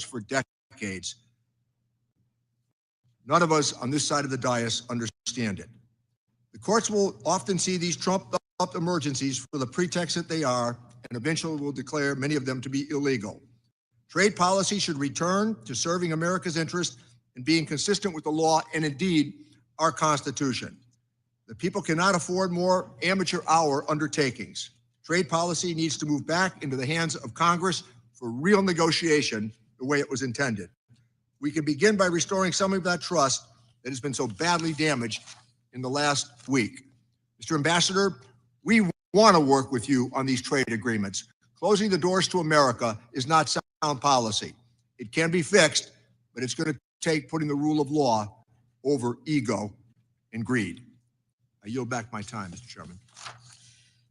for decades. None of us on this side of the dais understand it. The courts will often see these trumped-up emergencies for the pretext that they are, and eventually will declare many of them to be illegal. Trade policy should return to serving America's interest and being consistent with the law and indeed our Constitution. The people cannot afford more amateur hour undertakings. Trade policy needs to move back into the hands of Congress for real negotiation the way it was intended. We can begin by restoring some of that trust that has been so badly damaged in the last week. Mr. Ambassador, we want to work with you on these trade agreements. Closing the doors to America is not sound policy. It can be fixed, but it's going to take putting the rule of law over ego and greed. I yield back my time, Mr. Chairman.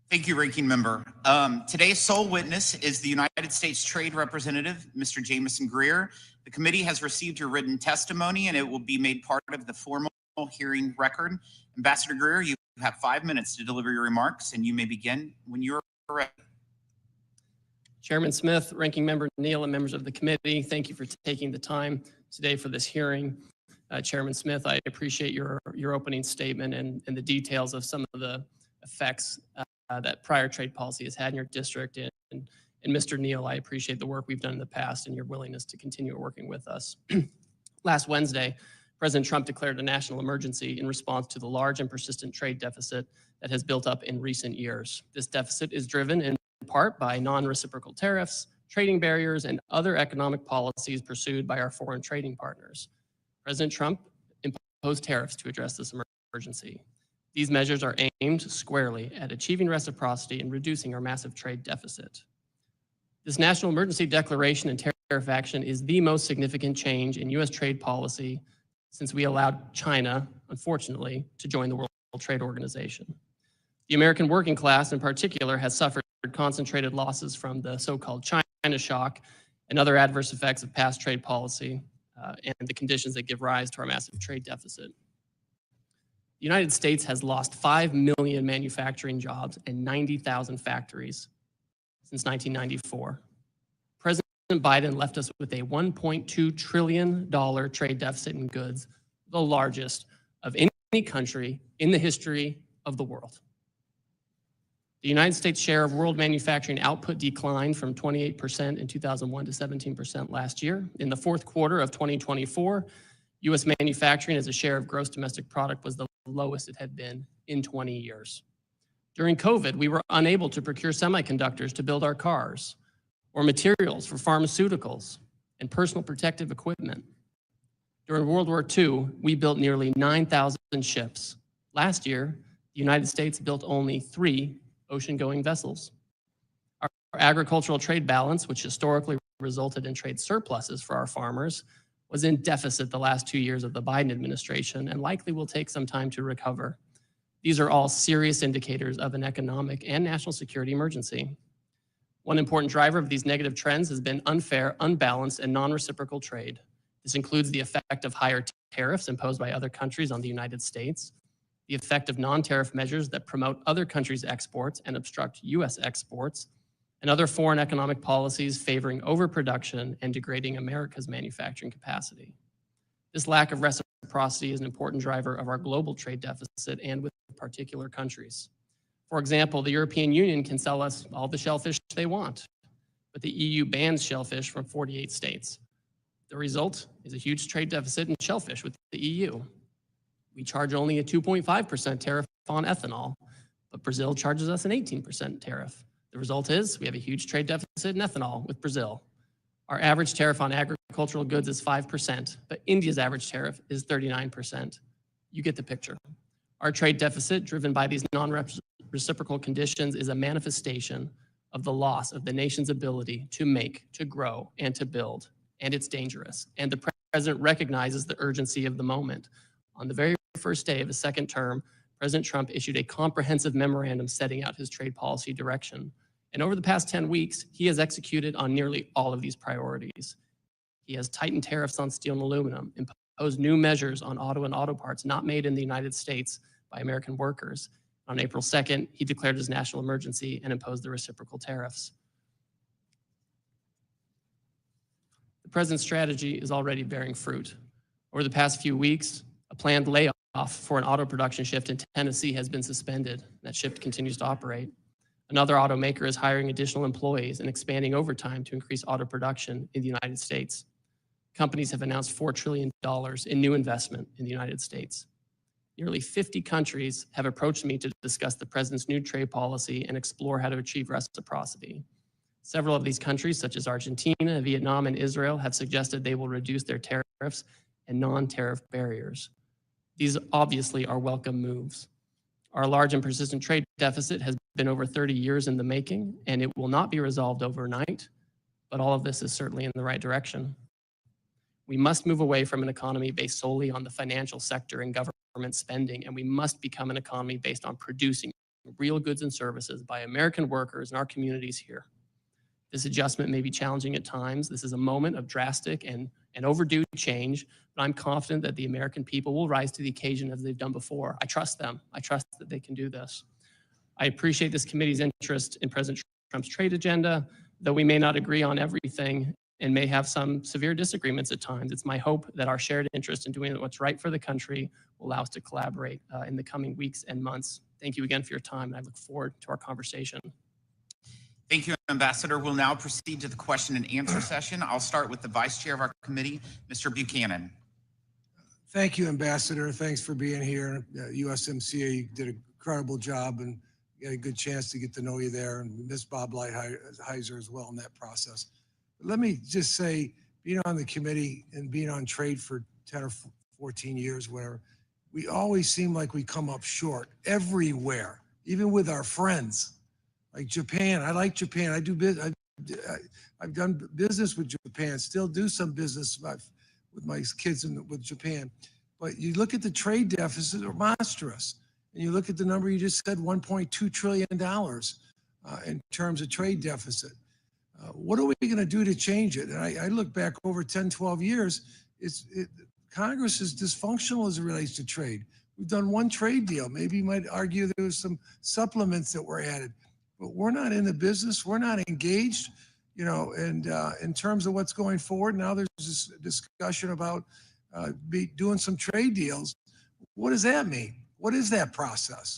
Thank you, Ranking Member. Today's sole witness is the United States Trade Representative, Mr. Jamieson Greer. The committee has received your written testimony and it will be made part of the formal hearing record. Ambassador Greer, you have 5 minutes to deliver your remarks and you may begin when you're ready. Chairman Smith, Ranking Member Neal, and members of the committee, thank you for taking the time today for this hearing. Chairman Smith, I appreciate your opening statement and the details of some of the effects that prior trade policy has had in your district. And Mr. Neal, I appreciate the work we've done in the past and your willingness to continue working with us. Last Wednesday, President Trump declared a national emergency in response to the large and persistent trade deficit that has built up in recent years. This deficit is driven in part by non-reciprocal tariffs, trading barriers, and other economic policies pursued by our foreign trading partners. President Trump imposed tariffs to address this emergency. These measures are aimed squarely at achieving reciprocity and reducing our massive trade deficit. This national emergency declaration and tariff action is the most significant change in U.S. trade policy since we allowed China, unfortunately, to join the World Trade Organization. The American working class, in particular, has suffered concentrated losses from the so-called China shock and other adverse effects of past trade policy and the conditions that give rise to our massive trade deficit. The United States has lost 5 million manufacturing jobs and 90,000 factories since 1994. President Biden left us with a $1.2 trillion trade deficit in goods, the largest of any country in the history of the world. The United States share of world manufacturing output declined from 28% in 2001 to 17% last year. In the fourth quarter of 2024, U.S. manufacturing as a share of gross domestic product was the lowest it had been in 20 years. During COVID, we were unable to procure semiconductors to build our cars or materials for pharmaceuticals and personal protective equipment. During World War II, we built nearly 9,000 ships. Last year, the United States built only 3 ocean-going vessels. Our agricultural trade balance, which historically resulted in trade surpluses for our farmers, was in deficit the last 2 years of the Biden administration and likely will take some time to recover. These are all serious indicators of an economic and national security emergency. One important driver of these negative trends has been unfair, unbalanced, and non-reciprocal trade. This includes the effect of higher tariffs imposed by other countries on the United States, the effect of non-tariff measures that promote other countries' exports and obstruct U.S. exports, and other foreign economic policies favoring overproduction and degrading America's manufacturing capacity. This lack of reciprocity is an important driver of our global trade deficit and with particular countries. For example, the European Union can sell us all the shellfish they want, but the EU bans shellfish from 48 states. The result is a huge trade deficit in shellfish with the EU. We charge only a 2.5% tariff on ethanol, but Brazil charges us an 18% tariff. The result is we have a huge trade deficit in ethanol with Brazil. Our average tariff on agricultural goods is 5%, but India's average tariff is 39%. You get the picture. Our trade deficit, driven by these non-reciprocal conditions, is a manifestation of the loss of the nation's ability to make, to grow, and to build, and it's dangerous. And the president recognizes the urgency of the moment. On the very first day of his second term, President Trump issued a comprehensive memorandum setting out his trade policy direction. And over the past 10 weeks, he has executed on nearly all of these priorities. He has tightened tariffs on steel and aluminum, imposed new measures on auto and auto parts not made in the United States by American workers. On April 2nd, he declared his national emergency and imposed the reciprocal tariffs. The president's strategy is already bearing fruit. Over the past few weeks, a planned layoff for an auto production shift in Tennessee has been suspended. That shift continues to operate. Another automaker is hiring additional employees and expanding overtime to increase auto production in the United States. Companies have announced $4 trillion in new investment in the United States. Nearly 50 countries have approached me to discuss the president's new trade policy and explore how to achieve reciprocity. Several of these countries, such as Argentina, Vietnam, and Israel, have suggested they will reduce their tariffs and non-tariff barriers. These obviously are welcome moves. Our large and persistent trade deficit has been over 30 years in the making, and it will not be resolved overnight, but all of this is certainly in the right direction. We must move away from an economy based solely on the financial sector and government spending, and we must become an economy based on producing real goods and services by American workers in our communities here. This adjustment may be challenging at times. This is a moment of drastic and overdue change, but I'm confident that the American people will rise to the occasion as they've done before. I trust them. I trust that they can do this. I appreciate this committee's interest in President Trump's trade agenda, though we may not agree on everything and may have some severe disagreements at times. It's my hope that our shared interest in doing what's right for the country will allow us to collaborate in the coming weeks and months. Thank you again for your time, and I look forward to our conversation. Thank you, Ambassador. We'll now proceed to the question and answer session. I'll start with the Vice Chair of our committee, Mr. Buchanan. Thank you, Ambassador. Thanks for being here. USMCA did an incredible job, and you had a good chance to get to know you there, and miss Bob Lighthizer as well in that process. But let me just say, being on the committee and being on trade for 10 or 14 years, where we always seem like we come up short everywhere, even with our friends. Like Japan, I like Japan. I do business. I've done business with Japan. Still do some business with my kids with Japan. But you look at the trade deficit, are monstrous, and you look at the number you just said, $1.2 trillion in terms of trade deficit. What are we going to do to change it? And I look back over 10, 12 years. Congress is dysfunctional as it relates to trade. We've done one trade deal. Maybe you might argue there was some supplements that were added. But we're not in the business. We're not engaged, and in terms of what's going forward. Now there's this discussion about doing some trade deals. What does that mean? What is that process?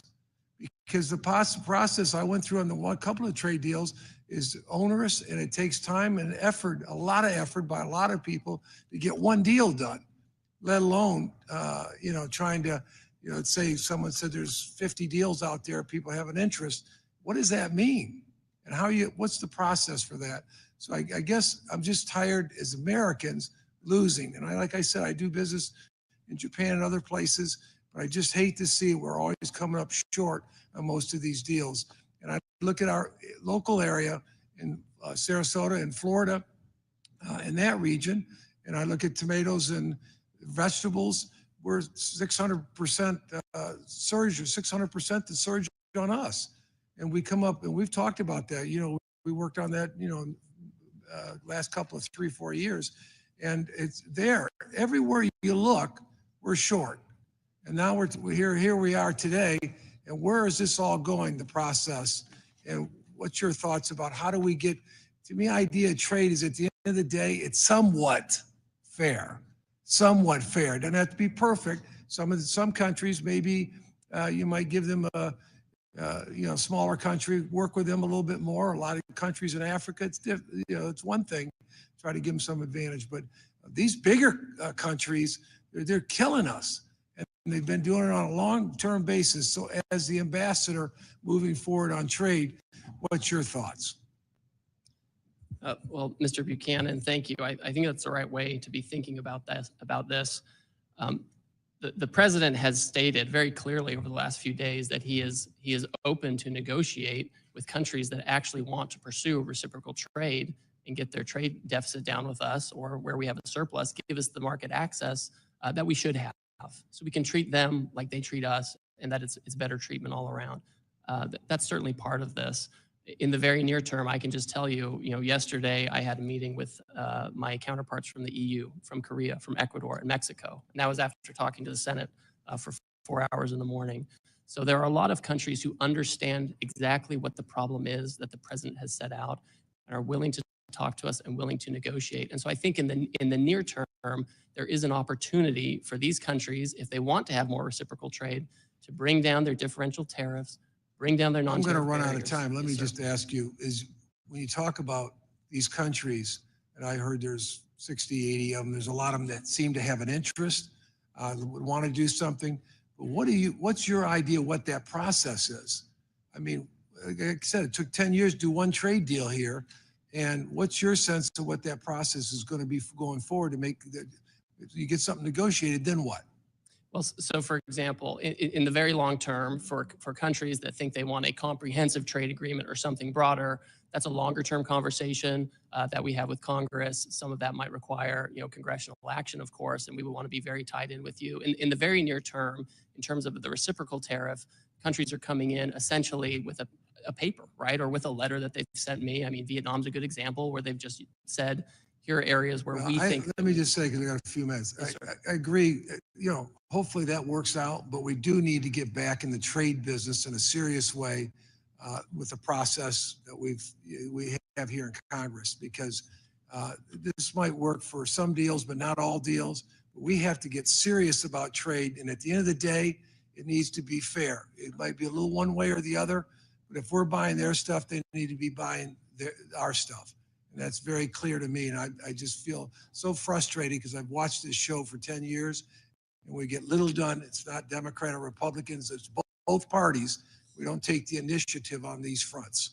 Because the process I went through on the couple of trade deals is onerous, and it takes time and effort, a lot of effort by a lot of people to get one deal done, let alone, trying to, say someone said there's 50 deals out there, people have an interest. What does that mean? And what's the process for that? So I guess I'm just tired as Americans losing. And like I said, I do business in Japan and other places, but I just hate to see we're always coming up short on most of these deals. And I look at our local area in Sarasota and Florida, in that region, and I look at tomatoes and vegetables, we're 600% surge, or 600% the surge on us. And we come up, and we've talked about that. We worked on that, last couple of 3-4 years, and it's there. Everywhere you look, we're short. And now here we are today. And where is this all going, the process? And what's your thoughts about how do we get, to me, idea of trade is at the end of the day, it's somewhat fair. Somewhat fair. It doesn't have to be perfect. Some countries, maybe you might give them a smaller country, work with them a little bit more. A lot of countries in Africa, it's one thing, try to give them some advantage. But these bigger countries, they're killing us. And they've been doing it on a long-term basis. So as the ambassador moving forward on trade, what's your thoughts? Well, Mr. Buchanan, thank you. I think that's the right way to be thinking about this. The president has stated very clearly over the last few days that he is open to negotiate with countries that actually want to pursue reciprocal trade and get their trade deficit down with us, or where we have a surplus, give us the market access that we should have, so we can treat them like they treat us, and that it's better treatment all around. That's certainly part of this. In the very near term, I can just tell you, yesterday I had a meeting with my counterparts from the EU, from Korea, from Ecuador, and Mexico. And that was after talking to the Senate for 4 hours in the morning. So there are a lot of countries who understand exactly what the problem is that the president has set out and are willing to talk to us and willing to negotiate. And so I think in the near term, there is an opportunity for these countries, if they want to have more reciprocal trade, to bring down their differential tariffs, bring down their non-tariff I'm going to run out of barriers. time. Let me Yes, sir. just ask you, is when you talk about these countries, and I heard there's 60, 80 of them, there's a lot of them that seem to have an interest, would want to do something. But what's your idea what that process is? I mean, like I said, it took 10 years to do one trade deal here. And what's your sense of what that process is going to be going forward to make that, if you get something negotiated, then what? Well, so for example, in the very long term, for countries that think they want a comprehensive trade agreement or something broader, that's a longer term conversation that we have with Congress. Some of that might require, congressional action, of course, and we would want to be very tied in with you. In the very near term, in terms of the reciprocal tariff, countries are coming in essentially with a paper, right, or with a letter that they've sent me. I mean, Vietnam's a good example where they've just said, here are areas where we think. Let me just say, because I got a few minutes. Yes, I agree. Hopefully that works out, but we do need to get back in the trade business in a serious way with the process that we have here in Congress, because this might work for some deals, but not all deals. We have to get serious about trade, and at the end of the day, it needs to be fair. It might be a little one way or the other, but if we're buying their stuff, they need to be buying our stuff. And that's very clear to me. And I just feel so frustrated because I've watched this show for 10 years and we get little done. It's not Democrat or Republicans. It's both parties. We don't take the initiative on these fronts.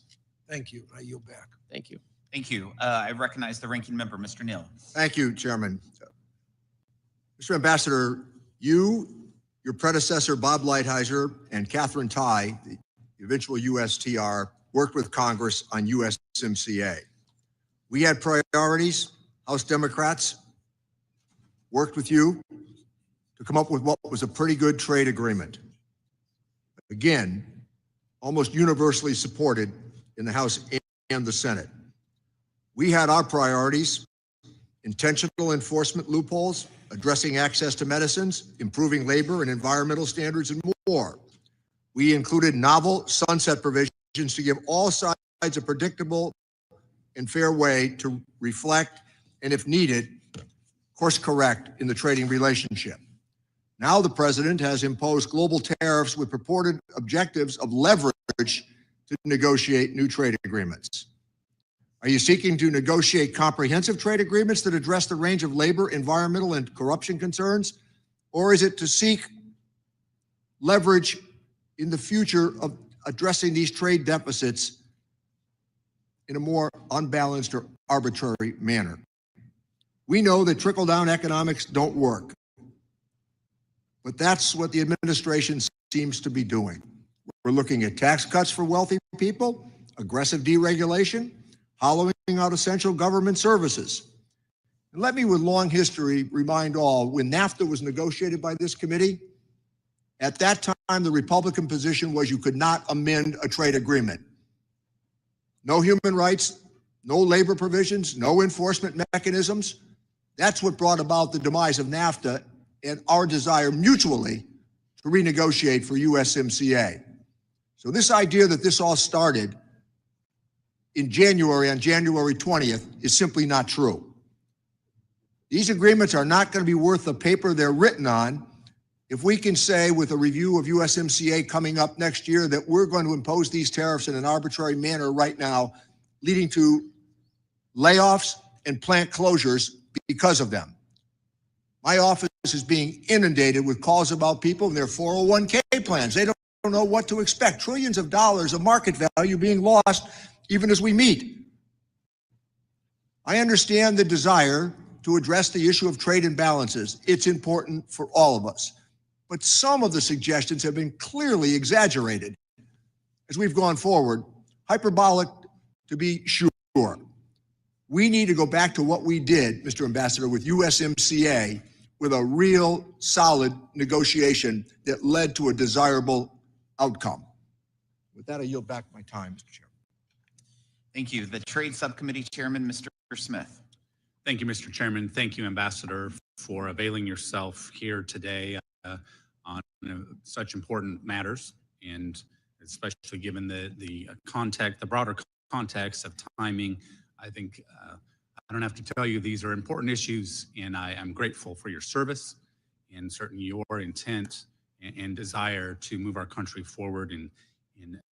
Thank you. I yield back. Thank you. Thank you. I recognize the ranking member, Mr. Neal. Thank you, Chairman. Mr. Ambassador, your predecessor, Bob Lighthizer, and Catherine Tai, the eventual USTR, worked with Congress on USMCA. We had priorities. House Democrats worked with you to come up with what was a pretty good trade agreement. Again, almost universally supported in the House and the Senate. We had our priorities: intentional enforcement loopholes, addressing access to medicines, improving labor and environmental standards, and more. We included novel sunset provisions to give all sides a predictable and fair way to reflect and, if needed, course correct in the trading relationship. Now the president has imposed global tariffs with purported objectives of leverage to negotiate new trade agreements. Are you seeking to negotiate comprehensive trade agreements that address the range of labor, environmental, and corruption concerns? Or is it to seek leverage in the future of addressing these trade deficits in a more unbalanced or arbitrary manner? We know that trickle-down economics don't work, but that's what the administration seems to be doing. We're looking at tax cuts for wealthy people, aggressive deregulation, hollowing out essential government services. And let me, with long history, remind all, when NAFTA was negotiated by this committee, at that time, the Republican position was you could not amend a trade agreement. No human rights, no labor provisions, no enforcement mechanisms. That's what brought about the demise of NAFTA and our desire mutually to renegotiate for USMCA. So this idea that this all started in January, on January 20th, is simply not true. These agreements are not going to be worth the paper they're written on if we can say, with a review of USMCA coming up next year, that we're going to impose these tariffs in an arbitrary manner right now, leading to layoffs and plant closures because of them. My office is being inundated with calls about people and their 401k plans. They don't know what to expect. Trillions of dollars of market value being lost even as we meet. I understand the desire to address the issue of trade imbalances. It's important for all of us. But some of the suggestions have been clearly exaggerated as we've gone forward, hyperbolic to be sure. We need to go back to what we did, Mr. Ambassador, with USMCA, with a real solid negotiation that led to a desirable outcome. With that, I yield back my time, Mr. Chairman. Thank you. The Trade Subcommittee Chairman, Mr. Smith. Thank you, Mr. Chairman. Thank you, Ambassador, for availing yourself here today on such important matters, and especially given the context, the broader context of timing I think I don't have to tell you these are important issues, and I am grateful for your service and certainly your intent and desire to move our country forward in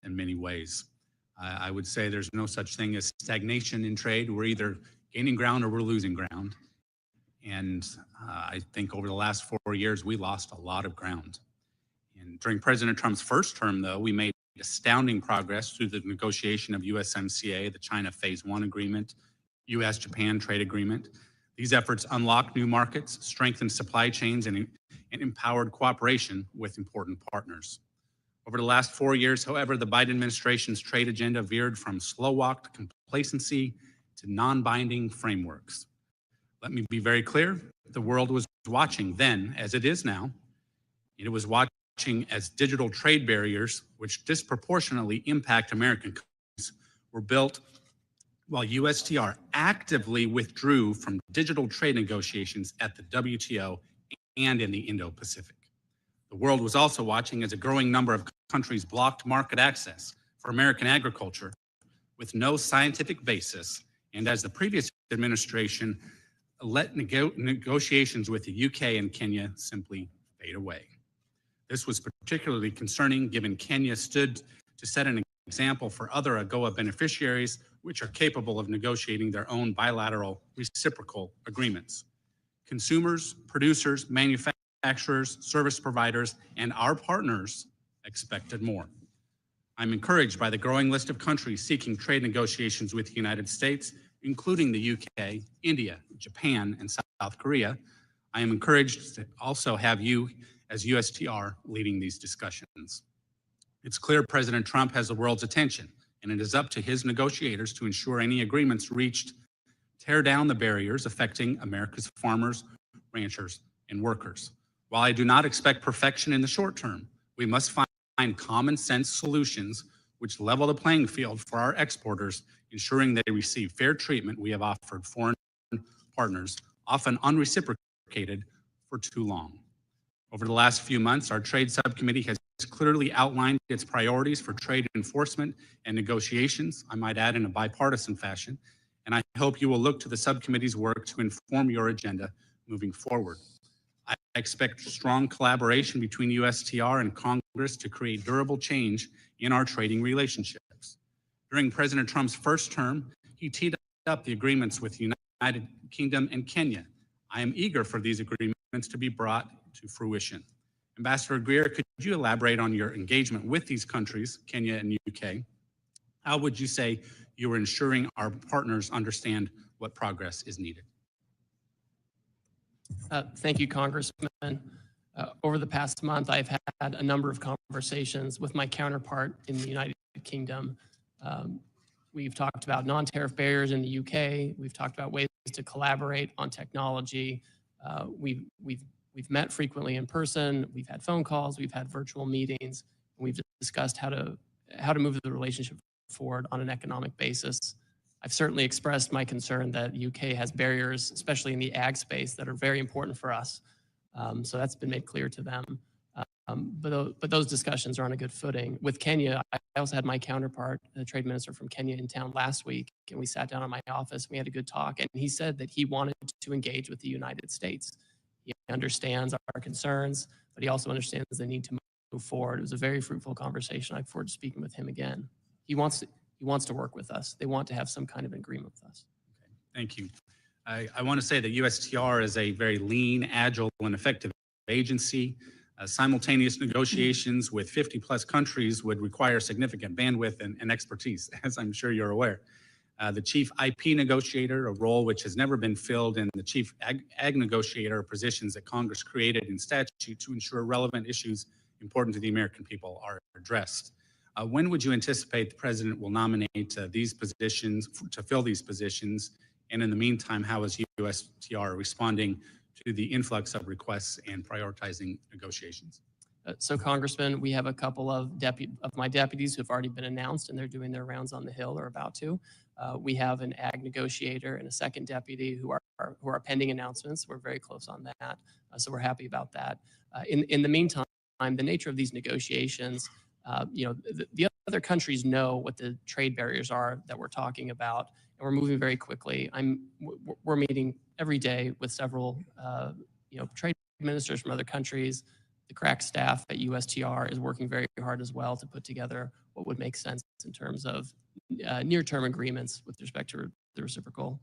many ways. I would say there's no such thing as stagnation in trade. We're either gaining ground or we're losing ground. And I think over the last 4 years, we lost a lot of ground. And during President Trump's first term, though, we made astounding progress through the negotiation of USMCA, the China Phase 1 agreement, U.S.-Japan trade agreement. These efforts unlocked new markets, strengthened supply chains, and empowered cooperation with important partners. Over the last 4 years, however, the Biden administration's trade agenda veered from slow walk to complacency to non-binding frameworks. Let me be very clear. The world was watching then, as it is now. It was watching as digital trade barriers, which disproportionately impact American companies, were built while USTR actively withdrew from digital trade negotiations at the WTO and in the Indo-Pacific. The world was also watching as a growing number of countries blocked market access for American agriculture with no scientific basis, and as the previous administration let negotiations with the UK and Kenya simply fade away. This was particularly concerning given Kenya stood to set an example for other AGOA beneficiaries which are capable of negotiating their own bilateral reciprocal agreements. Consumers, producers, manufacturers, service providers, and our partners expected more. I'm encouraged by the growing list of countries seeking trade negotiations with the United States, including the UK, India, Japan, and South Korea. I am encouraged to also have you as USTR leading these discussions. It's clear President Trump has the world's attention, and it is up to his negotiators to ensure any agreements reached tear down the barriers affecting America's farmers, ranchers, and workers. While I do not expect perfection in the short term, we must find common sense solutions which level the playing field for our exporters, ensuring they receive fair treatment we have offered foreign partners, often unreciprocated, for too long. Over the last few months, our Trade Subcommittee has clearly outlined its priorities for trade enforcement and negotiations, I might add in a bipartisan fashion, and I hope you will look to the subcommittee's work to inform your agenda moving forward. I expect strong collaboration between USTR and Congress to create durable change in our trading relationships. During President Trump's first term, he teed up the agreements with the United Kingdom and Kenya. I am eager for these agreements to be brought to fruition. Ambassador Greer, could you elaborate on your engagement with these countries, Kenya and UK? How would you say you are ensuring our partners understand what progress is needed? Thank you, Congressman. Over the past month, I've had a number of conversations with my counterpart in the United Kingdom. We've talked about non-tariff barriers in the UK. We've talked about ways to collaborate on technology. We've met frequently in person. We've had phone calls. We've had virtual meetings. And we've discussed how to move the relationship forward on an economic basis. I've certainly expressed my concern that UK has barriers, especially in the ag space, that are very important for us. So that's been made clear to them. But those discussions are on a good footing. With Kenya, I also had my counterpart, the trade minister from Kenya, in town last week, and we sat down in my office. We had a good talk, and he said that he wanted to engage with the United States. He understands our concerns, but he also understands the need to move forward. It was a very fruitful conversation. I look forward to speaking with him again. He wants to work with us. They want to have some kind of agreement with us. Okay, thank you. I want to say that USTR is a very lean, agile, and effective agency. Simultaneous negotiations with 50-plus countries would require significant bandwidth and expertise, as I'm sure you're aware. The chief IP negotiator, a role which has never been filled, and the chief ag negotiator are positions that Congress created in statute to ensure relevant issues important to the American people are addressed. When would you anticipate the president will nominate these positions to fill these positions? And in the meantime, how is USTR responding to the influx of requests and prioritizing negotiations? So, Congressman, we have a couple of my deputies who have already been announced, and they're doing their rounds on the Hill or about to. We have an ag negotiator and a second deputy who are pending announcements. We're very close on that, so we're happy about that. In the meantime, the nature of these negotiations, the other countries know what the trade barriers are that we're talking about, and we're moving very quickly. We're meeting every day with several, trade ministers from other countries. The crack staff at USTR is working very hard as well to put together what would make sense in terms of near-term agreements with respect to the reciprocal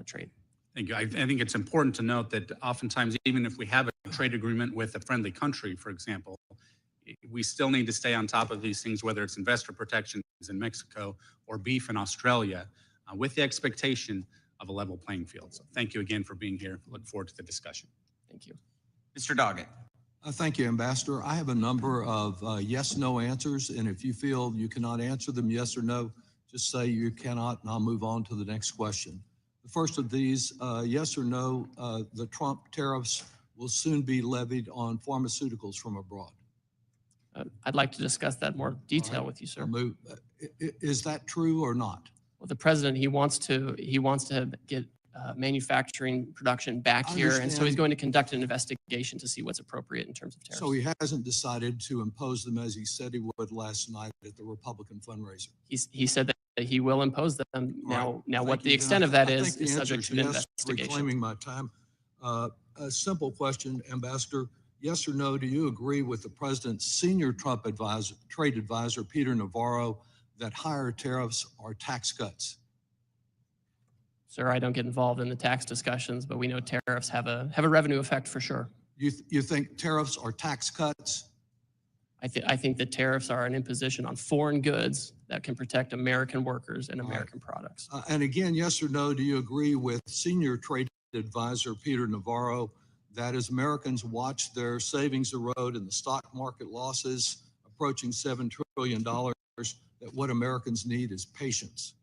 trade. Thank you. I think it's important to note that oftentimes, even if we have a trade agreement with a friendly country, for example, we still need to stay on top of these things, whether it's investor protections in Mexico or beef in Australia, with the expectation of a level playing field. So thank you again for being here. Look forward to the discussion. Thank you. Mr. Doggett. Thank you, Ambassador. I have a number of yes/no answers, and if you feel you cannot answer them yes or no, just say you cannot, and I'll move on to the next question. The first of these, yes or no, the Trump tariffs will soon be levied on pharmaceuticals from abroad. I'd like to discuss that in more detail with you, sir. Is that true or not? Well, the president, he wants to get manufacturing production back here, and so he's going to conduct an investigation to see what's appropriate in terms of tariffs. So he hasn't decided to impose them as he said he would last night at the Republican fundraiser. He said that he will impose them. Now what the extent of that is subject to an investigation. Reclaiming my time. A simple question, Ambassador. Yes or no, do you agree with the president's senior Trump trade advisor, Peter Navarro, that higher tariffs are tax cuts? Sir, I don't get involved in the tax discussions, but we know tariffs have a revenue effect for sure. You think tariffs are tax cuts? I think that tariffs are an imposition on foreign goods that can protect American workers and American products. And again, yes or no, do you agree with senior trade advisor Peter Navarro that as Americans watch their savings erode and the stock market losses approaching $7 trillion, that what Americans need is patience?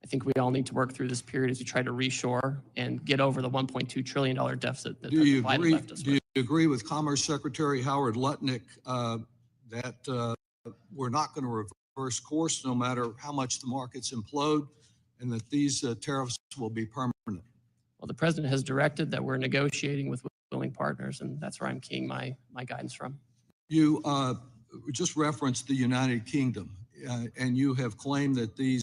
I think we all need to work through this period as we try to reshore and get over the $1.2 trillion deficit that Biden left us with. Do you agree with Commerce Secretary Howard Lutnick that we're not going to reverse course no matter how much the markets implode, and that these tariffs will be permanent? Well, the president has directed that we're negotiating with willing partners, and that's where I'm keying my guidance from. You just referenced the United Kingdom, and you have claimed that these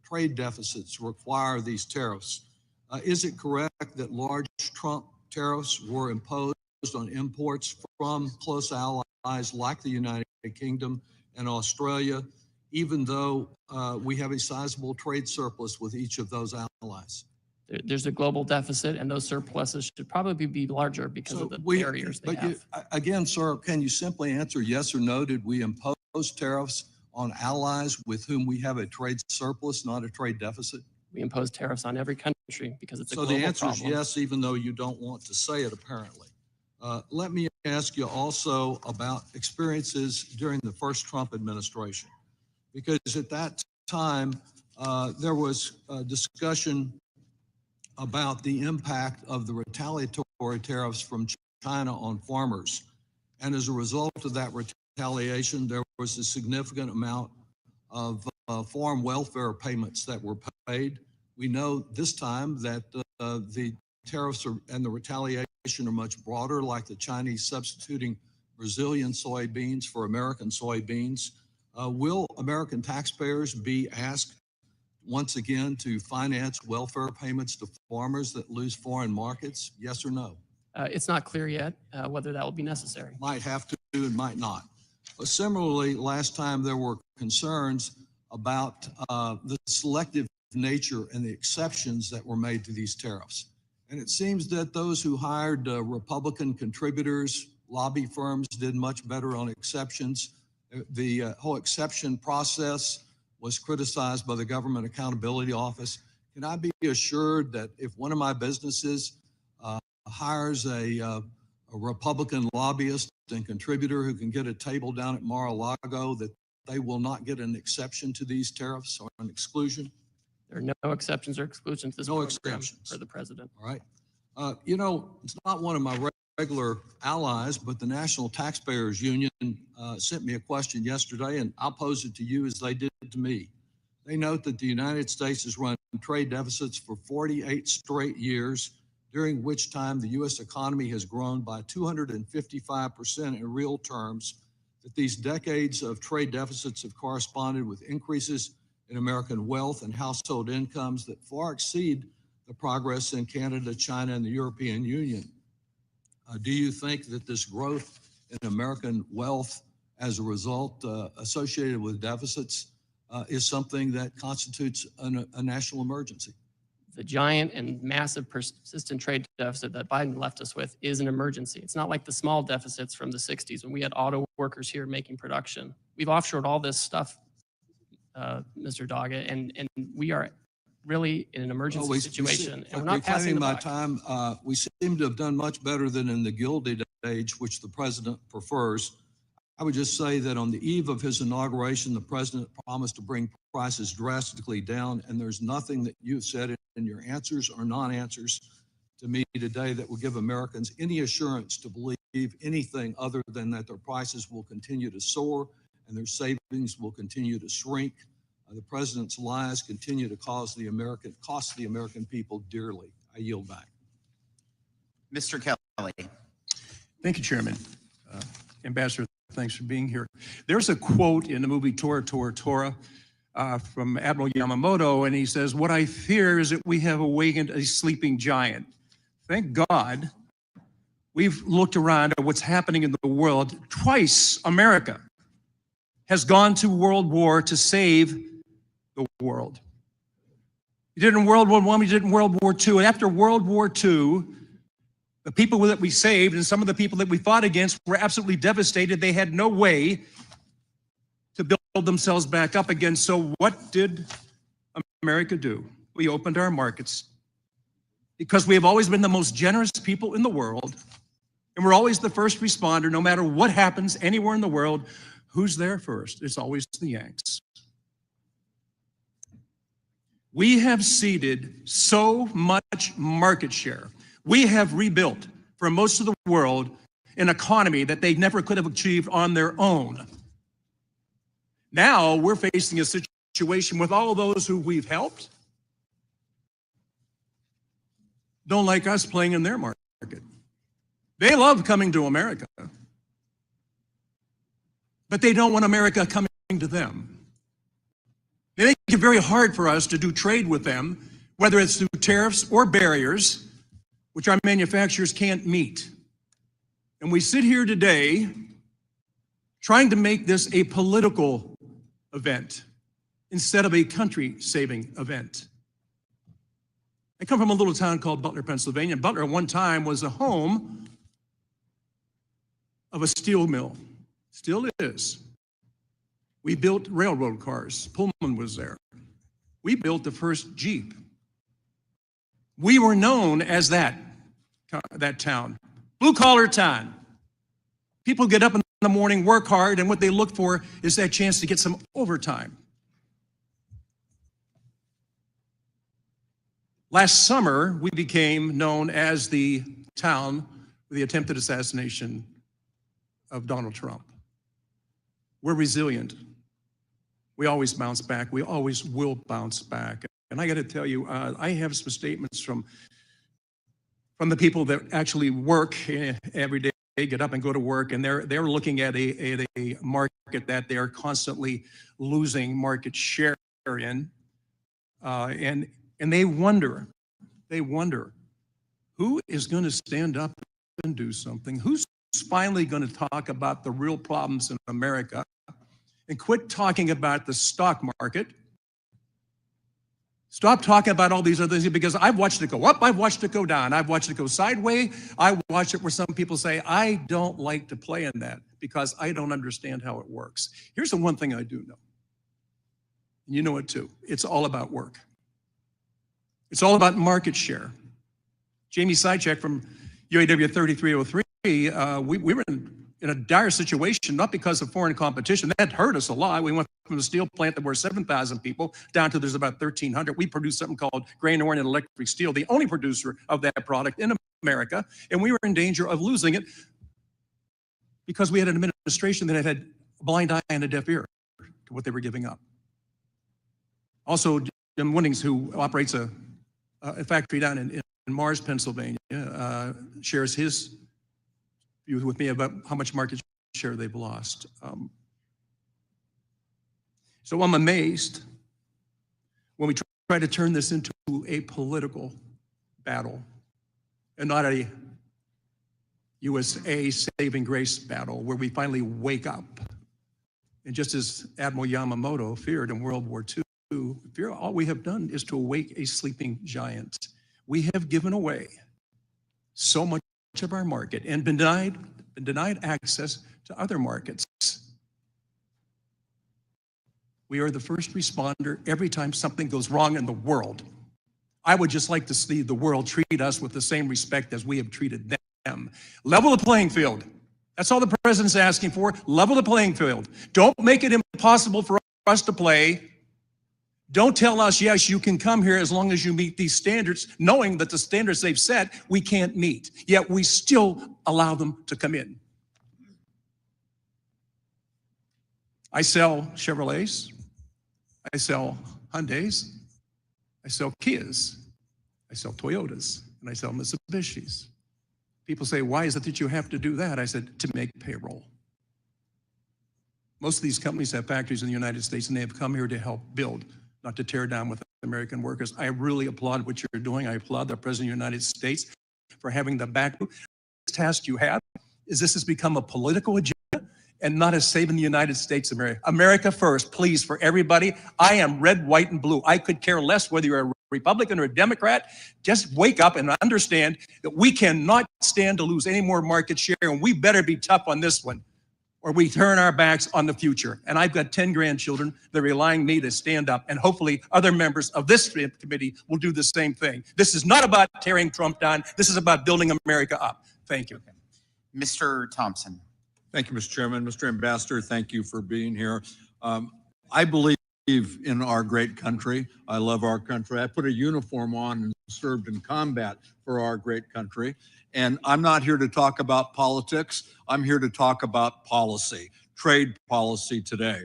trade deficits require these tariffs. Is it correct that large Trump tariffs were imposed on imports from close allies like the United Kingdom and Australia, even though we have a sizable trade surplus with each of those allies? There's a global deficit, and those surpluses should probably be larger because of the barriers they have. Again, sir, can you simply answer yes or no? Did we impose tariffs on allies with whom we have a trade surplus, not a trade deficit? We impose tariffs on every country because it's a global problem. So the answer is yes, even though you don't want to say it, apparently. Let me ask you also about experiences during the first Trump administration, because at that time, there was a discussion about the impact of the retaliatory tariffs from China on farmers. And as a result of that retaliation, there was a significant amount of farm welfare payments that were paid. We know this time that the tariffs and the retaliation are much broader, like the Chinese substituting Brazilian soybeans for American soybeans. Will American taxpayers be asked once again to finance welfare payments to farmers that lose foreign markets? Yes or no? It's not clear yet whether that will be necessary. Might have to and might not. But similarly, last time there were concerns about the selective nature and the exceptions that were made to these tariffs. And it seems that those who hired Republican contributors, lobby firms, did much better on exceptions. The whole exception process was criticized by the Government Accountability Office. Can I be assured that if one of my businesses hires a Republican lobbyist and contributor who can get a table down at Mar-a-Lago, that they will not get an exception to these tariffs or an exclusion? There are no exceptions or exclusions to this program for the president. All right. You know, it's not one of my regular allies, but the National Taxpayers Union sent me a question yesterday, and I'll pose it to you as they did to me. They note that the United States has run trade deficits for 48 straight years, during which time the U.S. economy has grown by 255% in real terms, that these decades of trade deficits have corresponded with increases in American wealth and household incomes that far exceed the progress in Canada, China, and the European Union. Do you think that this growth in American wealth as a result associated with deficits is something that constitutes a national emergency? The giant and massive persistent trade deficit that Biden left us with is an emergency. It's not like the small deficits from the 60s when we had auto workers here making production. We've offshored all this stuff, Mr. Doggett, and we are really in an emergency situation. And we're not passing the buck. We seem to have done much better than in the Gilded Age, which the president prefers. I would just say that on the eve of his inauguration, the president promised to bring prices drastically down, and there's nothing that you've said in your answers or non-answers to me today that will give Americans any assurance to believe anything other than that their prices will continue to soar and their savings will continue to shrink. The president's lies continue to cost the American people dearly. I yield back. Mr. Kelly. Thank you, Chairman. Ambassador, thanks for being here. There's a quote in the movie Tora, Tora, Tora from Admiral Yamamoto, and he says, "What I fear is that we have awakened a sleeping giant." Thank God we've looked around at what's happening in the world. Twice America has gone to World War to save the world. We did it in World War I, we did it in World War II. And after World War II, the people that we saved and some of the people that we fought against were absolutely devastated. They had no way to build themselves back up again. So what did America do? We opened our markets because we have always been the most generous people in the world. And we're always the first responder, no matter what happens anywhere in the world. Who's there first? It's always the Yanks. We have ceded so much market share. We have rebuilt for most of the world an economy that they never could have achieved on their own. Now we're facing a situation with all those who we've helped don't like us playing in their market. They love coming to America, but they don't want America coming to them. They make it very hard for us to do trade with them, whether it's through tariffs or barriers, which our manufacturers can't meet. And we sit here today trying to make this a political event instead of a country-saving event. I come from a little town called Butler, Pennsylvania. Butler at one time was the home of a steel mill, still is. We built railroad cars. Pullman was there. We built the first Jeep. We were known as that town, blue-collar town. People get up in the morning, work hard, and what they look for is that chance to get some overtime. Last summer, we became known as the town with the attempted assassination of Donald Trump. We're resilient. We always bounce back. We always will bounce back. And I got to tell you, I have some statements from the people that actually work every day, get up and go to work, and they're looking at a market that they're constantly losing market share in, and they wonder who is going to stand up and do something? Who's finally going to talk about the real problems in America and quit talking about the stock market? Stop talking about all these other things, because I've watched it go up, I've watched it go down, I've watched it go sideways, I watched it where some people say, I don't like to play in that because I don't understand how it works. Here's the one thing I do know. You know it too. It's all about work. It's all about market share. Jamie Sychek from UAW 3303, we were in a dire situation, not because of foreign competition. That hurt us a lot. We went from a steel plant that were 7,000 people down to there's about 1,300. We produced something called grain-oriented electric steel, the only producer of that product in America, and we were in danger of losing it because we had an administration that had a blind eye and a deaf ear to what they were giving up. Also, Jim Winnings, who operates a factory down in Mars, Pennsylvania, shares his view with me about how much market share they've lost. So I'm amazed when we try to turn this into a political battle and not a USA saving grace battle where we finally wake up. And just as Admiral Yamamoto feared in World War II, all we have done is to awake a sleeping giant. We have given away so much of our market and been denied access to other markets. We are the first responder every time something goes wrong in the world. I would just like to see the world treat us with the same respect as we have treated them. Level the playing field. That's all the president's asking for. Level the playing field. Don't make it impossible for us to play. Don't tell us, yes, you can come here as long as you meet these standards, knowing that the standards they've set, we can't meet. Yet we still allow them to come in. I sell Chevrolets. I sell Hyundais. I sell Kias. I sell Toyotas. And I sell Mitsubishis. People say, why is it that you have to do that? I said, to make payroll. Most of these companies have factories in the United States, and they have come here to help build, not to tear down with American workers. I really applaud what you're doing. I applaud the President of the United States for having the backbone. The task you have is this has become a political agenda and not a saving the United States of America. America first, please, for everybody. I am red, white, and blue. I could care less whether you're a Republican or a Democrat. Just wake up and understand that we cannot stand to lose any more market share, and we better be tough on this one, or we turn our backs on the future. And I've got 10 grandchildren. They're relying on me to stand up, and hopefully other members of this committee will do the same thing. This is not about tearing Trump down. This is about building America up. Thank you. Okay. Mr. Thompson. Thank you, Mr. Chairman. Mr. Ambassador, thank you for being here. I believe in our great country. I love our country. I put a uniform on and served in combat for our great country. And I'm not here to talk about politics. I'm here to talk about policy, trade policy today.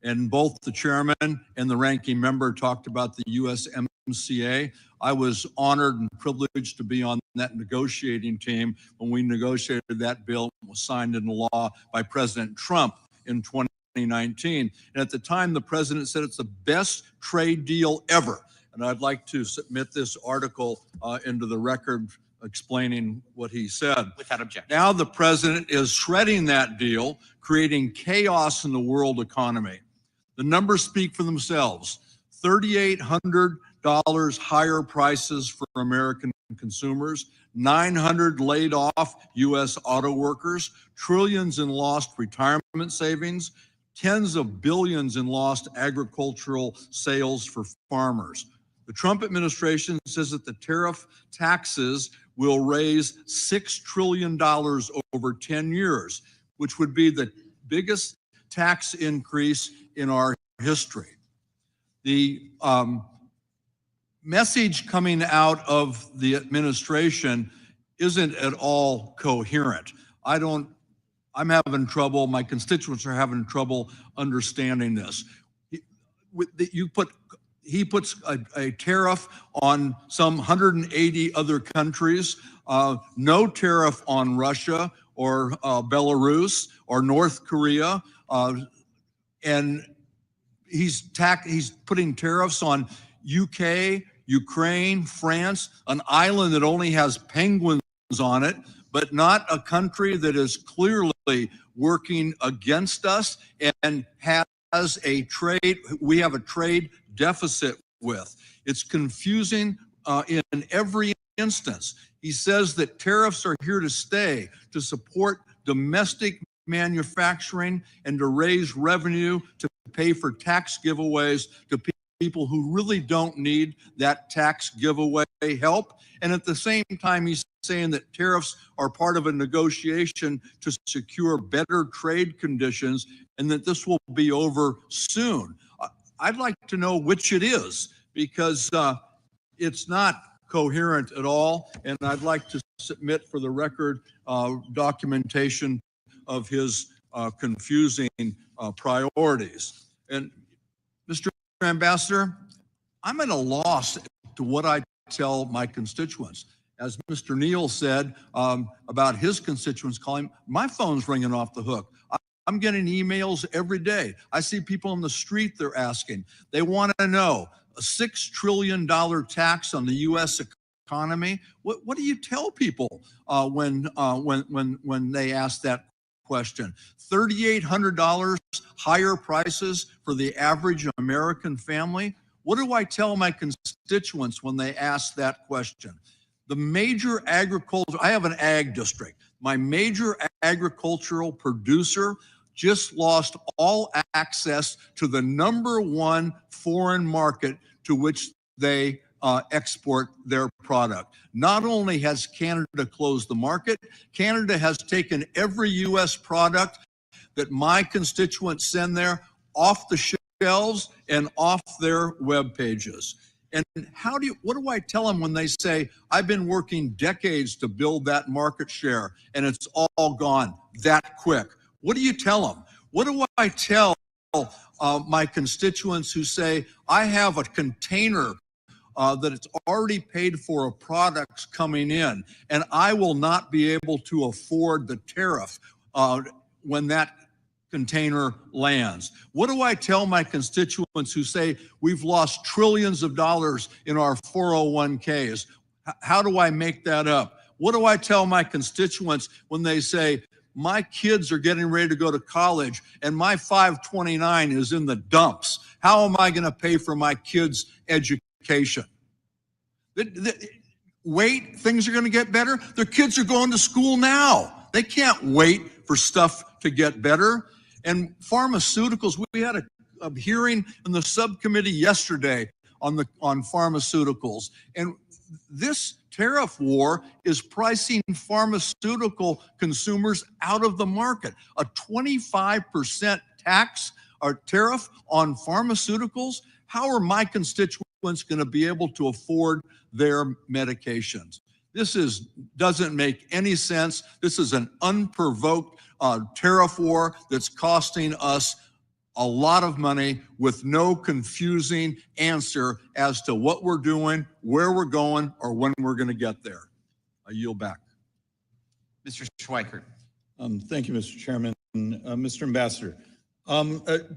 And both the chairman and the ranking member talked about the USMCA. I was honored and privileged to be on that negotiating team when we negotiated that bill and was signed into law by President Trump in 2019. And at the time, the president said it's the best trade deal ever. And I'd like to submit this article into the record explaining what he said. Without objection. Now the president is shredding that deal, creating chaos in the world economy. The numbers speak for themselves. $3,800 higher prices for American consumers, 900 laid off U.S. auto workers, trillions in lost retirement savings, tens of billions in lost agricultural sales for farmers. The Trump administration says that the tariff taxes will raise $6 trillion over 10 years, which would be the biggest tax increase in our history. The message coming out of the administration isn't at all coherent. I'm having trouble, my constituents are having trouble understanding this. He puts a tariff on some 180 other countries, no tariff on Russia or Belarus or North Korea, and he's putting tariffs on UK, Ukraine, France, an island that only has penguins on it, but not a country that is clearly working against us and has a trade, we have a trade deficit with. It's confusing in every instance. He says that tariffs are here to stay, to support domestic manufacturing and to raise revenue, to pay for tax giveaways to people who really don't need that tax giveaway help. And at the same time, he's saying that tariffs are part of a negotiation to secure better trade conditions and that this will be over soon. I'd like to know which it is, because it's not coherent at all. And I'd like to submit for the record documentation of his confusing priorities. And Mr. Ambassador, I'm at a loss to what I tell my constituents. As Mr. Neal said about his constituents calling, my phone's ringing off the hook. I'm getting emails every day. I see people on the street, they're asking. They want to know, a $6 trillion tax on the U.S. economy? What do you tell people when they ask that question? $3,800 higher prices for the average American family? What do I tell my constituents when they ask that question? The major agriculture, I have an ag district. My major agricultural producer just lost all access to the #1 foreign market to which they export their product. Not only has Canada closed the market, Canada has taken every U.S. product that my constituents send there off the shelves and off their web pages. And what do I tell them when they say, I've been working decades to build that market share and it's all gone that quick? What do you tell them? What do I tell my constituents who say, I have a container that it's already paid for of products coming in, and I will not be able to afford the tariff when that container lands? What do I tell my constituents who say we've lost trillions of dollars in our 401ks? How do I make that up? What do I tell my constituents when they say my kids are getting ready to go to college and my 529 is in the dumps? How am I going to pay for my kids' education? Wait, things are going to get better. Their kids are going to school now. They can't wait for stuff to get better. And pharmaceuticals, we had a hearing in the subcommittee yesterday on pharmaceuticals. And this tariff war is pricing pharmaceutical consumers out of the market. A 25% tax or tariff on pharmaceuticals. How are my constituents going to be able to afford their medications? This doesn't make any sense. This is an unprovoked tariff war that's costing us a lot of money with no confusing answer as to what we're doing, where we're going, or when we're going to get there. I yield back. Mr. Schweikert. Thank you, Mr. Chairman. Mr. Ambassador,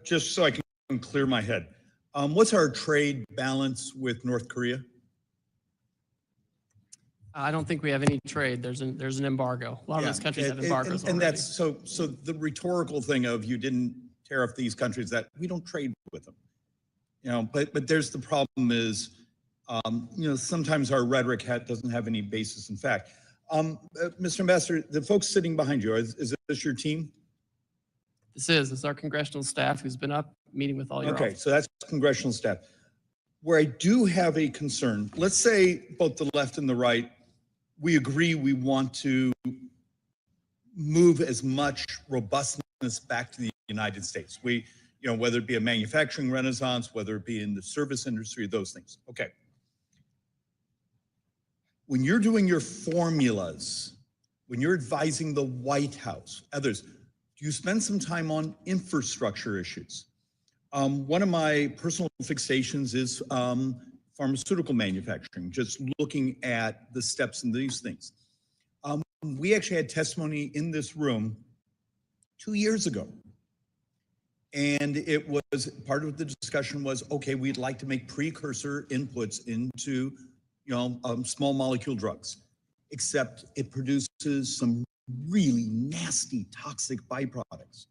just so I can clear my head, what's our trade balance with North Korea? I don't think we have any trade. There's an embargo. A lot of those countries have embargoes and already. that's so the rhetorical thing of you didn't tariff these countries, that we don't trade with them, but there's the problem is, sometimes our rhetoric doesn't have any basis in fact. Mr. Ambassador, the folks sitting behind you, is this your team? This is our congressional staff who's been up meeting with all your Okay, officers. so that's congressional staff. Where I do have a concern, let's say both the left and the right, we agree we want to move as much robustness back to the United States. Whether it be a manufacturing renaissance, whether it be in the service industry, those things. Okay. When you're doing your formulas, when you're advising the White House, others, do you spend some time on infrastructure issues? One of my personal fixations is pharmaceutical manufacturing, just looking at the steps in these things. We actually had testimony in this room 2 years ago. And it was, part of the discussion was, okay, we'd like to make precursor inputs into, small molecule drugs, except it produces some really nasty toxic byproducts.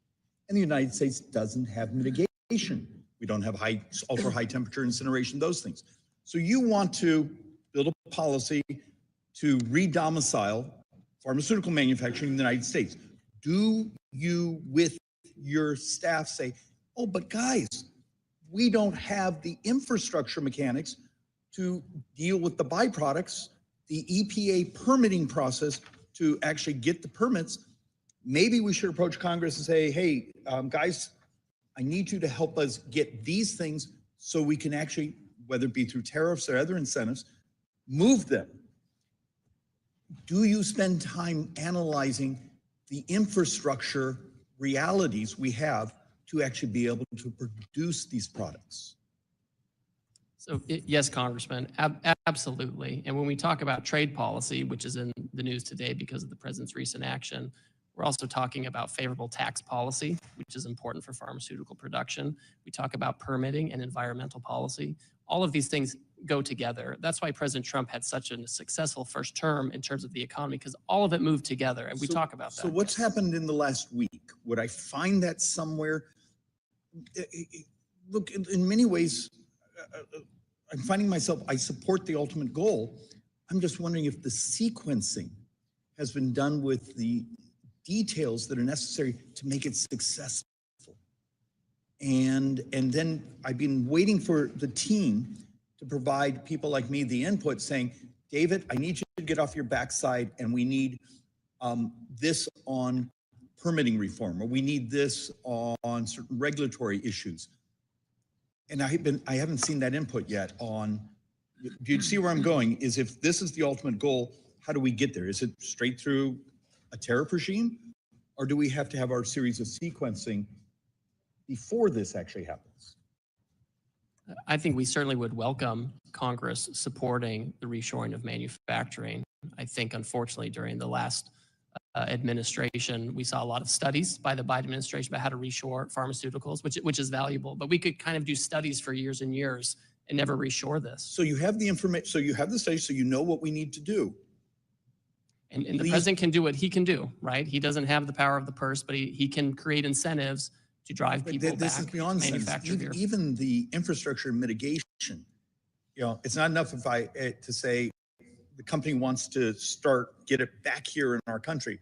And the United States doesn't have mitigation. We don't have ultra high temperature incineration, those things. So you want to build a policy to re-domicile pharmaceutical manufacturing in the United States. Do you, with your staff, say, oh, but guys, we don't have the infrastructure mechanics to deal with the byproducts, the EPA permitting process to actually get the permits? Maybe we should approach Congress and say, hey, guys, I need you to help us get these things so we can actually, whether it be through tariffs or other incentives, move them. Do you spend time analyzing the infrastructure realities we have to actually be able to produce these products? So yes, Congressman, absolutely. And when we talk about trade policy, which is in the news today because of the president's recent action, we're also talking about favorable tax policy, which is important for pharmaceutical production. We talk about permitting and environmental policy. All of these things go together. That's why President Trump had such a successful first term in terms of the economy, because all of it moved together, and we talk about that. So what's happened in the last week? Would I find that somewhere? Look, in many ways, I'm finding myself, I support the ultimate goal. I'm just wondering if the sequencing has been done with the details that are necessary to make it successful. And then I've been waiting for the team to provide people like me the input saying, David, I need you to get off your backside, and we need this on permitting reform, or we need this on certain regulatory issues. And I haven't seen that input yet on, do you see where I'm going? Is if this is the ultimate goal, how do we get there? Is it straight through a tariff regime, or do we have to have our series of sequencing before this actually happens? I think we certainly would welcome Congress supporting the reshoring of manufacturing. I think, unfortunately, during the last administration, we saw a lot of studies by the Biden administration about how to reshore pharmaceuticals, which is valuable. But we could kind of do studies for years and years and never reshore this. So you have the information, so you have the studies, so you know what we need to do. And the president can do what he can do, right? He doesn't have the power of the purse, but he can create incentives to drive people back. This is beyond manufacture here. Even the infrastructure mitigation, it's not enough if to say the company wants to get it back here in our country.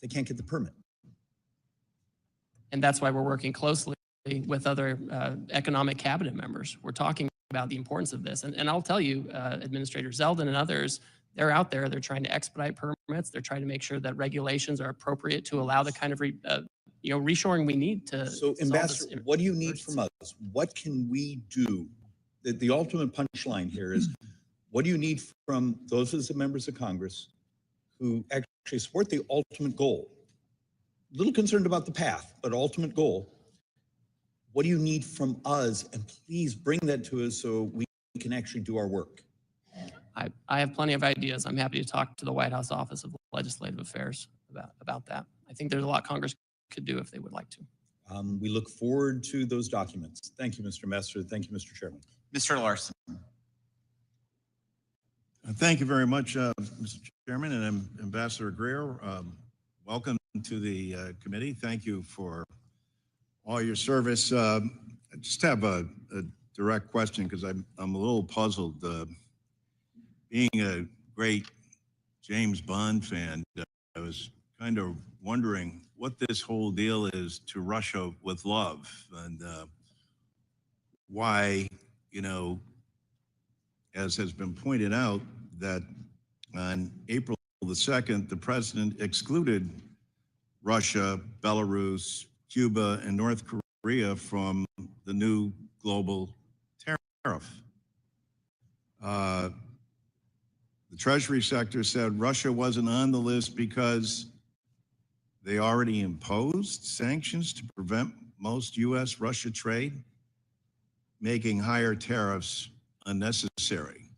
They can't get the permit. And that's why we're working closely with other economic cabinet members. We're talking about the importance of this. And I'll tell you, Administrator Zeldin and others, they're out there, they're trying to expedite permits. They're trying to make sure that regulations are appropriate to allow the kind of reshoring we need to. So Ambassador, what do you need from us? What can we do? The ultimate punchline here is, what do you need from those as the members of Congress who actually support the ultimate goal? A little concerned about the path, but ultimate goal. What do you need from us? And please bring that to us so we can actually do our work. I have plenty of ideas. I'm happy to talk to the White House Office of Legislative Affairs about that. I think there's a lot Congress could do if they would like to. We look forward to those documents. Thank you, Mr. Messer. Thank you, Mr. Chairman. Mr. Larson. Thank you very much, Mr. Chairman and Ambassador Greer. Welcome to the committee. Thank you for all your service. I just have a direct question because I'm a little puzzled. Being a great James Bond fan, I was kind of wondering what this whole deal is to Russia with love, and why, as has been pointed out, that on April the 2nd, the president excluded Russia, Belarus, Cuba, and North Korea from the new global tariff. The Treasury sector said Russia wasn't on the list because they already imposed sanctions to prevent most U.S.-Russia trade, making higher tariffs unnecessary.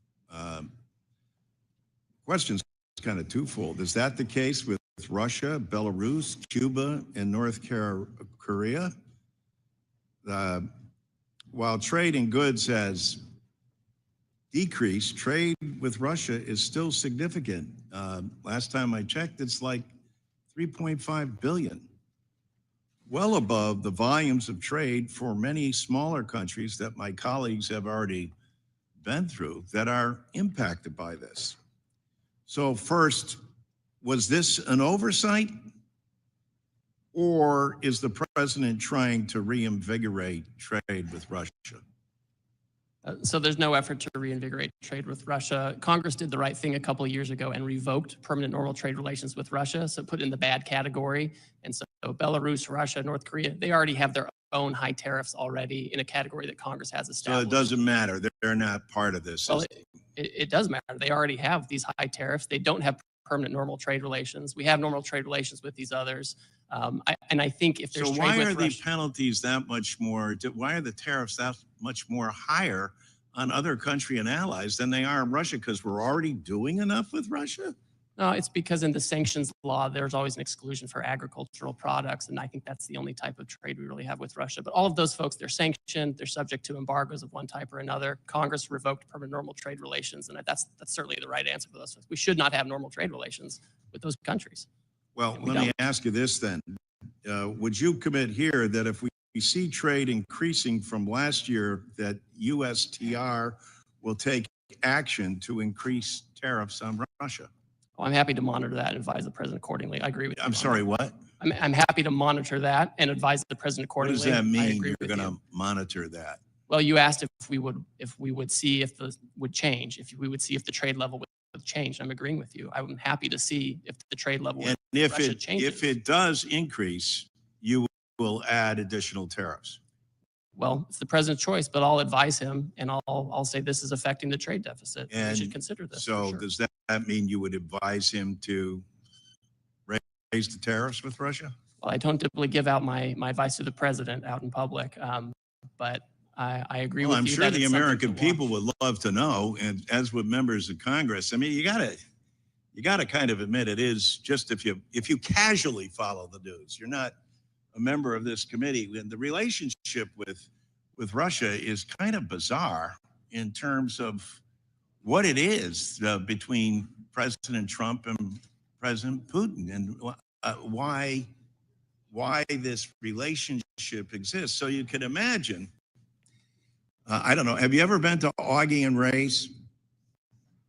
Question's kind of twofold. Is that the case with Russia, Belarus, Cuba, and North Korea? While trade in goods has decreased, trade with Russia is still significant. Last time I checked, it's like 3.5 billion, well above the volumes of trade for many smaller countries that my colleagues have already been through that are impacted by this. So first, was this an oversight, or is the president trying to reinvigorate trade with Russia? So there's no effort to reinvigorate trade with Russia. Congress did the right thing a couple of years ago and revoked permanent normal trade relations with Russia, so put it in the bad category. And so Belarus, Russia, North Korea, they already have their own high tariffs already in a category that Congress has established. So it doesn't matter. They're not part of this. Well, it does matter. They already have these high tariffs. They don't have permanent normal trade relations. We have normal trade relations with these others. I think if there's so trade why with are Russia, the penalties that much more? Why are the tariffs that much more higher on other country and allies than they are in Russia because we're already doing enough with Russia? No, it's because in the sanctions law, there's always an exclusion for agricultural products. And I think that's the only type of trade we really have with Russia. But all of those folks, they're sanctioned, they're subject to embargoes of one type or another. Congress revoked permanent normal trade relations. And that's certainly the right answer for those folks. We should not have normal trade relations with those countries. Well, let me ask you this then. Would you commit here that if we see trade increasing from last year, that USTR will take action to increase tariffs on Russia? Well, I'm happy to monitor that and advise the president accordingly. I agree with you. I'm sorry, what? I'm happy to monitor that and advise the president What accordingly. does that mean? You're You're going to monitor that? Well, you asked if we would see if the would change, if we would see if the trade level would change. I'm agreeing with you. I'm happy to see if the trade level And with if Russia changes. if it does increase, you will add additional tariffs. Well, it's the president's choice, but I'll advise him and I'll say this is affecting the trade deficit. We And should consider this. So for sure. does that mean you would advise him to raise the tariffs with Russia? Well, I don't typically give out my advice to the president out in public, but I agree Well, with I'm you sure that the it's something American to people watch. would love to know, and as with members of Congress, I mean, you gotta kind of admit it is just if you casually follow the news, you're not a member of this committee. And the relationship with Russia is kind of bizarre in terms of what it is between President Trump and President Putin, and why this relationship exists. So you can imagine. I don't know. Have you ever been to Augie and Ray's?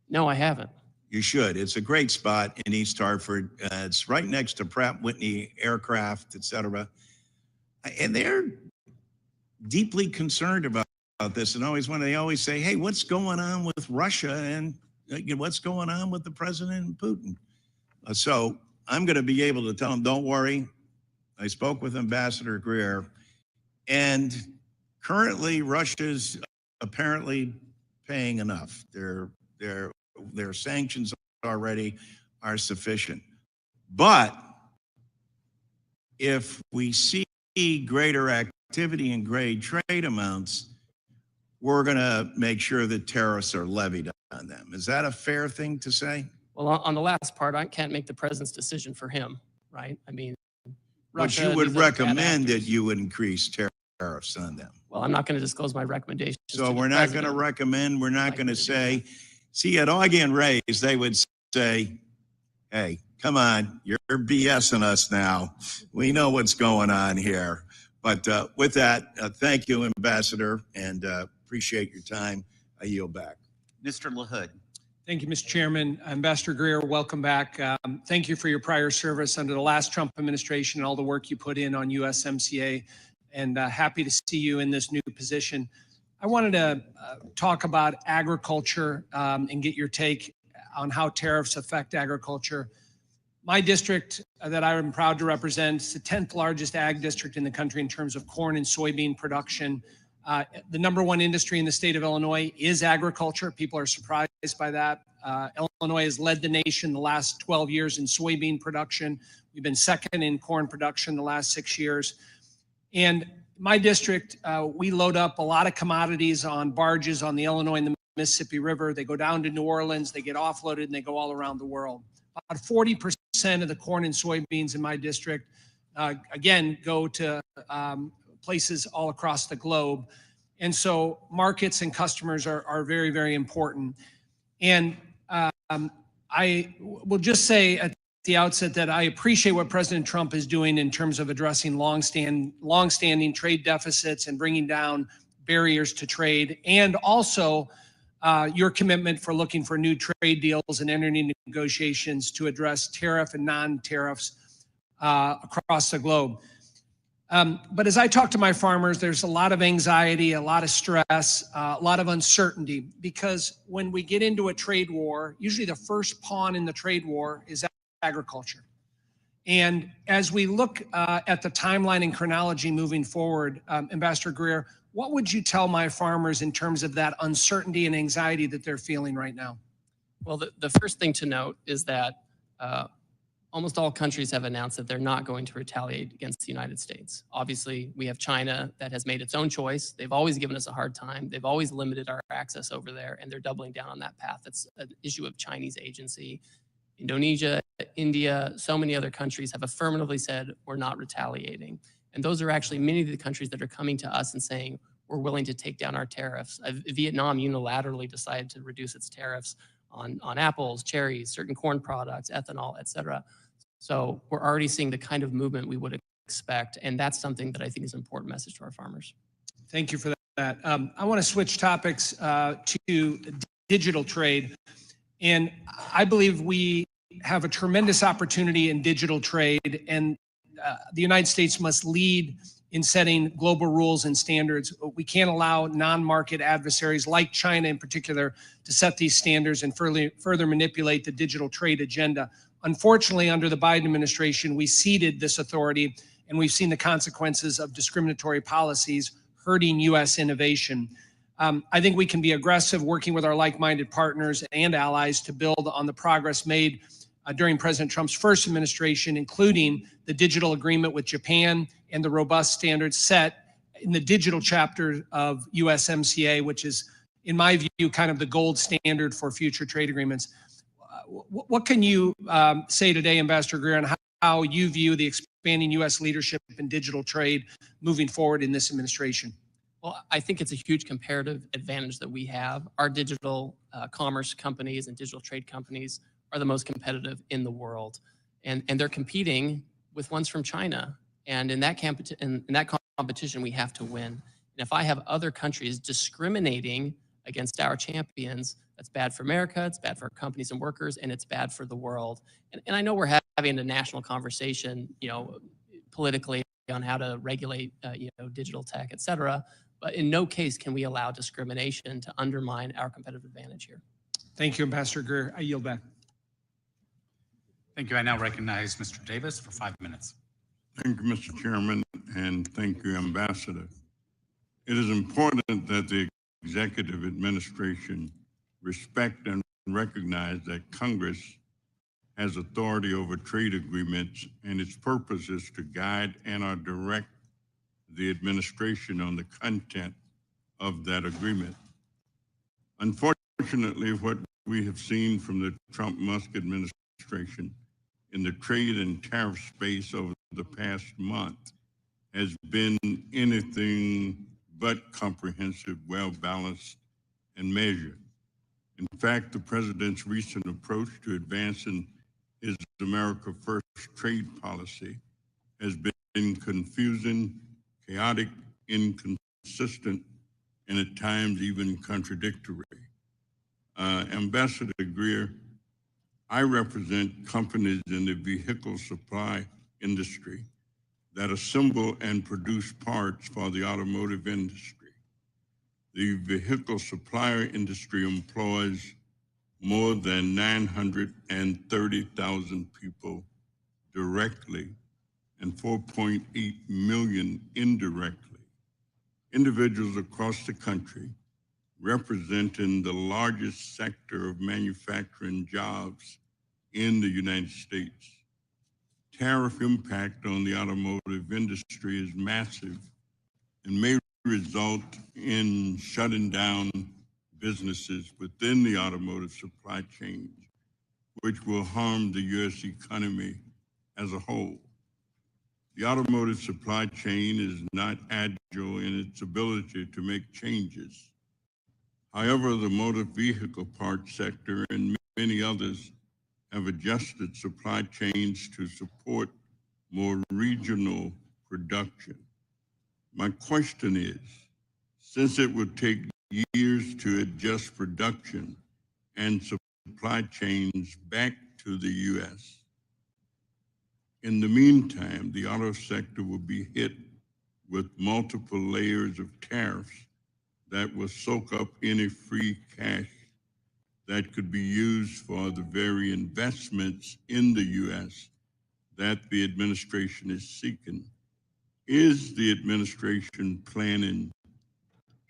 No, I haven't. You should. It's a great spot in East Hartford. It's right next to Pratt Whitney Aircraft, et cetera. And they're deeply concerned about this. And they always say, hey, what's going on with Russia and what's going on with the president and Putin? So I'm going to be able to tell them, don't worry. I spoke with Ambassador Greer, and currently Russia's apparently paying enough. Their sanctions already are sufficient. But if we see greater activity and great trade amounts, we're going to make sure that tariffs are levied on them. Is that a fair thing to say? Well, on the last part, I can't make the president's decision for him, right? I mean, But Russia, you would these other bad recommend that actors. you would increase tariffs on them. Well, I'm not going to disclose my recommendations. So to the we're not going to president. recommend, we're not I going to agree with say, see, at Augie and Ray's, they would say, hey, come on, you're BSing us now. We know what's going on here. But with that, thank you, Ambassador, and appreciate your time. I yield back. Mr. LaHood. Thank you, Mr. Chairman. Ambassador Greer, welcome back. Thank you for your prior service under the last Trump administration and all the work you put in on USMCA, and happy to see you in this new position. I wanted to talk about agriculture and get your take on how tariffs affect agriculture. My district that I am proud to represent is the 10th largest ag district in the country in terms of corn and soybean production. The number one industry in the state of Illinois is agriculture. People are surprised by that. Illinois has led the nation the last 12 years in soybean production. We've been second in corn production the last 6 years. And my district, we load up a lot of commodities on barges on the Illinois and the Mississippi River. They go down to New Orleans, they get offloaded, and they go all around the world. About 40% of the corn and soybeans in my district, again, go to places all across the globe. And so markets and customers are very, very important. And I will just say at the outset that I appreciate what President Trump is doing in terms of addressing longstanding trade deficits and bringing down barriers to trade, and also your commitment for looking for new trade deals and entering into negotiations to address tariff and non-tariffs across the globe. But as I talk to my farmers, there's a lot of anxiety, a lot of stress, a lot of uncertainty, because when we get into a trade war, usually the first pawn in the trade war is agriculture. And as we look at the timeline and chronology moving forward, Ambassador Greer, what would you tell my farmers in terms of that uncertainty and anxiety that they're feeling right now? Well, the first thing to note is that almost all countries have announced that they're not going to retaliate against the United States. Obviously, we have China that has made its own choice. They've always given us a hard time. They've always limited our access over there, and they're doubling down on that path. It's an issue of Chinese agency. Indonesia, India, so many other countries have affirmatively said we're not retaliating. And those are actually many of the countries that are coming to us and saying we're willing to take down our tariffs. Vietnam unilaterally decided to reduce its tariffs on apples, cherries, certain corn products, ethanol, et cetera. So we're already seeing the kind of movement we would expect, and that's something that I think is an important message to our farmers. Thank you for that. I want to switch topics to digital trade, and I believe we have a tremendous opportunity in digital trade, and the United States must lead in setting global rules and standards. We can't allow non-market adversaries like China in particular to set these standards and further manipulate the digital trade agenda. Unfortunately, under the Biden administration, we ceded this authority, and we've seen the consequences of discriminatory policies hurting U.S. innovation. I think we can be aggressive working with our like-minded partners and allies to build on the progress made during President Trump's first administration, including the digital agreement with Japan and the robust standards set in the digital chapter of USMCA, which is, in my view, kind of the gold standard for future trade agreements. What can you say today, Ambassador Greer, on how you view the expanding U.S. leadership in digital trade moving forward in this administration? Well, I think it's a huge comparative advantage that we have. Our digital commerce companies and digital trade companies are the most competitive in the world. And they're competing with ones from China. And in that competition, we have to win. And if I have other countries discriminating against our champions, that's bad for America, it's bad for our companies and workers, and it's bad for the world. And I know we're having a national conversation, politically on how to regulate, digital tech, et cetera. But in no case can we allow discrimination to undermine our competitive advantage here. Thank you, Ambassador Greer. I yield back. Thank you. I now recognize Mr. Davis for 5 minutes. Thank you, Mr. Chairman, and thank you, Ambassador. It is important that the executive administration respect and recognize that Congress has authority over trade agreements, and its purpose is to guide and or direct the administration on the content of that agreement. Unfortunately, what we have seen from the Trump-Musk administration in the trade and tariff space over the past month has been anything but comprehensive, well-balanced, and measured. In fact, the president's recent approach to advancing his America First trade policy has been confusing, chaotic, inconsistent, and at times even contradictory. Ambassador Greer, I represent companies in the vehicle supply industry that assemble and produce parts for the automotive industry. The vehicle supplier industry employs more than 930,000 people directly and 4.8 million indirectly. Individuals across the country representing the largest sector of manufacturing jobs in the United States. Tariff impact on the automotive industry is massive and may result in shutting down businesses within the automotive supply chain, which will harm the U.S. economy as a whole. The automotive supply chain is not agile in its ability to make changes. However, the motor vehicle parts sector and many others have adjusted supply chains to support more regional production. My question is, since it would take years to adjust production and supply chains back to the U.S., in the meantime, the auto sector will be hit with multiple layers of tariffs that will soak up any free cash that could be used for the very investments in the U.S. that the administration is seeking. Is the administration planning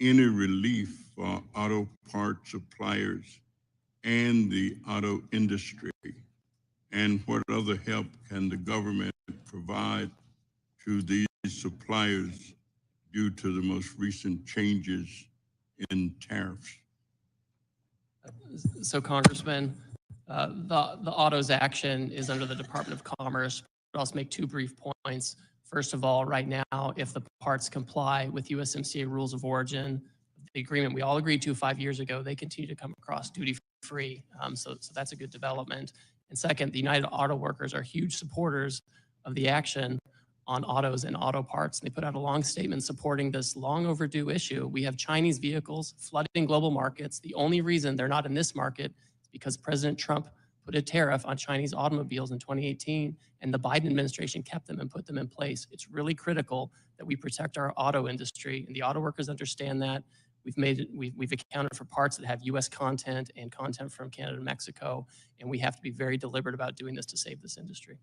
any relief for auto part suppliers and the auto industry? And what other help can the government provide to these suppliers due to the most recent changes in tariffs? So Congressman, the autos action is under the Department of Commerce, but I'll just make two brief points. First of all, right now, if the parts comply with USMCA rules of origin, the agreement we all agreed to 5 years ago, they continue to come across duty-free. So that's a good development. And second, the United Auto Workers are huge supporters of the action on autos and auto parts. They put out a long statement supporting this long overdue issue. We have Chinese vehicles flooding global markets. The only reason they're not in this market is because President Trump put a tariff on Chinese automobiles in 2018, and the Biden administration kept them and put them in place. It's really critical that we protect our auto industry, and the auto workers understand that. We've accounted for parts that have U.S. content and content from Canada and Mexico, and we have to be very deliberate about doing this to save this industry.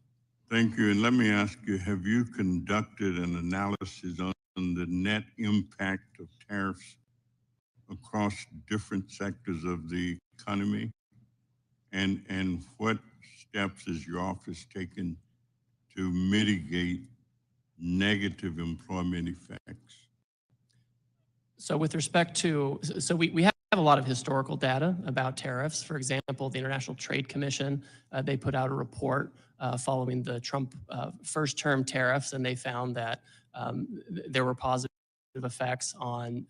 Thank you. And let me ask you, have you conducted an analysis on the net impact of tariffs across different sectors of the economy? And what steps is your office taking to mitigate negative employment effects? So with respect to, we have a lot of historical data about tariffs. For example, the International Trade Commission, they put out a report following the Trump first term tariffs, and they found that there were positive effects on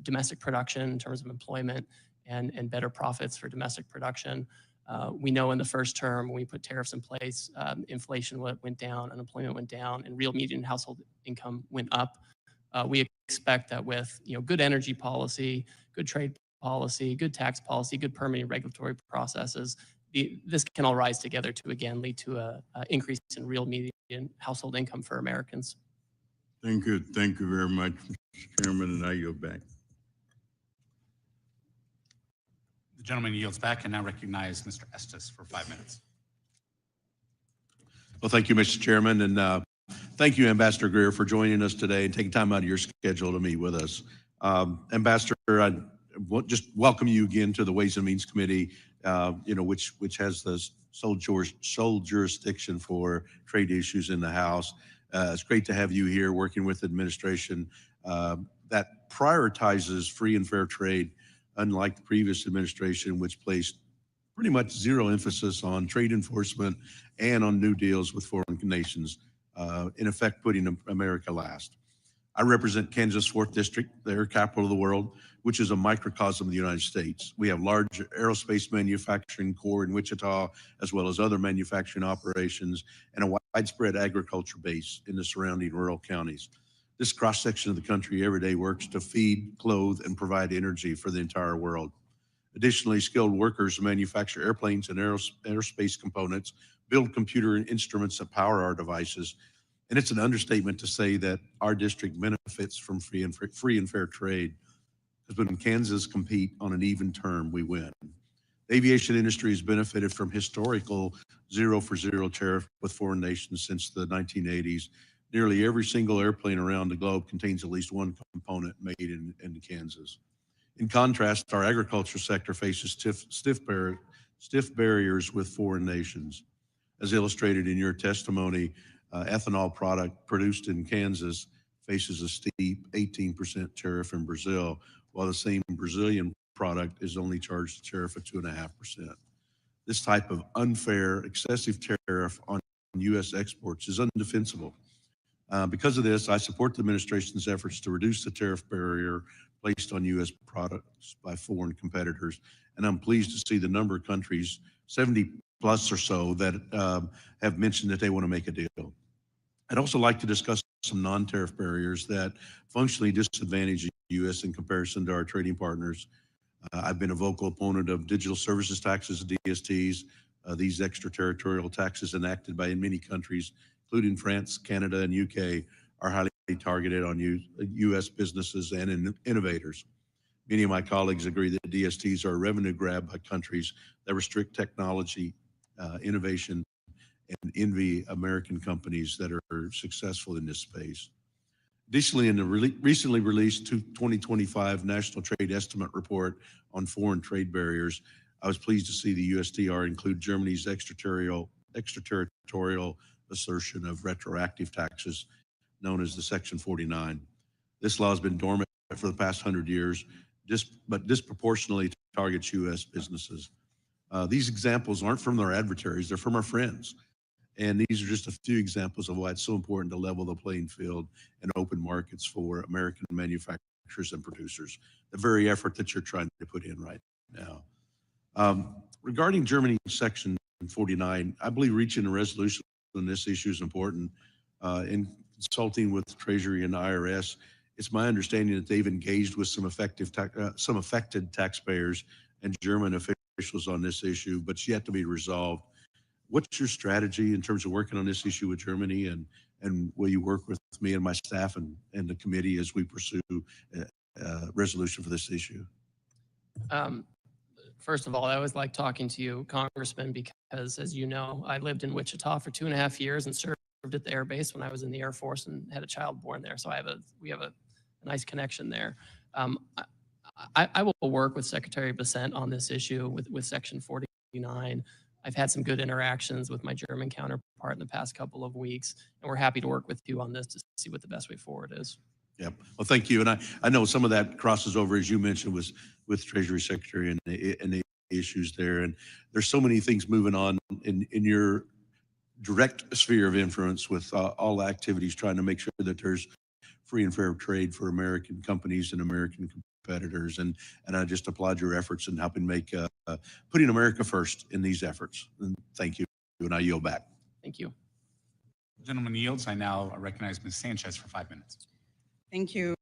domestic production in terms of employment and better profits for domestic production. We know in the first term, when we put tariffs in place, inflation went down, unemployment went down, and real median household income went up. We expect that with good energy policy, good trade policy, good tax policy, good permitting regulatory processes, this can all rise together to again lead to an increase in real median household income for Americans. Thank you. Thank you very much, Mr. Chairman, and I yield back. The gentleman yields back and now recognize Mr. Estes for 5 minutes. Well, thank you, Mr. Chairman, and thank you, Ambassador Greer, for joining us today and taking time out of your schedule to meet with us. Ambassador, I just welcome you again to the Ways and Means Committee, which has the sole jurisdiction for trade issues in the House. It's great to have you here working with the administration that prioritizes free and fair trade, unlike the previous administration, which placed pretty much zero emphasis on trade enforcement and on new deals with foreign nations, in effect putting America last. I represent Kansas 4th District, their capital of the world, which is a microcosm of the United States. We have large aerospace manufacturing core in Wichita, as well as other manufacturing operations, and a widespread agriculture base in the surrounding rural counties. This cross-section of the country every day works to feed, clothe, and provide energy for the entire world. Additionally, skilled workers manufacture airplanes and aerospace components, build computer instruments that power our devices, and it's an understatement to say that our district benefits from free and fair trade, because when Kansas compete on an even term, we win. The aviation industry has benefited from historical 0-for-0 tariff with foreign nations since the 1980s. Nearly every single airplane around the globe contains at least one component made in Kansas. In contrast, our agriculture sector faces stiff barriers with foreign nations. As illustrated in your testimony, ethanol product produced in Kansas faces a steep 18% tariff in Brazil, while the same Brazilian product is only charged a tariff of 2.5%. This type of unfair, excessive tariff on U.S. exports is undefensible. Because of this, I support the administration's efforts to reduce the tariff barrier placed on U.S. products by foreign competitors, and I'm pleased to see the number of countries, 70 plus or so, that have mentioned that they want to make a deal. I'd also like to discuss some non-tariff barriers that functionally disadvantage the U.S. in comparison to our trading partners. I've been a vocal opponent of digital services taxes, DSTs. These extraterritorial taxes enacted by many countries, including France, Canada, and UK, are highly targeted on U.S. businesses and innovators. Many of my colleagues agree that DSTs are a revenue grab by countries that restrict technology, innovation, and envy American companies that are successful in this space. Additionally, in the recently released 2025 National Trade Estimate Report on Foreign Trade Barriers, I was pleased to see the USTR include Germany's extraterritorial assertion of retroactive taxes known as the Section 49. This law has been dormant for the past 100 years, but disproportionately targets U.S. businesses. These examples aren't from our adversaries, they're from our friends. And these are just a few examples of why it's so important to level the playing field and open markets for American manufacturers and producers, the very effort that you're trying to put in right now. Regarding Germany's Section 49, I believe reaching a resolution on this issue is important. In consulting with the Treasury and the IRS, it's my understanding that they've engaged with some affected taxpayers and German officials on this issue, but it's yet to be resolved. What's your strategy in terms of working on this issue with Germany, and will you work with me and my staff and the committee as we pursue a resolution for this issue? First of all, I always like talking to you, Congressman, because as you know, I lived in Wichita for 2.5 years and served at the Air Base when I was in the Air Force and had a child born there. So we have a nice connection there. I will work with Secretary Bessent on this issue with Section 49. I've had some good interactions with my German counterpart in the past couple of weeks, and we're happy to work with you on this to see what the best way forward is. Yep. Well, thank you. And I know some of that crosses over, as you mentioned, with Treasury Secretary and the issues there. And there's so many things moving on in your direct sphere of influence with all activities trying to make sure that there's free and fair trade for American companies and American competitors. And I just applaud your efforts in helping make putting America first in these efforts. And thank you. And I yield back. Thank you. The gentleman yields. I now recognize Ms. Sanchez for 5 minutes. Thank you.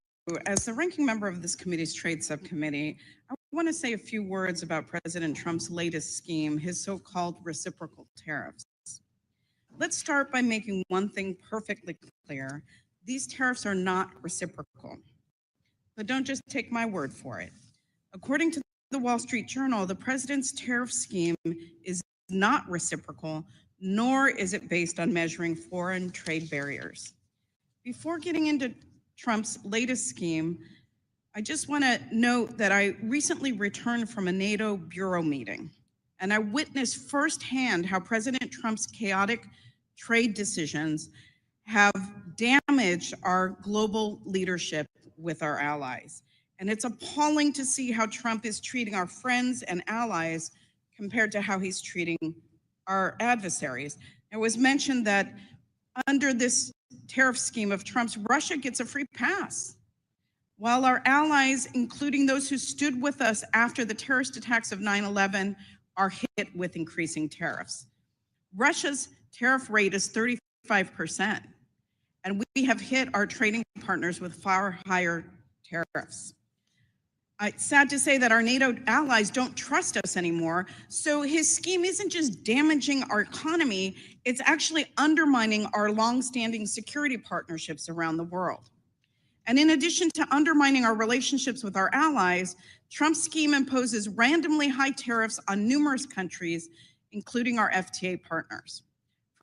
As the ranking member of this committee's trade subcommittee, I want to say a few words about President Trump's latest scheme, his so-called reciprocal tariffs. Let's start by making one thing perfectly clear. These tariffs are not reciprocal. But don't just take my word for it. According to the Wall Street Journal, the president's tariff scheme is not reciprocal, nor is it based on measuring foreign trade barriers. Before getting into Trump's latest scheme, I just want to note that I recently returned from a NATO bureau meeting, and I witnessed firsthand how President Trump's chaotic trade decisions have damaged our global leadership with our allies. And it's appalling to see how Trump is treating our friends and allies compared to how he's treating our adversaries. It was mentioned that under this tariff scheme of Trump's, Russia gets a free pass, while our allies, including those who stood with us after the terrorist attacks of 9/11, are hit with increasing tariffs. Russia's tariff rate is 35%, and we have hit our trading partners with far higher tariffs. It's sad to say that our NATO allies don't trust us anymore. So his scheme isn't just damaging our economy, it's actually undermining our longstanding security partnerships around the world. And in addition to undermining our relationships with our allies, Trump's scheme imposes randomly high tariffs on numerous countries, including our FTA partners.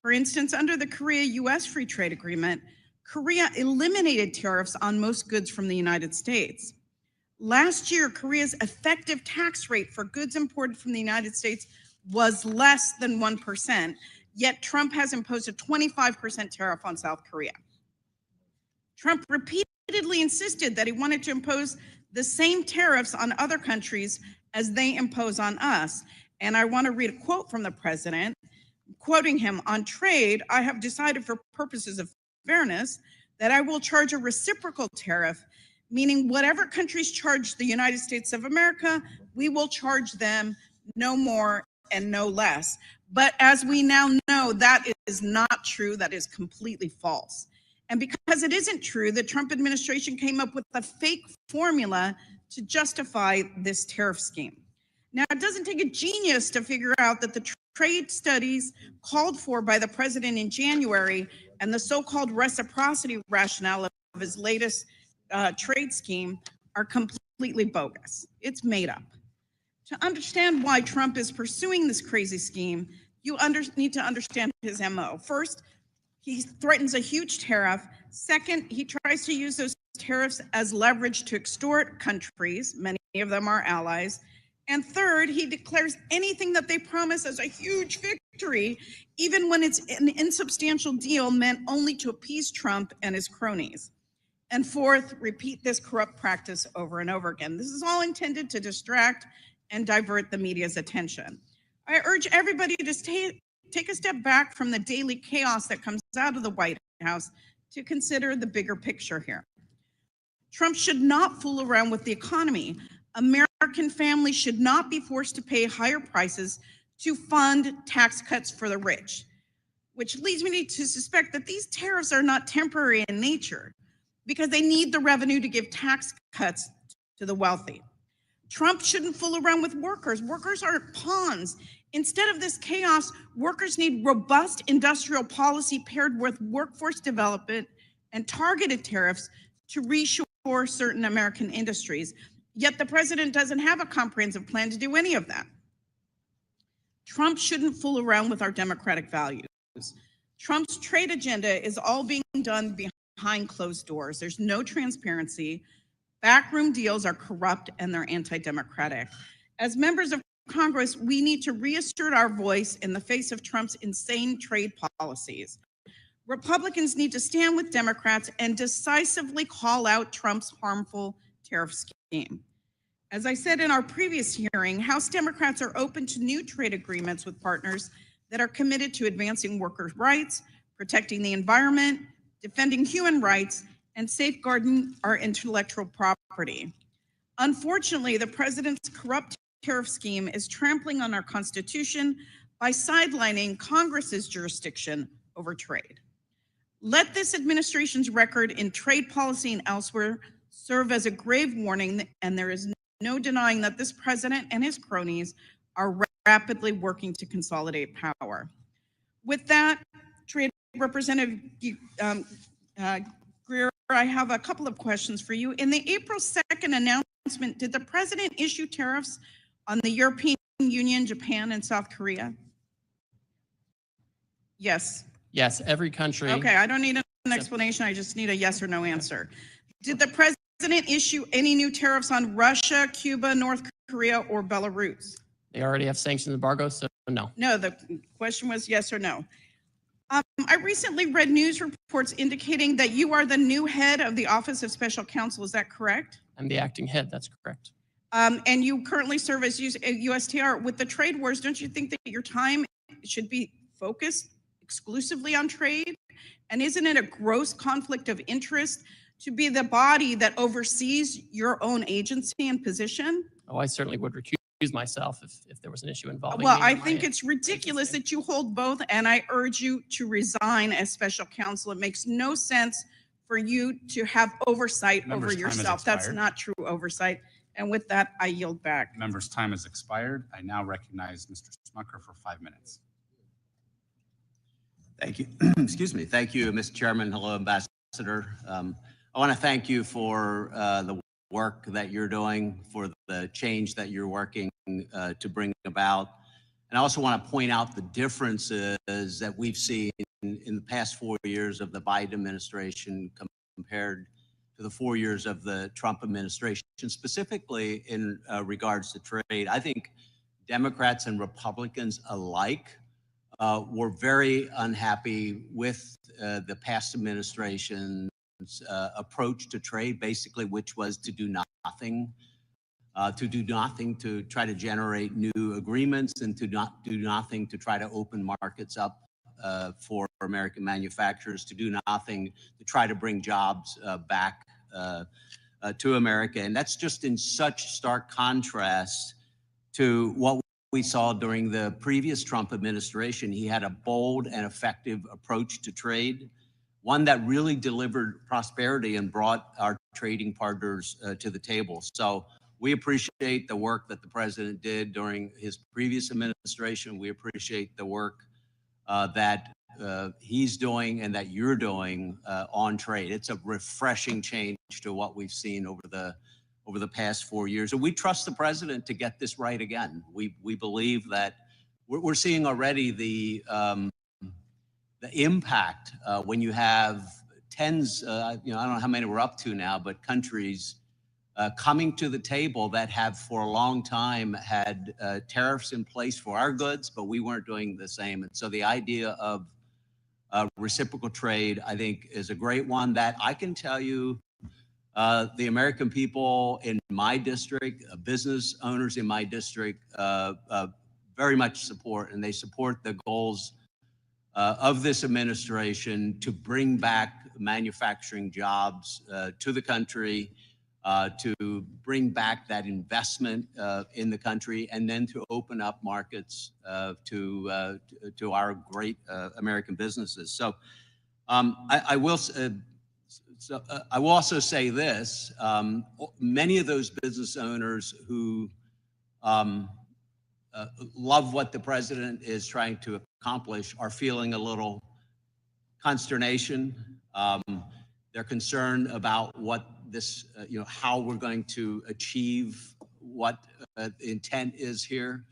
For instance, under the Korea-US Free Trade Agreement, Korea eliminated tariffs on most goods from the United States. Last year, Korea's effective tax rate for goods imported from the United States was less than 1%, yet Trump has imposed a 25% tariff on South Korea. Trump repeatedly insisted that he wanted to impose the same tariffs on other countries as they impose on us. And I want to read a quote from the president, quoting him, "On trade, I have decided for purposes of fairness that I will charge a reciprocal tariff, meaning whatever countries charge the United States of America, we will charge them no more and no less." But as we now know, that is not true. That is completely false. And because it isn't true, the Trump administration came up with a fake formula to justify this tariff scheme. Now, it doesn't take a genius to figure out that the trade studies called for by the president in January and the so-called reciprocity rationale of his latest trade scheme are completely bogus. It's made up. To understand why Trump is pursuing this crazy scheme, you need to understand his MO. First, he threatens a huge tariff. Second, he tries to use those tariffs as leverage to extort countries, many of them are allies. And third, he declares anything that they promise as a huge victory, even when it's an insubstantial deal meant only to appease Trump and his cronies. And fourth, repeat this corrupt practice over and over again. This is all intended to distract and divert the media's attention. I urge everybody to take a step back from the daily chaos that comes out of the White House to consider the bigger picture here. Trump should not fool around with the economy. American families should not be forced to pay higher prices to fund tax cuts for the rich, which leads me to suspect that these tariffs are not temporary in nature because they need the revenue to give tax cuts to the wealthy. Trump shouldn't fool around with workers. Workers aren't pawns. Instead of this chaos, workers need robust industrial policy paired with workforce development and targeted tariffs to reshore certain American industries. Yet the president doesn't have a comprehensive plan to do any of that. Trump shouldn't fool around with our democratic values. Trump's trade agenda is all being done behind closed doors. There's no transparency. Backroom deals are corrupt and they're anti-democratic. As members of Congress, we need to reassert our voice in the face of Trump's insane trade policies. Republicans need to stand with Democrats and decisively call out Trump's harmful tariff scheme. As I said in our previous hearing, House Democrats are open to new trade agreements with partners that are committed to advancing workers' rights, protecting the environment, defending human rights, and safeguarding our intellectual property. Unfortunately, the president's corrupt tariff scheme is trampling on our Constitution by sidelining Congress's jurisdiction over trade. Let this administration's record in trade policy and elsewhere serve as a grave warning, and there is no denying that this president and his cronies are rapidly working to consolidate power. With that, Trade Representative Greer, I have a couple of questions for you. In the April 2nd announcement, did the president issue tariffs on the European Union, Japan, and South Korea? Yes. Yes, every country. Okay, I don't need an explanation. I just need a yes or no answer. Did the president issue any new tariffs on Russia, Cuba, North Korea, or Belarus? They already have sanctions embargoes, so no. No, the question was yes or no. I recently read news reports indicating that you are the new head of the Office of Special Counsel. Is that correct? I'm the acting head. That's correct. And you currently serve as USTR. With the trade wars, don't you think that your time should be focused exclusively on trade? And isn't it a gross conflict of interest to be the body that oversees your own agency and position? Oh, I certainly would recuse myself if there was an issue involving Well, me I and think my it's ridiculous that you hold both, and I urge you to resign as special counsel. It makes no sense for you to have oversight Member's over time has yourself. That's expired. not true oversight. And with that, I yield back. Member's time has expired. I now recognize Mr. Smucker for 5 minutes. Thank you. Excuse me. Thank you, Mr. Chairman. Hello, Ambassador. I want to thank you for the work that you're doing, for the change that you're working to bring about. And I also want to point out the differences that we've seen in the past 4 years of the Biden administration compared to the 4 years of the Trump administration, specifically in regards to trade. I think Democrats and Republicans alike were very unhappy with the past administration's approach to trade, basically, which was to do nothing, to try to generate new agreements and to not do nothing to try to open markets up for American manufacturers, to do nothing to try to bring jobs back to America. And that's just in such stark contrast to what we saw during the previous Trump administration. He had a bold and effective approach to trade, one that really delivered prosperity and brought our trading partners to the table. So we appreciate the work that the president did during his previous administration. We appreciate the work that he's doing and that you're doing on trade. It's a refreshing change to what we've seen over the past 4 years. And we trust the president to get this right again. We believe that we're seeing already the impact when you have tens, I don't know how many we're up to now, but countries coming to the table that have for a long time had tariffs in place for our goods, but we weren't doing the same. And so the idea of reciprocal trade, I think, is a great one that I can tell you the American people in my district, business owners in my district, very much support, and they support the goals of this administration to bring back manufacturing jobs to the country, to bring back that investment in the country, and then to open up markets to our great American businesses. So I will also say this, many of those business owners who love what the president is trying to accomplish are feeling a little consternation. They're concerned about what this, how we're going to achieve what the intent is here.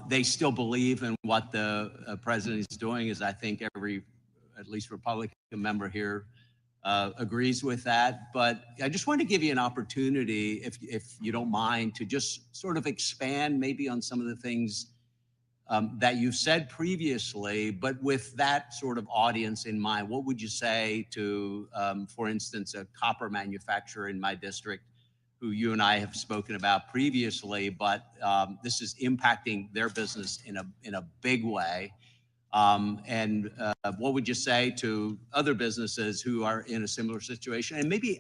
They still believe in what the president is doing, as I think every, at least Republican member here, agrees with that. But I just want to give you an opportunity, if you don't mind, to just sort of expand maybe on some of the things that you've said previously, but with that sort of audience in mind. What would you say to, for instance, a copper manufacturer in my district who you and I have spoken about previously, but this is impacting their business in a big way? And what would you say to other businesses who are in a similar situation? And maybe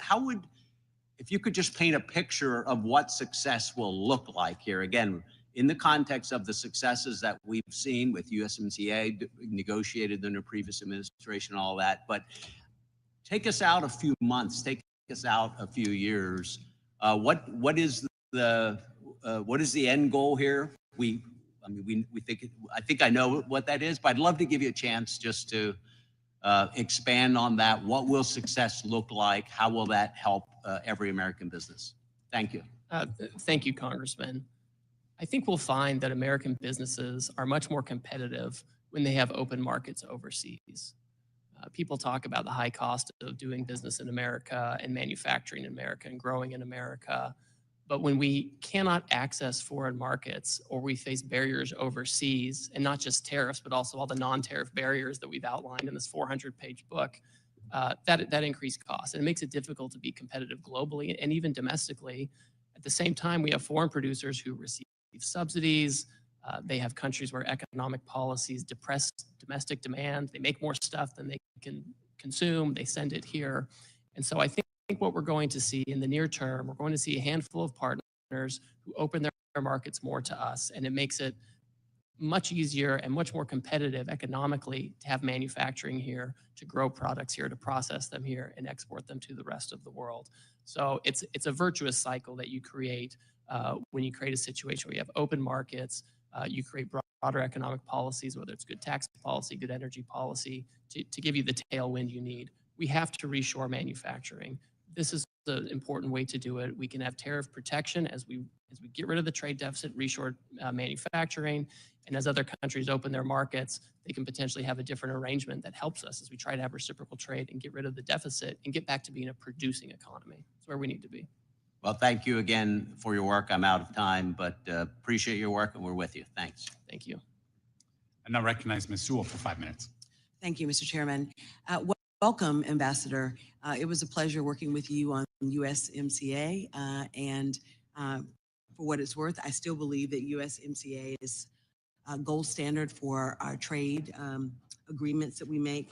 if you could just paint a picture of what success will look like here, again, in the context of the successes that we've seen with USMCA, negotiated under previous administration, all that, but take us out a few months, take us out a few years. What is the end goal here? We think, I think I know what that is, but I'd love to give you a chance just to expand on that. What will success look like? How will that help every American business? Thank you. Thank you, Congressman. I think we'll find that American businesses are much more competitive when they have open markets overseas. People talk about the high cost of doing business in America and manufacturing in America and growing in America. But when we cannot access foreign markets, or we face barriers overseas, and not just tariffs, but also all the non-tariff barriers that we've outlined in this 400-page book, that increased costs. And it makes it difficult to be competitive globally and even domestically. At the same time, we have foreign producers who receive subsidies. They have countries where economic policies depress domestic demand. They make more stuff than they can consume. They send it here. And so I think what we're going to see in the near term, we're going to see a handful of partners who open their markets more to us, and it makes it much easier and much more competitive economically to have manufacturing here, to grow products here, to process them here, and export them to the rest of the world. So it's a virtuous cycle that you create when you create a situation where you have open markets, you create broader economic policies, whether it's good tax policy, good energy policy, to give you the tailwind you need. We have to reshore manufacturing. This is the important way to do it. We can have tariff protection as we get rid of the trade deficit, reshore manufacturing, and as other countries open their markets, they can potentially have a different arrangement that helps us as we try to have reciprocal trade and get rid of the deficit and get back to being a producing economy. That's where we need to be. Well, thank you again for your work. I'm out of time, but appreciate your work, and we're with you. Thanks. Thank you. I now recognize Ms. Sewell for 5 minutes. Thank you, Mr. Chairman. Welcome, Ambassador. It was a pleasure working with you on USMCA, and for what it's worth, I still believe that USMCA is a gold standard for our trade agreements that we make.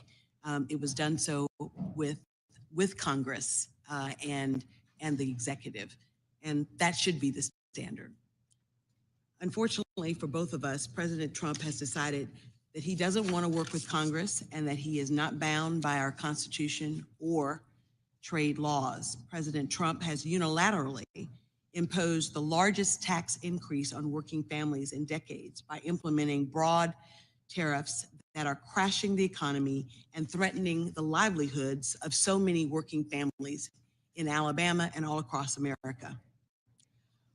It was done so with Congress and the executive, and that should be the standard. Unfortunately for both of us, President Trump has decided that he doesn't want to work with Congress and that he is not bound by our Constitution or trade laws. President Trump has unilaterally imposed the largest tax increase on working families in decades by implementing broad tariffs that are crashing the economy and threatening the livelihoods of so many working families in Alabama and all across America.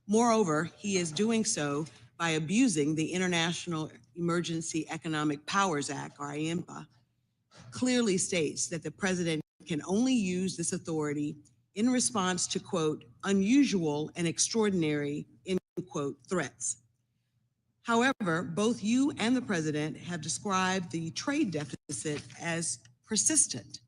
Moreover, he is doing so by abusing the International Emergency Economic Powers Act, or IEMPA, clearly states that the president can only use this authority in response to, quote, unusual and extraordinary, end quote, threats. However, both you and the president have described the trade deficit as persistent.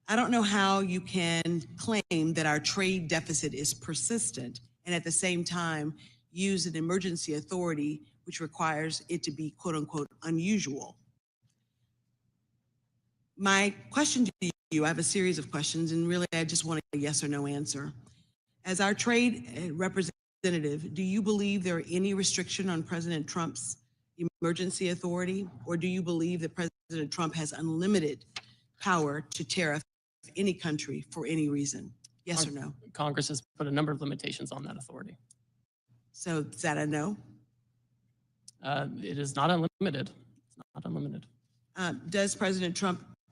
I don't know how you can claim that our trade deficit is persistent and at the same time use an emergency authority which requires it to be, quote unquote, unusual. My question to you, I have a series of questions, and really I just want a yes or no answer. As our trade representative, do you believe there are any restriction on President Trump's emergency authority, or do you believe that President Trump has unlimited power to tariff any country for any reason? Yes or no? Congress has put a number of limitations on that authority. So is that a no? It is not unlimited. It's not unlimited.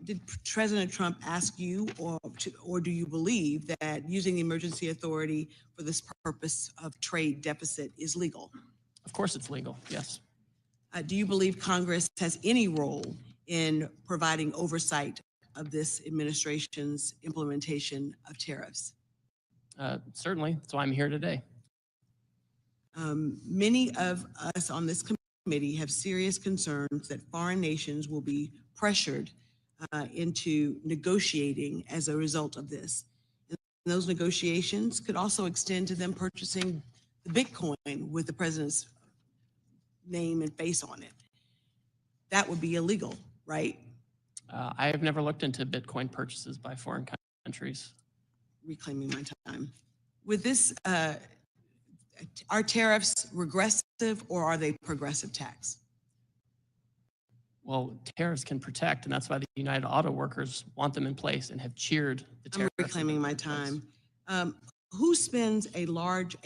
Did President Trump ask you, or do you believe that using the emergency authority for this purpose of trade deficit is legal? Of course it's legal, yes. Do you believe Congress has any role in providing oversight of this administration's implementation of tariffs? Certainly, that's why I'm here today. Many of us on this committee have serious concerns that foreign nations will be pressured into negotiating as a result of this. And those negotiations could also extend to them purchasing the Bitcoin with the president's name and face on it. That would be illegal, right? I have never looked into Bitcoin purchases by foreign countries. Reclaiming my time. With this, are tariffs regressive or are they progressive tax? Well, tariffs can protect, and that's why the United Auto Workers want them in place and have cheered the tariffs. I'm reclaiming my time. Who spends a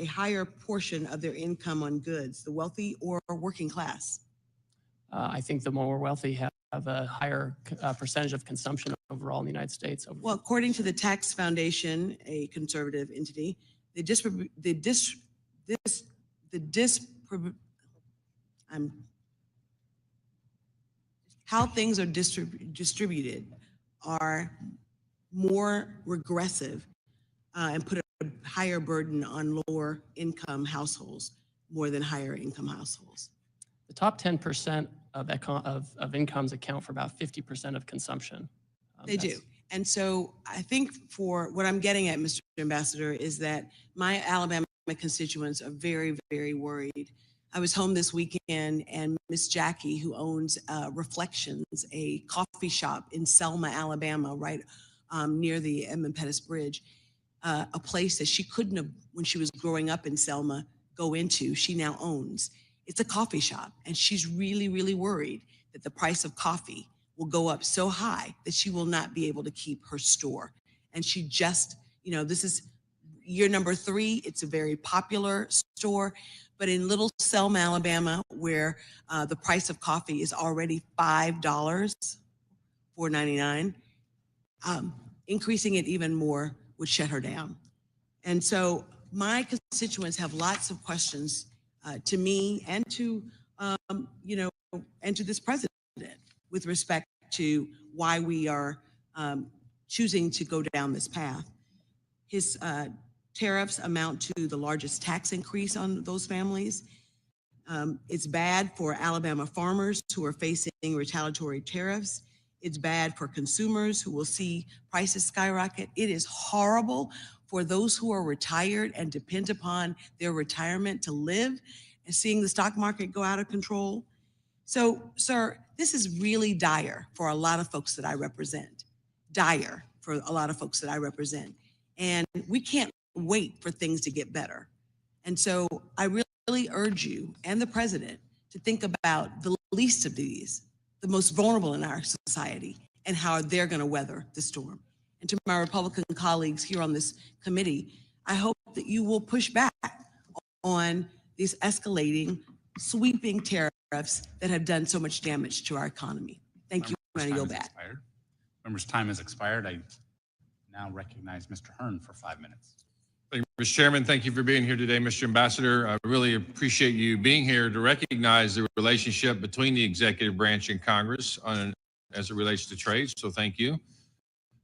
higher portion of their income on goods, the wealthy or working class? I think the more wealthy have a higher percentage of consumption overall in the United States. Well, according to the Tax Foundation, a conservative entity, how things are distributed are more regressive and put a higher burden on lower income households more than higher income households. The top 10% of incomes account for about 50% of consumption. They do. And so I think for what I'm getting at, Mr. Ambassador, is that my Alabama constituents are very, very worried. I was home this weekend and Miss Jackie, who owns Reflections, a coffee shop in Selma, Alabama, right near the Edmund Pettus Bridge, a place that she couldn't have, when she was growing up in Selma, go into, she now owns. It's a coffee shop, and she's really, really worried that the price of coffee will go up so high that she will not be able to keep her store. And she just, this is year number 3. It's a very popular store, but in little Selma, Alabama, where the price of coffee is already $5, $4.99, increasing it even more would shut her down. And so my constituents have lots of questions to me and to, and to this president with respect to why we are choosing to go down this path. His tariffs amount to the largest tax increase on those families. It's bad for Alabama farmers who are facing retaliatory tariffs. It's bad for consumers who will see prices skyrocket. It is horrible for those who are retired and depend upon their retirement to live, and seeing the stock market go out of control. So, sir, this is really dire for a lot of folks that I represent. Dire for a lot of folks that I represent. And we can't wait for things to get better. And so I really urge you and the president to think about the least of these, the most vulnerable in our society, and how they're going to weather the storm. And to my Republican colleagues here on this committee, I hope that you will push back on these escalating, sweeping tariffs that have done so much damage to our economy. Thank you, and I yield back. Members' time has expired. I now recognize Mr. Hearn for 5 minutes. Thank you, Mr. Chairman. Thank you for being here today, Mr. Ambassador. I really appreciate you being here to recognize the relationship between the executive branch and Congress as it relates to trade. So thank you.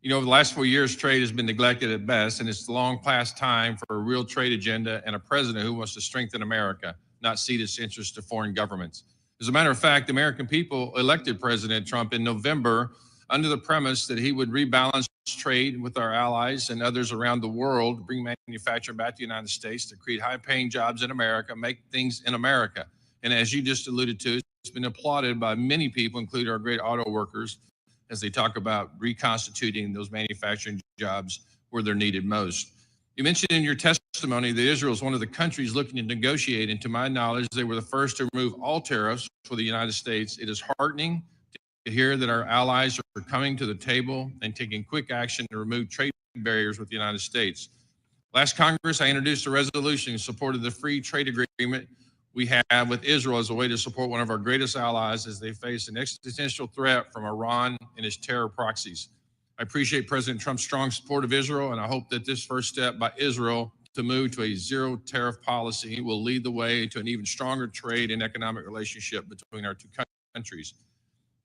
You know, over the last 4 years, trade has been neglected at best, and it's long past time for a real trade agenda and a president who wants to strengthen America, not cede its interests to foreign governments. As a matter of fact, the American people elected President Trump in November under the premise that he would rebalance trade with our allies and others around the world, bring manufacturing back to the United States to create high-paying jobs in America, make things in America. And as you just alluded to, it's been applauded by many people, including our great auto workers, as they talk about reconstituting those manufacturing jobs where they're needed most. You mentioned in your testimony that Israel is one of the countries looking to negotiate, and to my knowledge, they were the first to remove all tariffs for the United States. It is heartening to hear that our allies are coming to the table and taking quick action to remove trade barriers with the United States. Last Congress, I introduced a resolution in support of the free trade agreement we have with Israel as a way to support one of our greatest allies as they face an existential threat from Iran and its terror proxies. I appreciate President Trump's strong support of Israel, and I hope that this first step by Israel to move to a zero tariff policy will lead the way to an even stronger trade and economic relationship between our two countries.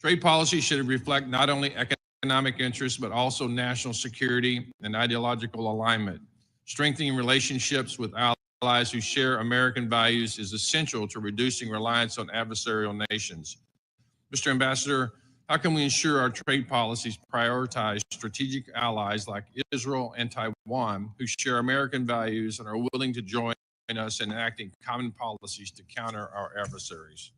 Trade policy should reflect not only economic interests, but also national security and ideological alignment. Strengthening relationships with allies who share American values is essential to reducing reliance on adversarial nations. Mr. Ambassador, how can we ensure our trade policies prioritize strategic allies like Israel and Taiwan who share American values and are willing to join us in enacting common policies to counter our adversaries?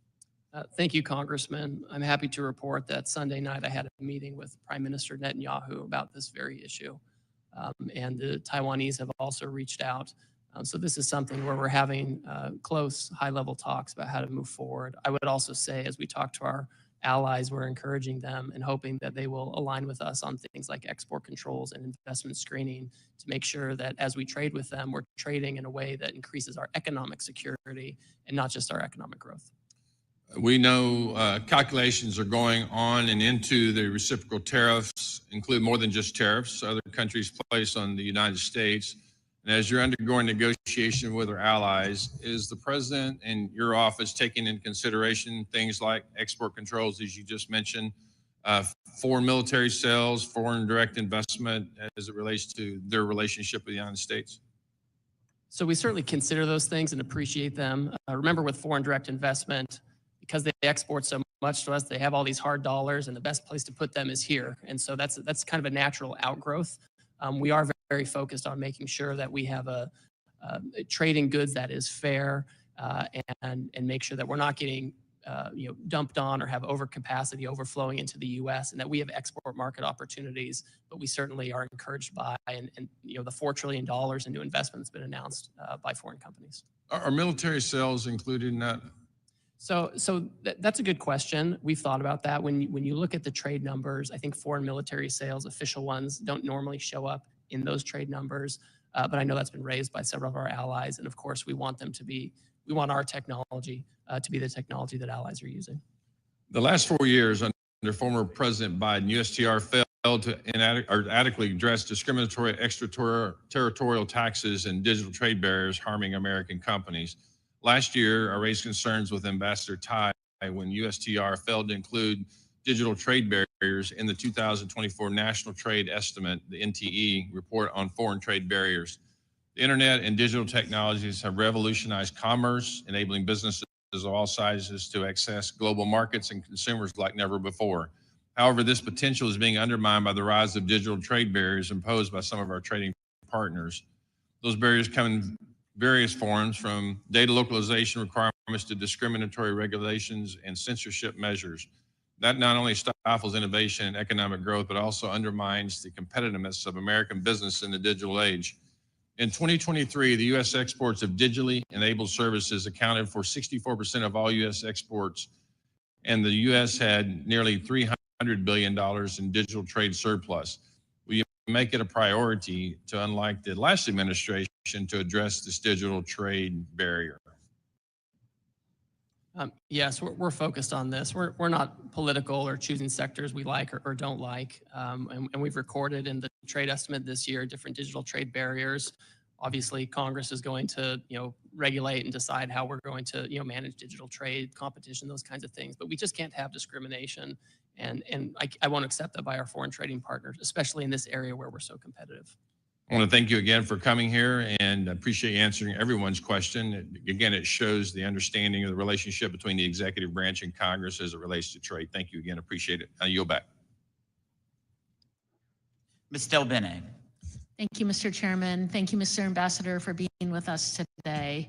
Thank you, Congressman. I'm happy to report that Sunday night I had a meeting with Prime Minister Netanyahu about this very issue. And the Taiwanese have also reached out. So this is something where we're having close, high-level talks about how to move forward. I would also say, as we talk to our allies, we're encouraging them and hoping that they will align with us on things like export controls and investment screening to make sure that as we trade with them, we're trading in a way that increases our economic security and not just our economic growth. We know calculations are going on and into the reciprocal tariffs, include more than just tariffs other countries place on the United States. And as you're undergoing negotiation with our allies, is the president and your office taking into consideration things like export controls, as you just mentioned, foreign military sales, foreign direct investment as it relates to their relationship with the United States? So we certainly consider those things and appreciate them. Remember, with foreign direct investment, because they export so much to us, they have all these hard dollars, and the best place to put them is here. And so that's kind of a natural outgrowth. We are very focused on making sure that we have a trading goods that is fair and make sure that we're not getting dumped on or have overcapacity overflowing into the U.S. and that we have export market opportunities. But we certainly are encouraged by and the $4 trillion in new investment that's been announced by foreign companies. Are military sales included in that? So that's a good question. We've thought about that. When you look at the trade numbers, I think foreign military sales, official ones, don't normally show up in those trade numbers. But I know that's been raised by several of our allies. And of course, we want our technology to be the technology that allies are using. The last 4 years under former President Biden, USTR failed to adequately address discriminatory extraterritorial taxes and digital trade barriers harming American companies. Last year, I raised concerns with Ambassador Tai when USTR failed to include digital trade barriers in the 2024 National Trade Estimate, the NTE, report on foreign trade barriers. The internet and digital technologies have revolutionized commerce, enabling businesses of all sizes to access global markets and consumers like never before. However, this potential is being undermined by the rise of digital trade barriers imposed by some of our trading partners. Those barriers come in various forms, from data localization requirements to discriminatory regulations and censorship measures. That not only stifles innovation and economic growth, but also undermines the competitiveness of American business in the digital age. In 2023, the U.S. exports of digitally enabled services accounted for 64% of all U.S. exports, and the U.S. had nearly $300 billion in digital trade surplus. Will you make it a priority to, unlike the last administration, to address this digital trade barrier? Yes, we're focused on this. We're not political or choosing sectors we like or don't like. And we've recorded in the trade estimate this year different digital trade barriers. Obviously, Congress is going to regulate and decide how we're going to manage digital trade, competition, those kinds of things. But we just can't have discrimination And I won't accept that by our foreign trading partners, especially in this area where we're so competitive. I want to thank you again for coming here and appreciate you answering everyone's question. Again, it shows the understanding of the relationship between the executive branch and Congress as it relates to trade. Thank you again. Appreciate it. I yield back. Ms. Del Bene. Thank you, Mr. Chairman. Thank you, Mr. Ambassador, for being with us today.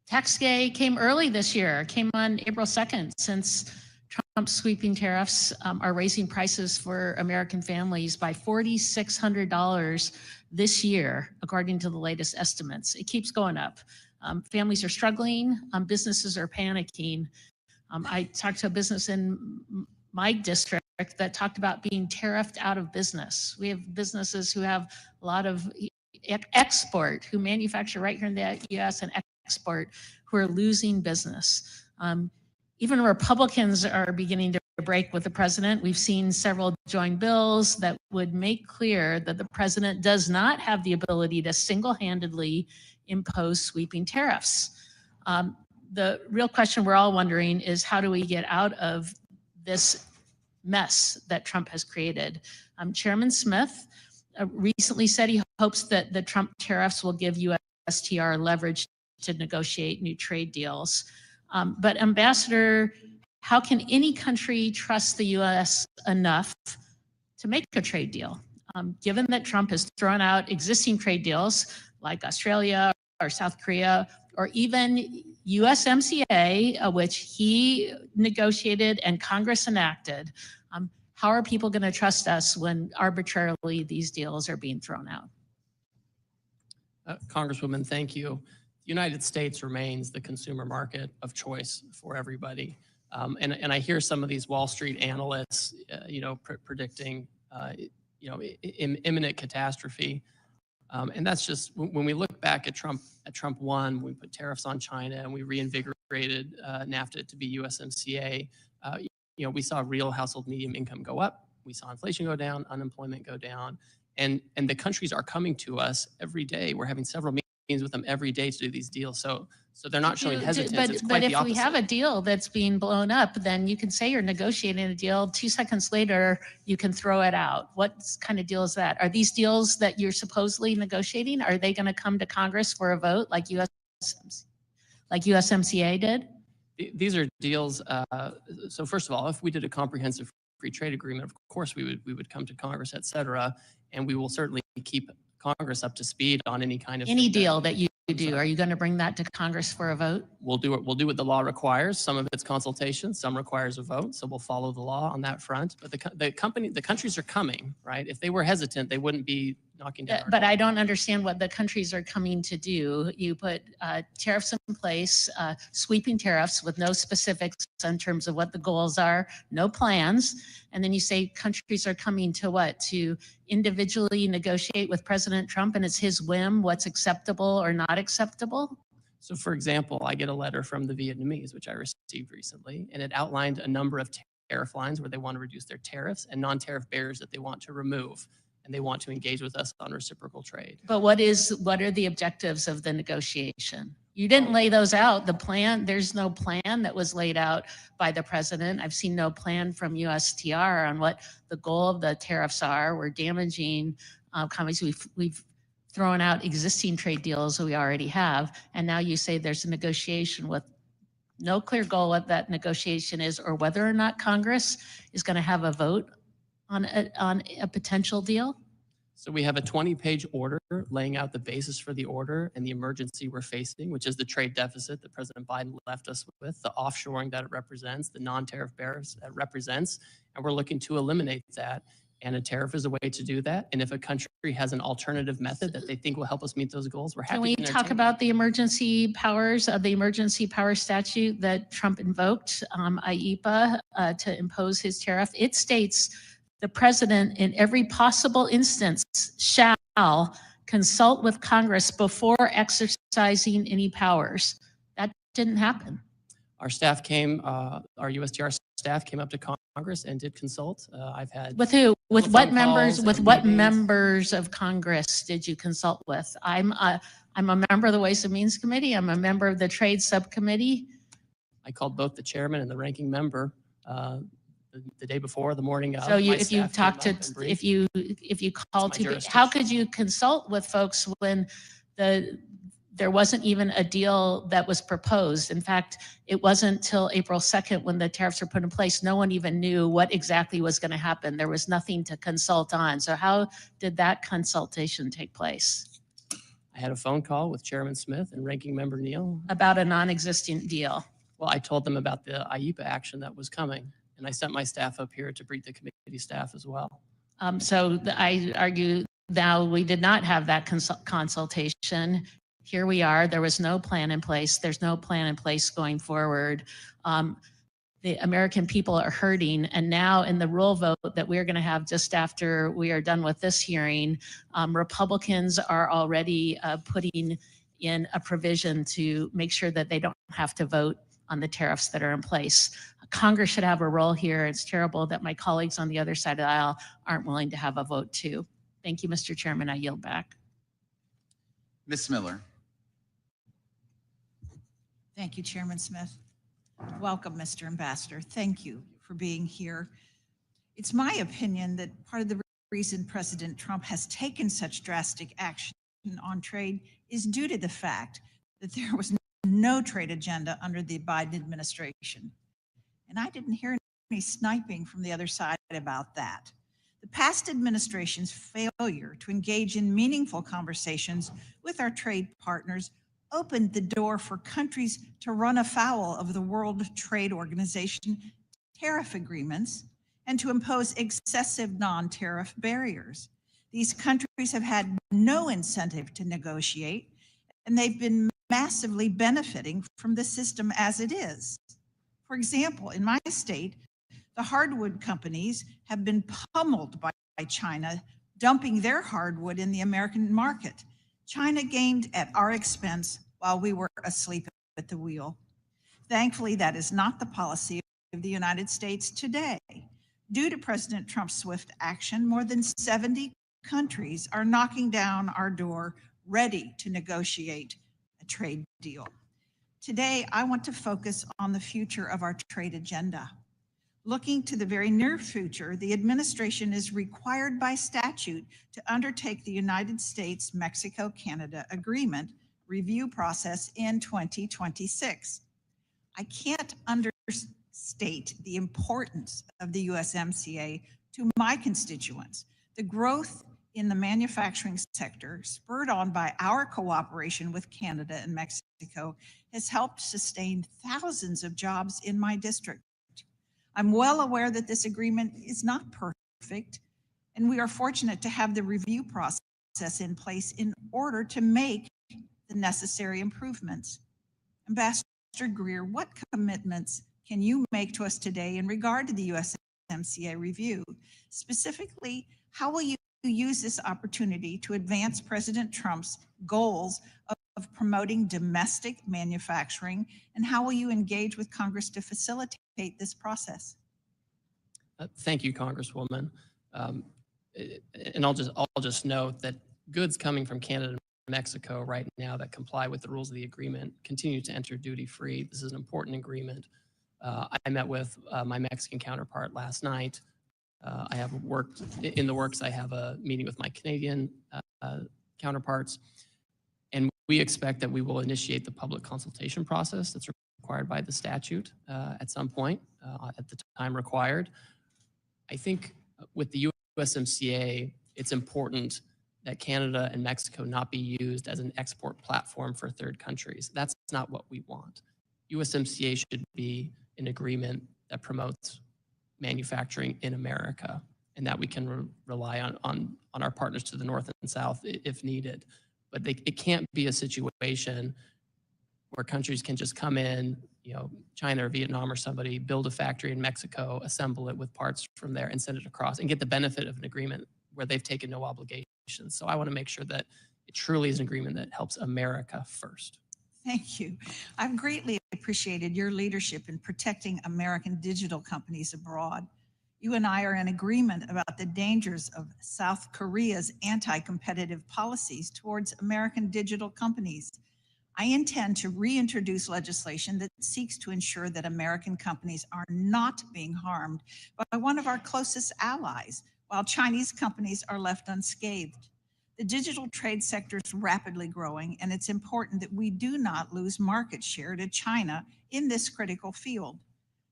Tax day came early this year, came on April 2nd, since Trump's sweeping tariffs are raising prices for American families by $4,600 this year, according to the latest estimates. It keeps going up. Families are struggling, businesses are panicking. I talked to a business in my district that talked about being tariffed out of business. We have businesses who have a lot of export, who manufacture right here in the US and export, who are losing business. Even Republicans are beginning to break with the president. We've seen several joint bills that would make clear that the president does not have the ability to single-handedly impose sweeping tariffs. The real question we're all wondering is, how do we get out of this mess that Trump has created? Chairman Smith recently said he hopes that the Trump tariffs will give USTR leverage to negotiate new trade deals. But Ambassador, how can any country trust the US enough to make a trade deal? Given that Trump has thrown out existing trade deals like Australia or South Korea, or even USMCA, which he negotiated and Congress enacted, how are people going to trust us when arbitrarily these deals are being thrown out? Congresswoman, thank you. The United States remains the consumer market of choice for everybody. And I hear some of these Wall Street analysts, predicting, imminent catastrophe. And that's just, when we look back at Trump 1, we put tariffs on China and we reinvigorated NAFTA to be USMCA. We saw real household medium income go up. We saw inflation go down, unemployment go down. And the countries are coming to us every day. We're having several meetings with them every day to do these deals. So they're not showing hesitance. It's quite the opposite. But if we have a deal that's being blown up, then you can say you're negotiating a deal. 2 seconds later, you can throw it out. What kind of deal is that? Are these deals that you're supposedly negotiating, are they going to come to Congress for a vote like USMCA did? These are deals. So first of all, if we did a comprehensive free trade agreement, of course we would come to Congress, et cetera, and we will certainly keep Congress up to speed on any kind of deal that you do. Are you going to bring that to Congress for a vote? We'll do what the law requires. Some of it's consultation, some requires a vote. So we'll follow the law on that front. But the countries are coming, right? If they were hesitant, they wouldn't be knocking down. But I don't understand what the countries are coming to do. You put tariffs in place, sweeping tariffs with no specifics in terms of what the goals are, no plans. And then you say countries are coming to what? To individually negotiate with President Trump, and it's his whim what's acceptable or not acceptable? So for example, I get a letter from the Vietnamese, which I received recently, and it outlined a number of tariff lines where they want to reduce their tariffs and non-tariff barriers that they want to remove. And they want to engage with us on reciprocal trade. But what are the objectives of the negotiation? You didn't lay those out. The plan, there's no plan that was laid out by the president. I've seen no plan from USTR on what the goal of the tariffs are. We're damaging companies. We've thrown out existing trade deals that we already have. And now you say there's a negotiation with no clear goal what that negotiation is, or whether or not Congress is going to have a vote on a potential deal? So we have a 20-page order laying out the basis for the order and the emergency we're facing, which is the trade deficit that President Biden left us with, the offshoring that it represents, the non-tariff barriers that it represents, and we're looking to eliminate that. And a tariff is a way to do that. And if a country has an alternative method that they think will help us meet those goals, we're happy to entertain. Can we talk about the emergency powers of the emergency power statute that Trump invoked, IEPA, to impose his tariff? It states the president in every possible instance shall consult with Congress before exercising any powers. That didn't happen. Our staff came, our USTR staff came up to Congress and did consult. I've had with who? With what members? With what members of Congress did you consult with? I'm a member of the Ways and Means Committee. I'm a member of the Trade Subcommittee. I called both the chairman and the ranking member. the day before, the morning of. So my if you staff talk came to, up and briefed. if you call my to, how jurisdiction. could you consult with folks when there wasn't even a deal that was proposed? In fact, it wasn't till April 2nd when the tariffs were put in place. No one even knew what exactly was going to happen. There was nothing to consult on. So how did that consultation take place? I had a phone call with Chairman Smith and Ranking Member Neal. About a non-existent deal. Well, I told them about the IEPA action that was coming, and I sent my staff up here to brief the committee staff as well. I argue now we did not have that consultation. Here we are. There was no plan in place. There's no plan in place going forward. The American people are hurting. And now in the rule vote that we're going to have just after we are done with this hearing, Republicans are already putting in a provision to make sure that they don't have to vote on the tariffs that are in place. Congress should have a role here. It's terrible that my colleagues on the other side of the aisle aren't willing to have a vote too. Thank you, Mr. Chairman. I yield back. Ms. Miller. Thank you, Chairman Smith. Welcome, Mr. Ambassador. Thank you for being here. It's my opinion that part of the reason President Trump has taken such drastic action on trade is due to the fact that there was no trade agenda under the Biden administration. And I didn't hear any sniping from the other side about that. The past administration's failure to engage in meaningful conversations with our trade partners opened the door for countries to run afoul of the World Trade Organization tariff agreements and to impose excessive non-tariff barriers. These countries have had no incentive to negotiate, and they've been massively benefiting from the system as it is. For example, in my state, the hardwood companies have been pummeled by China, dumping their hardwood in the American market. China gained at our expense while we were asleep at the wheel. Thankfully, that is not the policy of the United States today. Due to President Trump's swift action, more than 70 countries are knocking down our door, ready to negotiate a trade deal. Today, I want to focus on the future of our trade agenda. Looking to the very near future, the administration is required by statute to undertake the United States-Mexico-Canada Agreement review process in 2026. I can't understate the importance of the USMCA to my constituents. The growth in the manufacturing sector, spurred on by our cooperation with Canada and Mexico, has helped sustain thousands of jobs in my district. I'm well aware that this agreement is not perfect, and we are fortunate to have the review process in place in order to make the necessary improvements. Ambassador Greer, what commitments can you make to us today in regard to the USMCA review? Specifically, how will you use this opportunity to advance President Trump's goals of promoting domestic manufacturing, and how will you engage with Congress to facilitate this process? Thank you, Congresswoman. And I'll just note that goods coming from Canada and Mexico right now that comply with the rules of the agreement continue to enter duty-free. This is an important agreement. I met with my Mexican counterpart last night. I have worked in the works. I have a meeting with my Canadian counterparts, and we expect that we will initiate the public consultation process that's required by the statute at some point at the time required. I think with the USMCA, it's important that Canada and Mexico not be used as an export platform for third countries. That's not what we want. USMCA should be an agreement that promotes manufacturing in America, and that we can rely on our partners to the north and south if needed. But it can't be a situation where countries can just come in, China or Vietnam or somebody, build a factory in Mexico, assemble it with parts from there and send it across and get the benefit of an agreement where they've taken no obligations. So I want to make sure that it truly is an agreement that helps America first. Thank you. I've greatly appreciated your leadership in protecting American digital companies abroad. You and I are in agreement about the dangers of South Korea's anti-competitive policies towards American digital companies. I intend to reintroduce legislation that seeks to ensure that American companies are not being harmed by one of our closest allies, while Chinese companies are left unscathed. The digital trade sector is rapidly growing, and it's important that we do not lose market share to China in this critical field.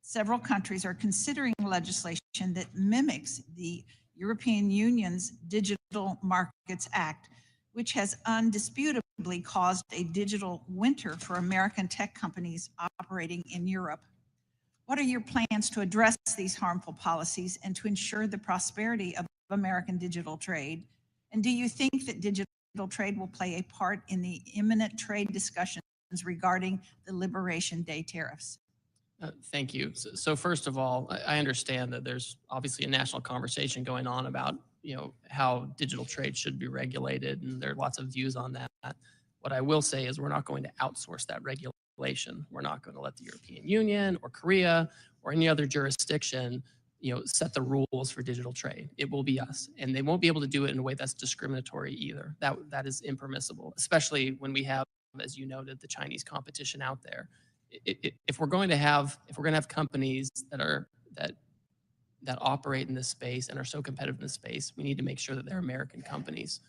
Several countries are considering legislation that mimics the European Union's Digital Markets Act, which has undisputably caused a digital winter for American tech companies operating in Europe. What are your plans to address these harmful policies and to ensure the prosperity of American digital trade? And do you think that digital trade will play a part in the imminent trade discussions regarding the Liberation Day tariffs? Thank you. So first of all, I understand that there's obviously a national conversation going on about, how digital trade should be regulated, and there are lots of views on that. What I will say is we're not going to outsource that regulation. We're not going to let the European Union or Korea or any other jurisdiction, set the rules for digital trade. It will be us, and they won't be able to do it in a way that's discriminatory either. That is impermissible, especially when we have, as you noted, the Chinese competition out there. If we're going to have companies that operate in this space and are so competitive in this space, we need to make sure that they're American companies,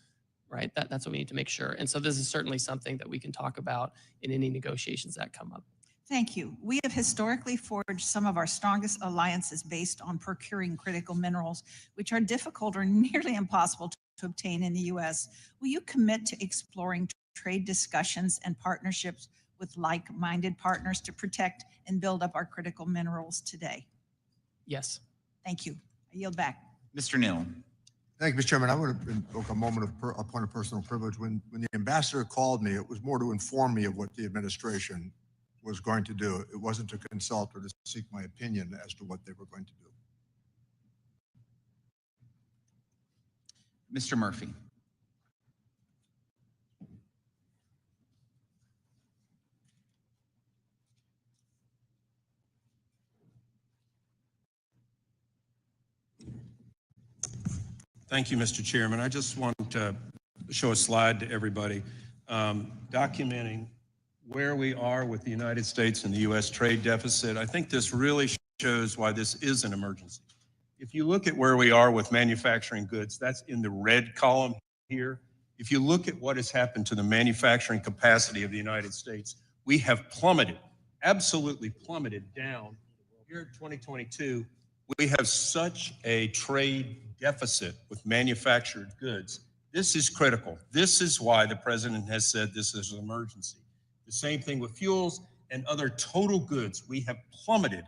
right? That's what we need to make sure. And so this is certainly something that we can talk about in any negotiations that come up. Thank you. We have historically forged some of our strongest alliances based on procuring critical minerals, which are difficult or nearly impossible to obtain in the U.S. Will you commit to exploring trade discussions and partnerships with like-minded partners to protect and build up our critical minerals today? Yes. Thank you. I yield back. Mr. Neal. Thank you, Mr. Chairman. I would have invoke a moment of a point of personal privilege. When the ambassador called me, it was more to inform me of what the administration was going to do. It wasn't to consult or to seek my opinion as to what they were going to do. Mr. Murphy. Thank you, Mr. Chairman. I just want to show a slide to everybody documenting where we are with the United States and the U.S. trade deficit. I think this really shows why this is an emergency. If you look at where we are with manufacturing goods, that's in the red column here. If you look at what has happened to the manufacturing capacity of the United States, we have plummeted, absolutely plummeted down. Here in 2022, we have such a trade deficit with manufactured goods. This is critical. This is why the president has said this is an emergency. The same thing with fuels and other total goods. We have plummeted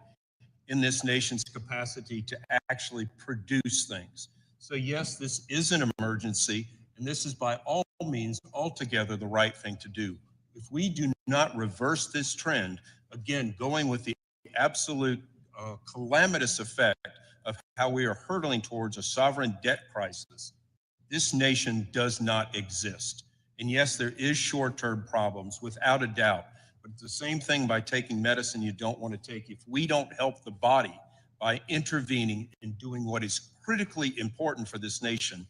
in this nation's capacity to actually produce things. So yes, this is an emergency, and this is by all means altogether the right thing to do. If we do not reverse this trend, again, going with the absolute calamitous effect of how we are hurtling towards a sovereign debt crisis, this nation does not exist. And yes, there is short-term problems, without a doubt. But it's the same thing by taking medicine you don't want to take. If we don't help the body by intervening and doing what is critically important for this nation,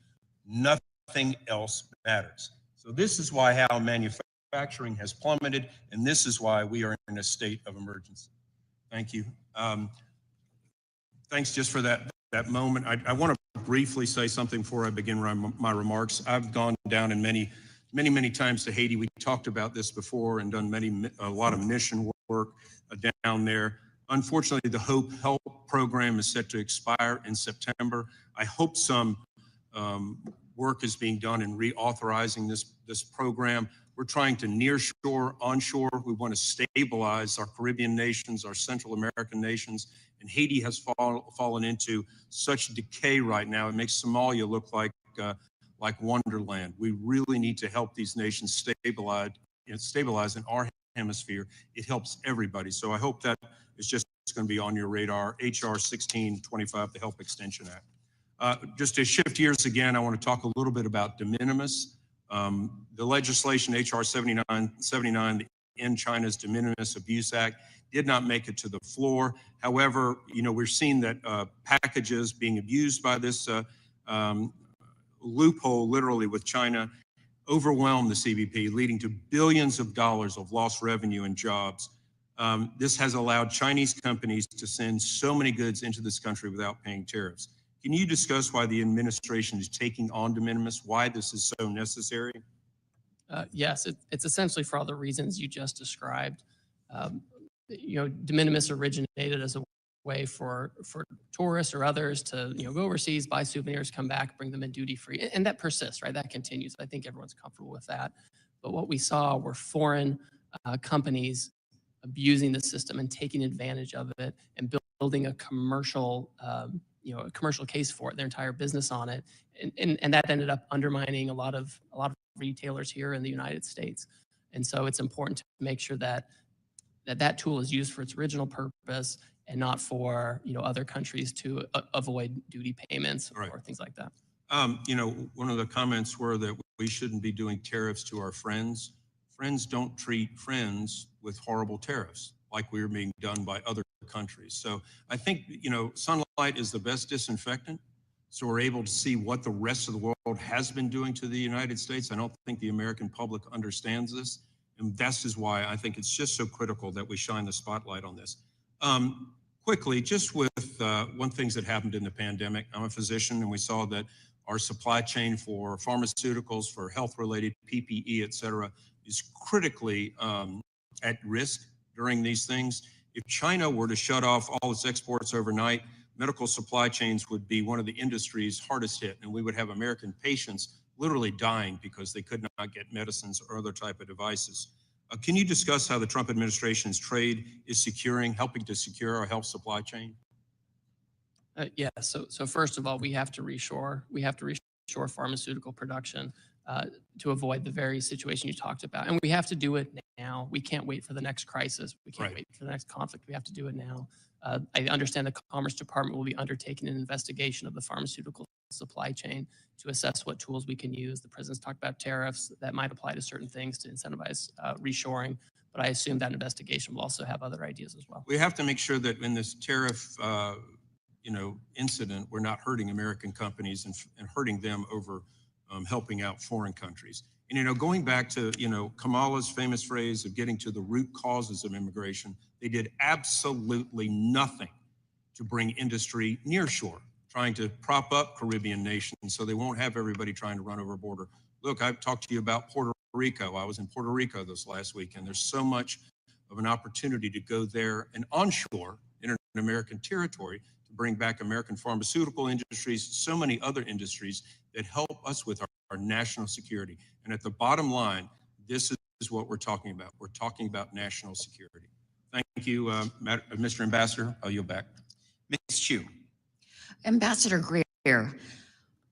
nothing else matters. So this is why how manufacturing has plummeted, and this is why we are in a state of emergency. Thank you. Thanks just for that moment. I want to briefly say something before I begin my remarks. I've gone down in many times to Haiti. We talked about this before and done a lot of mission work down there. Unfortunately, the Hope Help program is set to expire in September. I hope some work is being done in reauthorizing this program. We're trying to nearshore, onshore. We want to stabilize our Caribbean nations, our Central American nations, and Haiti has fallen into such decay right now. It makes Somalia look like Wonderland. We really need to help these nations stabilize in our hemisphere. It helps everybody. So I hope that is just going to be on your radar. HR 1625, the Help Extension Act. Just to shift gears again, I want to talk a little bit about de minimis. The legislation, HR 7979, the End China's De Minimis Abuse Act, did not make it to the floor. However, we're seeing that packages being abused by this loophole, literally with China. overwhelmed the CBP, leading to billions of dollars of lost revenue and jobs. This has allowed Chinese companies to send so many goods into this country without paying tariffs. Can you discuss why the administration is taking on de minimis, why this is so necessary? Yes, it's essentially for all the reasons you just described. De minimis originated as a way for tourists or others to go overseas, buy souvenirs, come back, bring them in duty free, and that persists, right? That continues. I think everyone's comfortable with that. But what we saw were foreign companies abusing the system and taking advantage of it and building a commercial case for it, their entire business on it, and that ended up undermining a lot of retailers here in the United States. And so it's important to make sure that tool is used for its original purpose and not for other countries to avoid duty payments or things like that. One of the comments were that we shouldn't be doing tariffs to our friends. Friends don't treat friends with horrible tariffs like we're being done by other countries. So I think, sunlight is the best disinfectant. So we're able to see what the rest of the world has been doing to the United States. I don't think the American public understands this. And this is why I think it's just so critical that we shine the spotlight on this. Quickly, just with one thing that happened in the pandemic, I'm a physician, and we saw that our supply chain for pharmaceuticals, for health-related PPE, et cetera, is critically at risk during these things. If China were to shut off all its exports overnight, medical supply chains would be one of the industries hardest hit, and we would have American patients literally dying because they could not get medicines or other type of devices. Can you discuss how the Trump administration's trade is helping to secure our health supply chain? Yeah. So first of all, we have to reshore. We have to reshore pharmaceutical production to avoid the very situation you talked about, and we have to do it now. We can't wait for the next crisis. We can't wait for the next conflict. We have to do it now. I understand the Commerce Department will be undertaking an investigation of the pharmaceutical supply chain to assess what tools we can use. The president's talked about tariffs that might apply to certain things to incentivize reshoring, but I assume that investigation will also have other ideas as well. We have to make sure that in this tariff, incident, we're not hurting American companies and hurting them over helping out foreign countries. And, going back to, Kamala's famous phrase of getting to the root causes of immigration, they did absolutely nothing to bring industry nearshore, trying to prop up Caribbean nations so they won't have everybody trying to run over a border. Look, I've talked to you about Puerto Rico. I was in Puerto Rico this last week, and there's so much of an opportunity to go there and onshore in American territory to bring back American pharmaceutical industries, so many other industries that help us with our national security. And at the bottom line, this is what we're talking about. We're talking about national security. Thank you, Mr. Ambassador. I'll yield back. Ms. Chu. Ambassador Greer,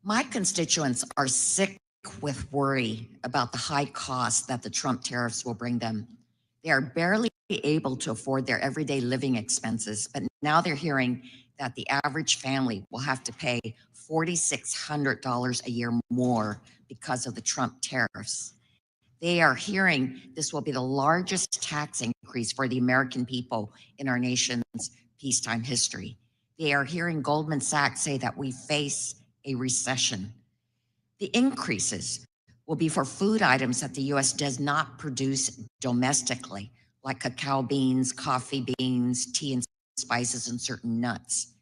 my constituents are sick with worry about the high costs that the Trump tariffs will bring them. They are barely able to afford their everyday living expenses, but now they're hearing that the average family will have to pay $4,600 a year more because of the Trump tariffs. They are hearing this will be the largest tax increase for the American people in our nation's peacetime history. They are hearing Goldman Sachs say that we face a recession. The increases will be for food items that the U.S. does not produce domestically, like cacao beans, coffee beans, tea and spices, and certain nuts.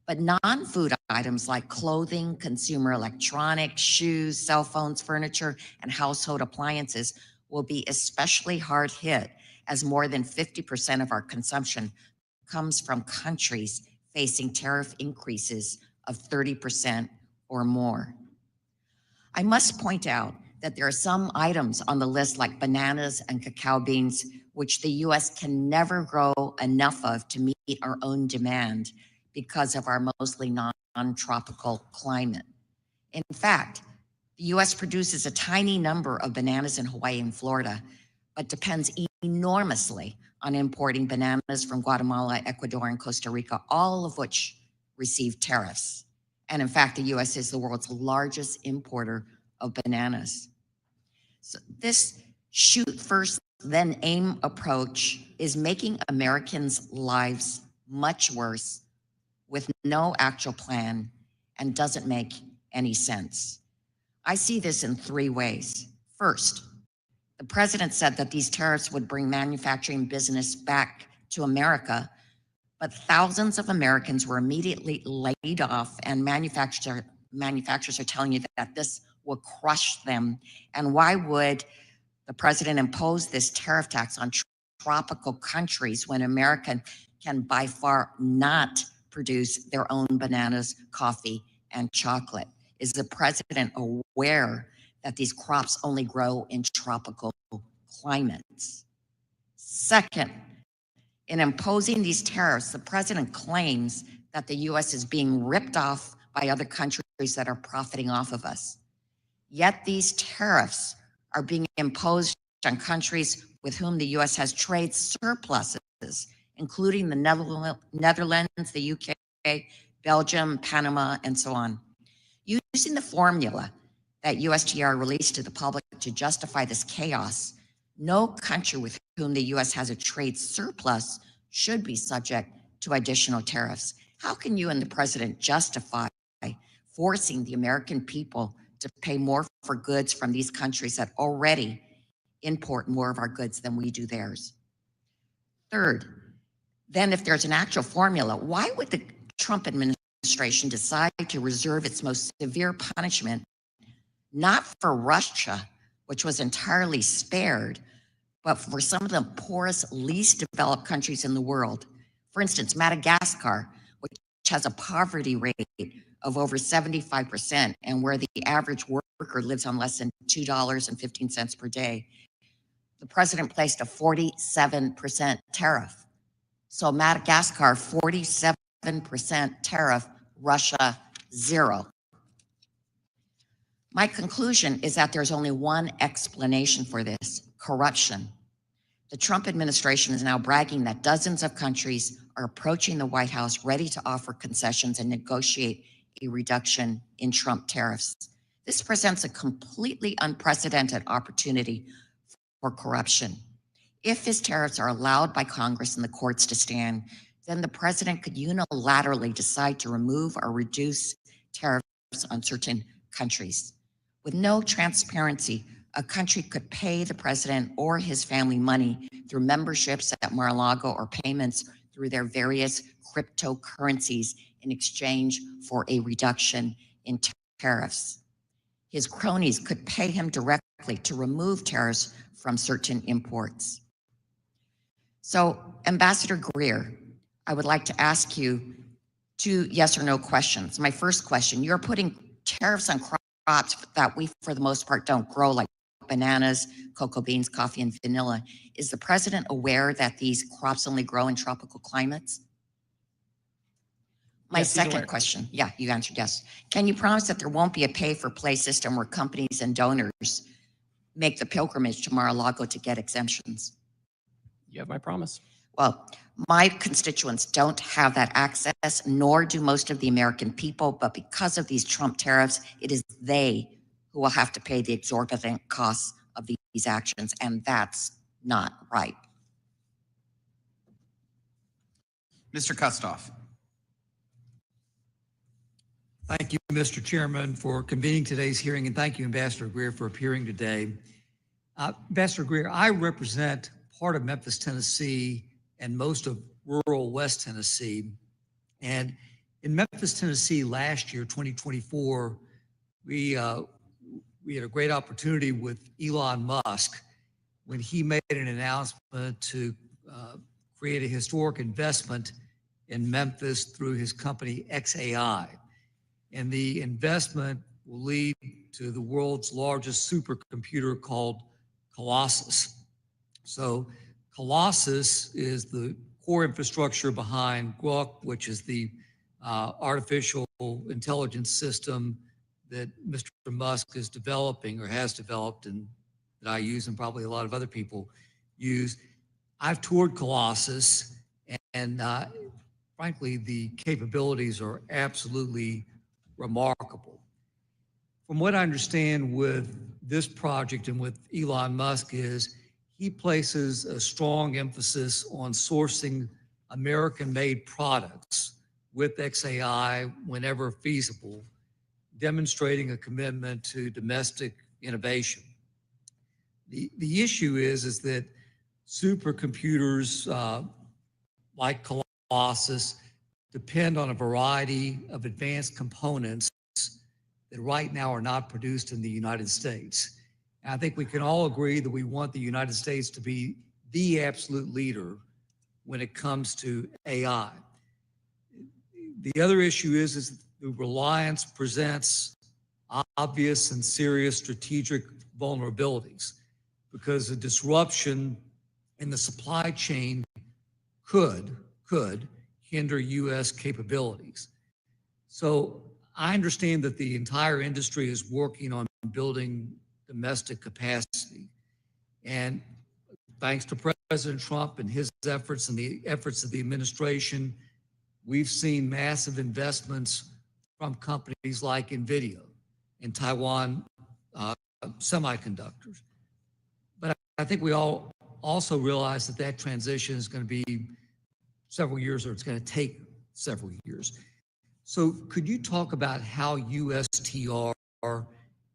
But non-food items like clothing, consumer electronics, shoes, cell phones, furniture, and household appliances will be especially hard hit, as more than 50% of our consumption comes from countries facing tariff increases of 30% or more. I must point out that there are some items on the list like bananas and cacao beans, which the U.S. can never grow enough of to meet our own demand because of our mostly non-tropical climate. In fact, the U.S. produces a tiny number of bananas in Hawaii and Florida, but depends enormously on importing bananas from Guatemala, Ecuador, and Costa Rica, all of which receive tariffs. And in fact, the U.S. is the world's largest importer of bananas. So this shoot first, then aim approach is making Americans' lives much worse with no actual plan and doesn't make any sense. I see this in three ways. First, the president said that these tariffs would bring manufacturing business back to America, but thousands of Americans were immediately laid off, and manufacturers are telling you that this will crush them. And why would the president impose this tariff tax on tropical countries when America can by far not produce their own bananas, coffee, and chocolate? Is the president aware that these crops only grow in tropical climates? Second, in imposing these tariffs, the president claims that the U.S. is being ripped off by other countries that are profiting off of us. Yet these tariffs are being imposed on countries with whom the U.S. has trade surpluses, including the Netherlands, the UK, Belgium, Panama, and so on. Using the formula that USTR released to the public to justify this chaos, no country with whom the U.S. has a trade surplus should be subject to additional tariffs. How can you and the president justify forcing the American people to pay more for goods from these countries that already import more of our goods than we do theirs? Third, then if there's an actual formula, why would the Trump administration decide to reserve its most severe punishment not for Russia, which was entirely spared, but for some of the poorest, least developed countries in the world? For instance, Madagascar, which has a poverty rate of over 75%, and where the average worker lives on less than $2.15 per day. The president placed a 47% tariff. So Madagascar, 47% tariff, Russia, 0. My conclusion is that there's only one explanation for this: corruption. The Trump administration is now bragging that dozens of countries are approaching the White House ready to offer concessions and negotiate a reduction in Trump tariffs. This presents a completely unprecedented opportunity for corruption. If his tariffs are allowed by Congress and the courts to stand, then the president could unilaterally decide to remove or reduce tariffs on certain countries. With no transparency, a country could pay the president or his family money through memberships at Mar-a-Lago or payments through their various cryptocurrencies in exchange for a reduction in tariffs. His cronies could pay him directly to remove tariffs from certain imports. So, Ambassador Greer, I would like to ask you 2 yes or no questions. My first question: you're putting tariffs on crops that we, for the most part, don't grow, like bananas, cocoa beans, coffee, and vanilla. Is the president aware that these crops only grow in tropical climates? My second question, yeah, you answered yes. Can you promise that there won't be a pay-for-play system where companies and donors make the pilgrimage to Mar-a-Lago to get exemptions? You have my promise. Well, my constituents don't have that access, nor do most of the American people, but because of these Trump tariffs, it is they who will have to pay the exorbitant costs of these actions, and that's not right. Mr. Kustoff. Thank you, Mr. Chairman, for convening today's hearing, and thank you, Ambassador Greer, for appearing today. Ambassador Greer, I represent part of Memphis, Tennessee, and most of rural West Tennessee. And in Memphis, Tennessee, last year, 2024, we had a great opportunity with Elon Musk when he made an announcement to create a historic investment in Memphis through his company XAI. And the investment will lead to the world's largest supercomputer called Colossus. So Colossus is the core infrastructure behind Grok, which is the artificial intelligence system that Mr. Musk is developing or has developed, and that I use and probably a lot of other people use. I've toured Colossus, and frankly, the capabilities are absolutely remarkable. From what I understand with this project and with Elon Musk is he places a strong emphasis on sourcing American-made products with XAI whenever feasible, demonstrating a commitment to domestic innovation. The issue is that supercomputers like Colossus depend on a variety of advanced components that right now are not produced in the United States. And I think we can all agree that we want the United States to be the absolute leader when it comes to AI. The other issue is the reliance presents obvious and serious strategic vulnerabilities because a disruption in the supply chain could hinder U.S. capabilities. So I understand that the entire industry is working on building domestic capacity. And thanks to President Trump and his efforts and the efforts of the administration, we've seen massive investments from companies like NVIDIA and Taiwan Semiconductors. But I think we all also realize that that transition is going to be several years, or it's going to take several years. So could you talk about how USTR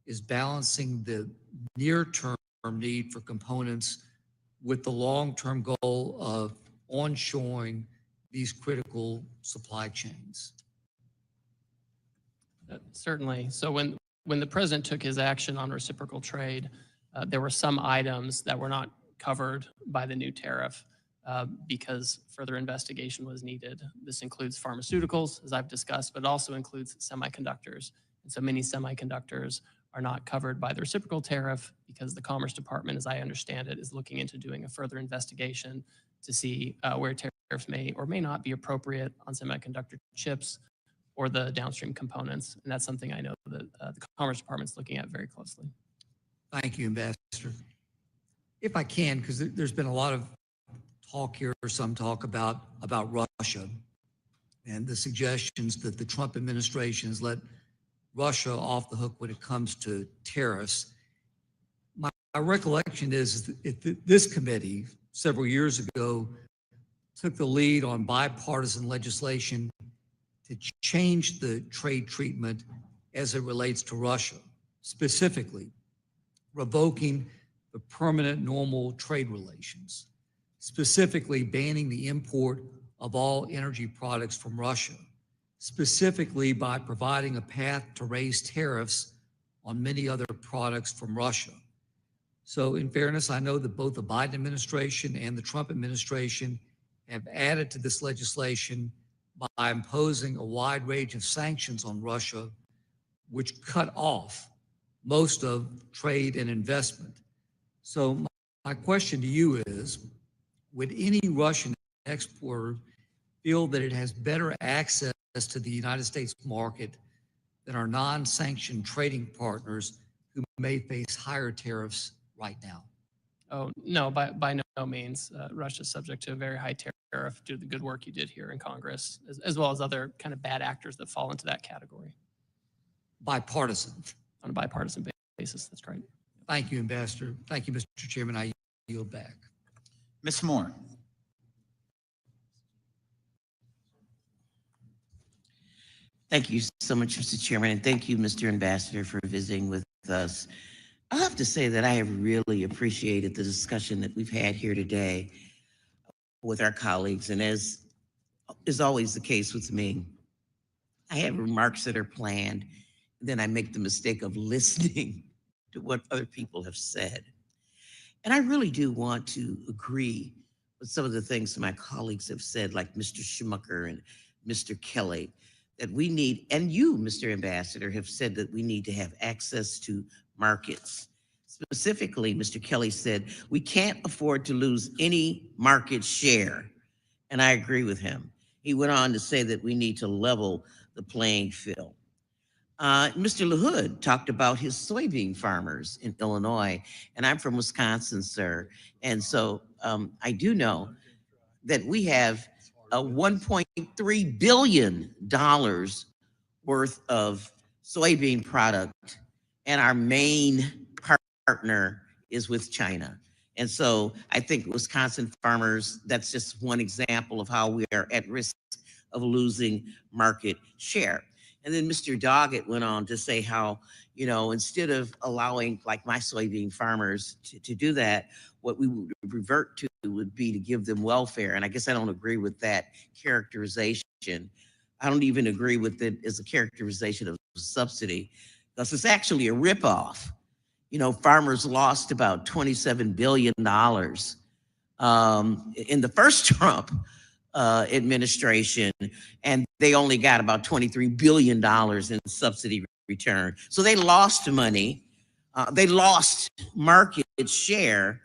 is balancing the near-term need for components with the long-term goal of onshoring these critical supply chains? Certainly. So when the president took his action on reciprocal trade, there were some items that were not covered by the new tariff because further investigation was needed. This includes pharmaceuticals, as I've discussed, but also includes semiconductors. And so many semiconductors are not covered by the reciprocal tariff because the Commerce Department, as I understand it, is looking into doing a further investigation to see where tariffs may or may not be appropriate on semiconductor chips or the downstream components. And that's something I know that the Commerce Department is looking at very closely. Thank you, Ambassador. If I can, because there's been a lot of talk here, some talk about Russia and the suggestions that the Trump administration has let Russia off the hook when it comes to tariffs. My recollection is that this committee several years ago took the lead on bipartisan legislation to change the trade treatment as it relates to Russia, specifically revoking the permanent normal trade relations, specifically banning the import of all energy products from Russia, specifically by providing a path to raise tariffs on many other products from Russia. So in fairness, I know that both the Biden administration and the Trump administration have added to this legislation by imposing a wide range of sanctions on Russia, which cut off most of trade and investment. So my question to you is, would any Russian exporter feel that it has better access to the United States market than our non-sanctioned trading partners who may face higher tariffs right now? Oh, no, by no means. Russia is subject to a very high tariff due to the good work you did here in Congress, as well as other kind of bad actors that fall into that category. Bipartisan. On a bipartisan basis, that's right. Thank you, Ambassador. Thank you, Mr. Chairman. I yield back. Ms. Moore. Thank you so much, Mr. Chairman, and thank you, Mr. Ambassador, for visiting with us. I have to say that I have really appreciated the discussion that we've had here today with our colleagues, and as is always the case with me, I have remarks that are planned, and then I make the mistake of listening to what other people have said. And I really do want to agree with some of the things my colleagues have said, like Mr. Smucker and Mr. Kelly, that we need, and you, Mr. Ambassador, have said that we need to have access to markets. Specifically, Mr. Kelly said, we can't afford to lose any market share. And I agree with him. He went on to say that we need to level the playing field. Mr. LaHood talked about his soybean farmers in Illinois, and I'm from Wisconsin, sir. And so I do know that we have $1.3 billion worth of soybean product, and our main partner is with China. And so I think Wisconsin farmers, that's just one example of how we are at risk of losing market share. And then Mr. Doggett went on to say how, You know, instead of allowing like my soybean farmers to do that, what we would revert to would be to give them welfare. And I guess I don't agree with that characterization. I don't even agree with it as a characterization of subsidy, because it's actually a ripoff. You know, farmers lost about $27 billion in the first Trump administration, and they only got about $23 billion in subsidy return. So they lost money, they lost market share,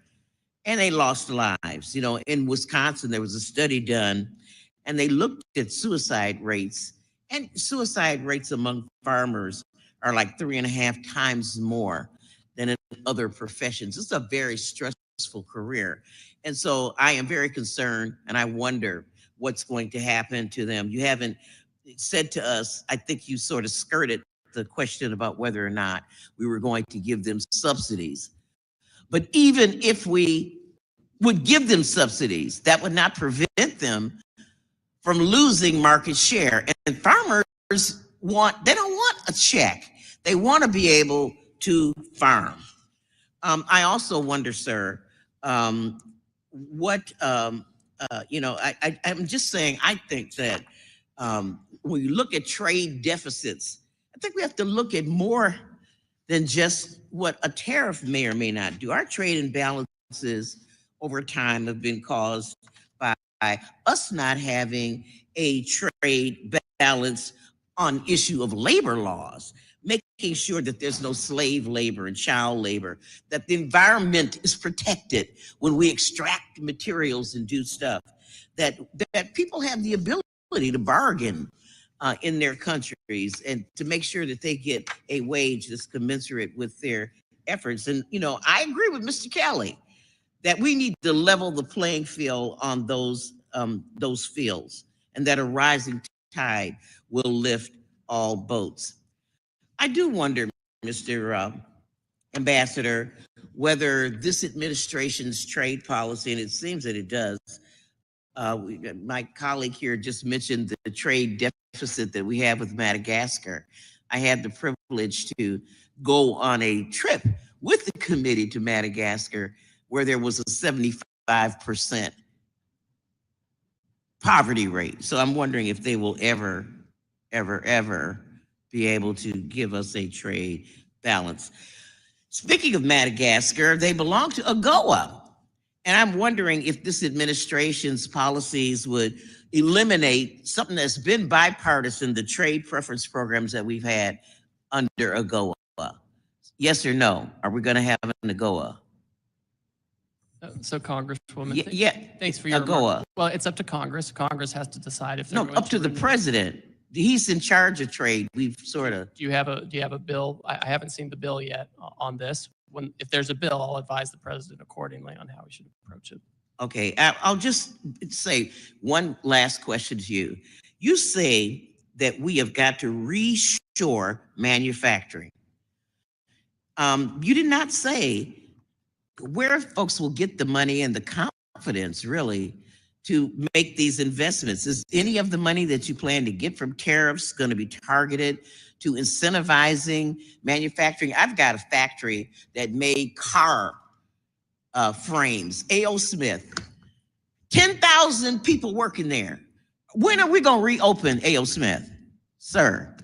and they lost lives. You know, in Wisconsin, there was a study done, and they looked at suicide rates, and suicide rates among farmers are like 3.5 times more than in other professions. It's a very stressful career. And so I am very concerned, and I wonder what's going to happen to them. You haven't said to us, I think you sort of skirted the question about whether or not we were going to give them subsidies. But even if we would give them subsidies, that would not prevent them from losing market share. And farmers they don't want a check. They want to be able to farm. I also wonder, sir, what, you know, I'm just saying, I think that when you look at trade deficits, I think we have to look at more than just what a tariff may or may not do. Our trade imbalances over time have been caused by us not having a trade balance on issue of labor laws, making sure that there's no slave labor and child labor, that the environment is protected when we extract materials and do stuff, that people have the ability to bargain in their countries and to make sure that they get a wage that's commensurate with their efforts. And, you know, I agree with Mr. Kelly that we need to level the playing field on those fields, and that a rising tide will lift all boats. I do wonder, Mr. Ambassador, whether this administration's trade policy, and it seems that it does, my colleague here just mentioned the trade deficit that we have with Madagascar. I had the privilege to go on a trip with the committee to Madagascar, where there was a 75% poverty rate. So I'm wondering if they will ever be able to give us a trade balance. Speaking of Madagascar, they belong to AGOA. And I'm wondering if this administration's policies would eliminate something that's been bipartisan, the trade preference programs that we've had under AGOA. Yes or no? Are we going to have an AGOA? So Congresswoman, Yeah. thanks for your AGOA. remark. Well, it's up to Congress. Congress has to decide if they're No, going up to the renew it. president. He's in charge of trade. We've sort of. Do you have a bill? I haven't seen the bill yet on this. If there's a bill, I'll advise the president accordingly on how we should approach it. Okay, I'll just say one last question to you. You say that we have got to reshore manufacturing. You did not say where folks will get the money and the confidence, really, to make these investments. Is any of the money that you plan to get from tariffs going to be targeted to incentivizing manufacturing? I've got a factory that made car frames, A.O. Smith, 10,000 people working there. When are we going to reopen A.O. Smith, sir?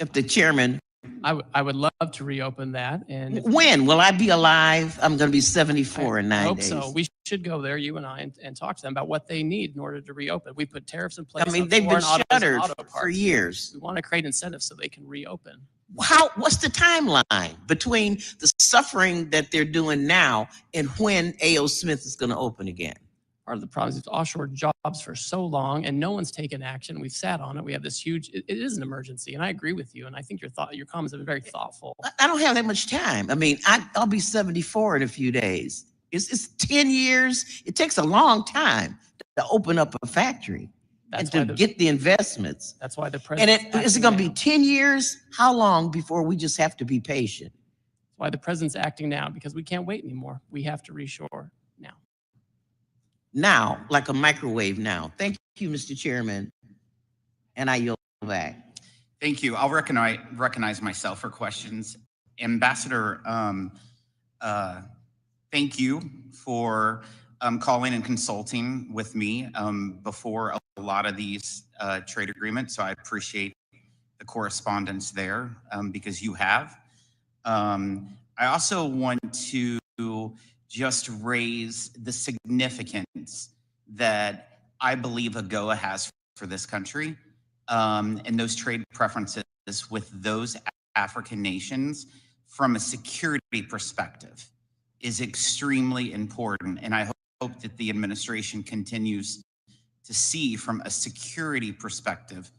If the chairman. I would love to reopen that. And when will I be alive? I'm going to be 74 in 9 days. I hope so. We should go there, you and I, and talk to them about what they need in order to reopen. We put tariffs in place. I mean, on they've been foreign autos and shuttered auto for parts. years. We want to create incentives so they can reopen. What's the timeline between the suffering that they're doing now and when A.O. Smith is going to open again? Part of the problem is it's offshore jobs for so long and no one's taken action. We've sat on it. We have this huge, it is an emergency. And I agree with you. And I think your comments have been very thoughtful. I don't have that much time. I mean, I'll be 74 in a few days. It's 10 years. It takes a long time to open up a factory and to get the investments. That's why the president. And is it going to be 10 years? How long before we just have to be patient? That's why the president's acting now, because we can't wait anymore. We have to reshore now. Now, like a microwave now. Thank you, Mr. Chairman. And I yield back. Thank you. I'll recognize myself for questions. Ambassador, thank you for calling and consulting with me before a lot of these trade agreements. So I appreciate the correspondence there because you have. I also want to just raise the significance that I believe AGOA has for this country and those trade preferences with those African nations from a security perspective is extremely important. And I hope that the administration continues to see from a security perspective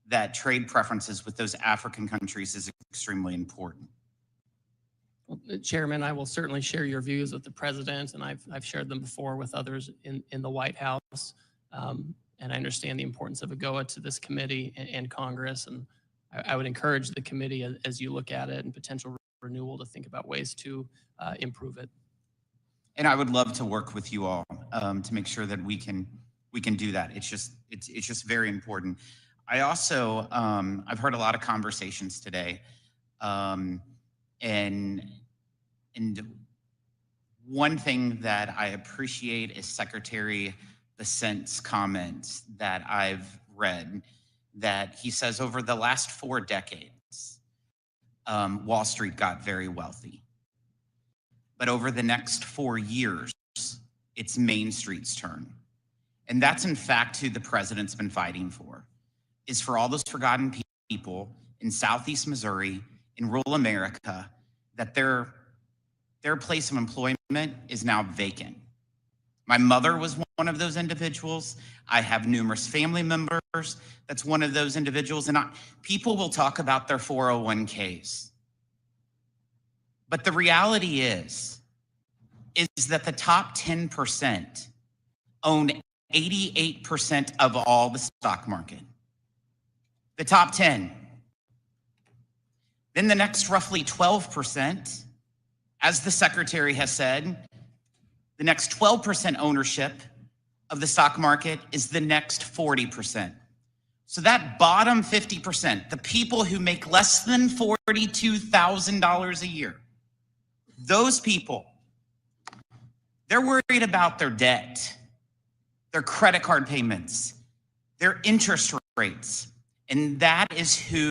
that trade preferences with those African countries is extremely important. Well, Chairman, I will certainly share your views with the president, and I've shared them before with others in the White House. And I understand the importance of AGOA to this committee and Congress. And I would encourage the committee, as you look at it and potential renewal, to think about ways to improve it. And I would love to work with you all to make sure that we can do that. It's just very important. I also I've heard a lot of conversations today, and one thing that I appreciate is Secretary Bessent's comments that I've read, that he says over the last 4 decades, Wall Street got very wealthy. But over the next 4 years, it's Main Street's turn. And that's in fact who the president's been fighting for, is for all those forgotten people in Southeast Missouri, in rural America, that their place of employment is now vacant. My mother was one of those individuals. I have numerous family members that's one of those individuals. And people will talk about their 401ks. But the reality is that the top 10% own 88% of all the stock market. The top 10. Then the next roughly 12%, as the secretary has said, the next 12% ownership of the stock market is the next 40%. So that bottom 50%, the people who make less than $42,000 a year, those people, they're worried about their debt, their credit card payments, their interest rates. And that is who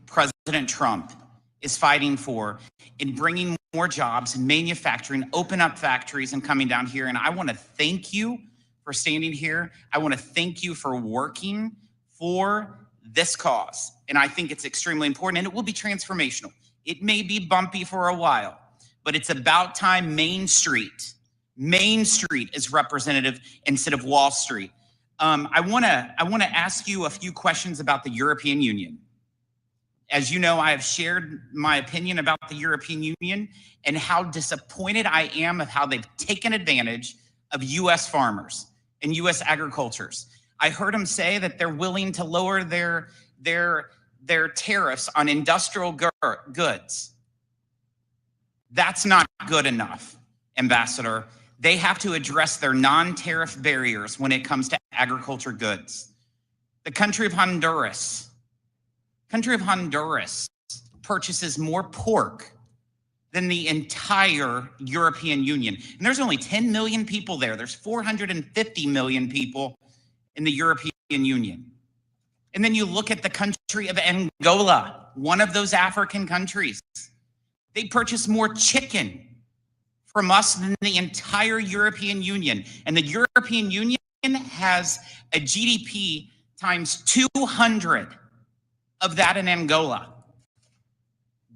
President Trump is fighting for in bringing more jobs and manufacturing, open up factories and coming down here. And I want to thank you for standing here. I want to thank you for working for this cause. And I think it's extremely important, and it will be transformational. It may be bumpy for a while, but it's about time Main Street is representative instead of Wall Street. I want to ask you a few questions about the European Union. As you know, I have shared my opinion about the European Union and how disappointed I am of how they've taken advantage of U.S. farmers and U.S. agricultures. I heard them say that they're willing to lower their tariffs on industrial goods. That's not good enough, Ambassador. They have to address their non-tariff barriers when it comes to agriculture goods. The country of Honduras purchases more pork than the entire European Union. And there's only 10 million people there. There's 450 million people in the European Union. And then you look at the country of Angola, one of those African countries. They purchase more chicken from us than the entire European Union. And the European Union has a GDP times 200 of that in Angola.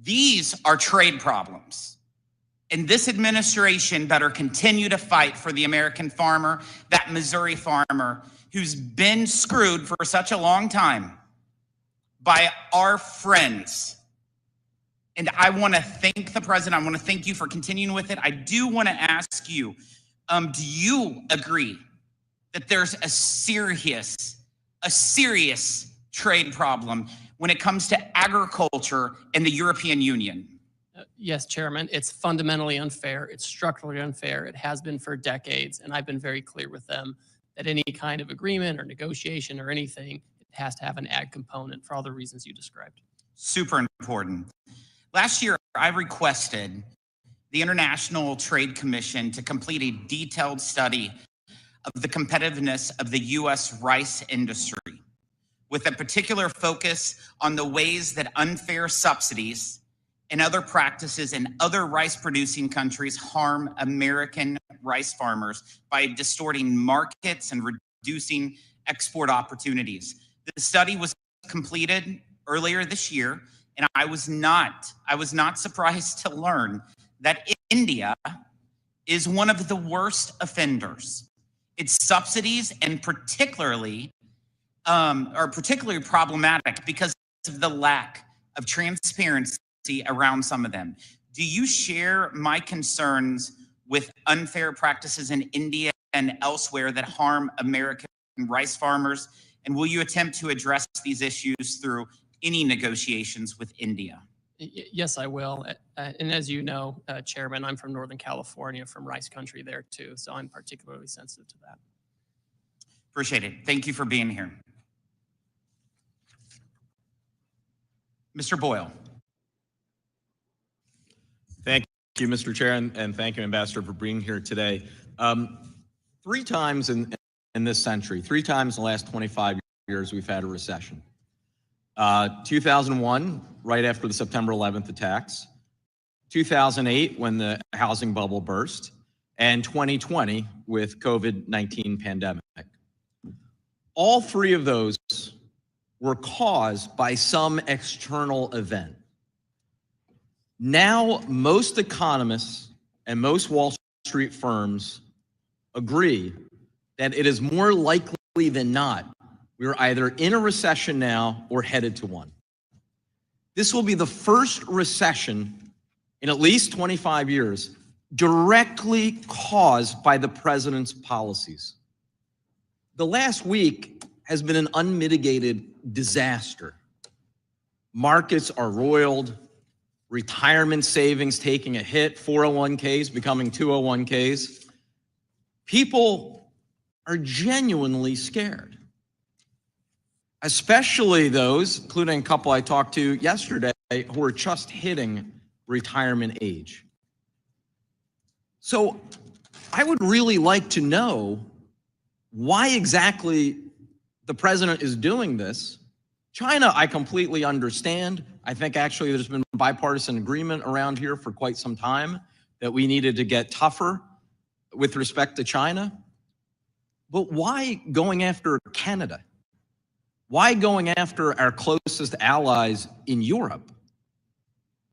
These are trade problems. And this administration better continue to fight for the American farmer, that Missouri farmer who's been screwed for such a long time by our friends. And I want to thank the president. I want to thank you for continuing with it. I do want to ask you, do you agree that there's a serious trade problem when it comes to agriculture in the European Union? Yes, Chairman, it's fundamentally unfair. It's structurally unfair. It has been for decades, and I've been very clear with them that any kind of agreement or negotiation or anything, has to have an ag component for all the reasons you described. Super important. Last year, I requested the International Trade Commission to complete a detailed study of the competitiveness of the U.S. rice industry, with a particular focus on the ways that unfair subsidies and other practices in other rice-producing countries harm American rice farmers by distorting markets and reducing export opportunities. The study was completed earlier this year, and I was not surprised to learn that India is one of the worst offenders. Its subsidies and particularly are particularly problematic because of the lack of transparency around some of them. Do you share my concerns with unfair practices in India and elsewhere that harm American rice farmers? And will you attempt to address these issues through any negotiations with India? Yes, I will. And as you know, Chairman, I'm from Northern California, from rice country there too, so I'm particularly sensitive to that. Appreciate it. Thank you for being here. Mr. Boyle. Thank you, Mr. Chair, and thank you, Ambassador, for being here today. 3 times in this century, 3 times in the last 25 years, we've had a recession. 2001, right after the September 11th attacks, 2008, when the housing bubble burst, and 2020 with COVID-19 pandemic. All 3 of those were caused by some external event. Now, most economists and most Wall Street firms agree that it is more likely than not we are either in a recession now or headed to one. This will be the first recession in at least 25 years directly caused by the president's policies. The last week has been an unmitigated disaster. Markets are roiled, retirement savings taking a hit, 401ks becoming 201ks. People are genuinely scared, especially those, including a couple I talked to yesterday, who are just hitting retirement age. So I would really like to know why exactly the president is doing this. China, I completely understand. I think actually there's been bipartisan agreement around here for quite some time that we needed to get tougher with respect to China. But why going after Canada? Why going after our closest allies in Europe?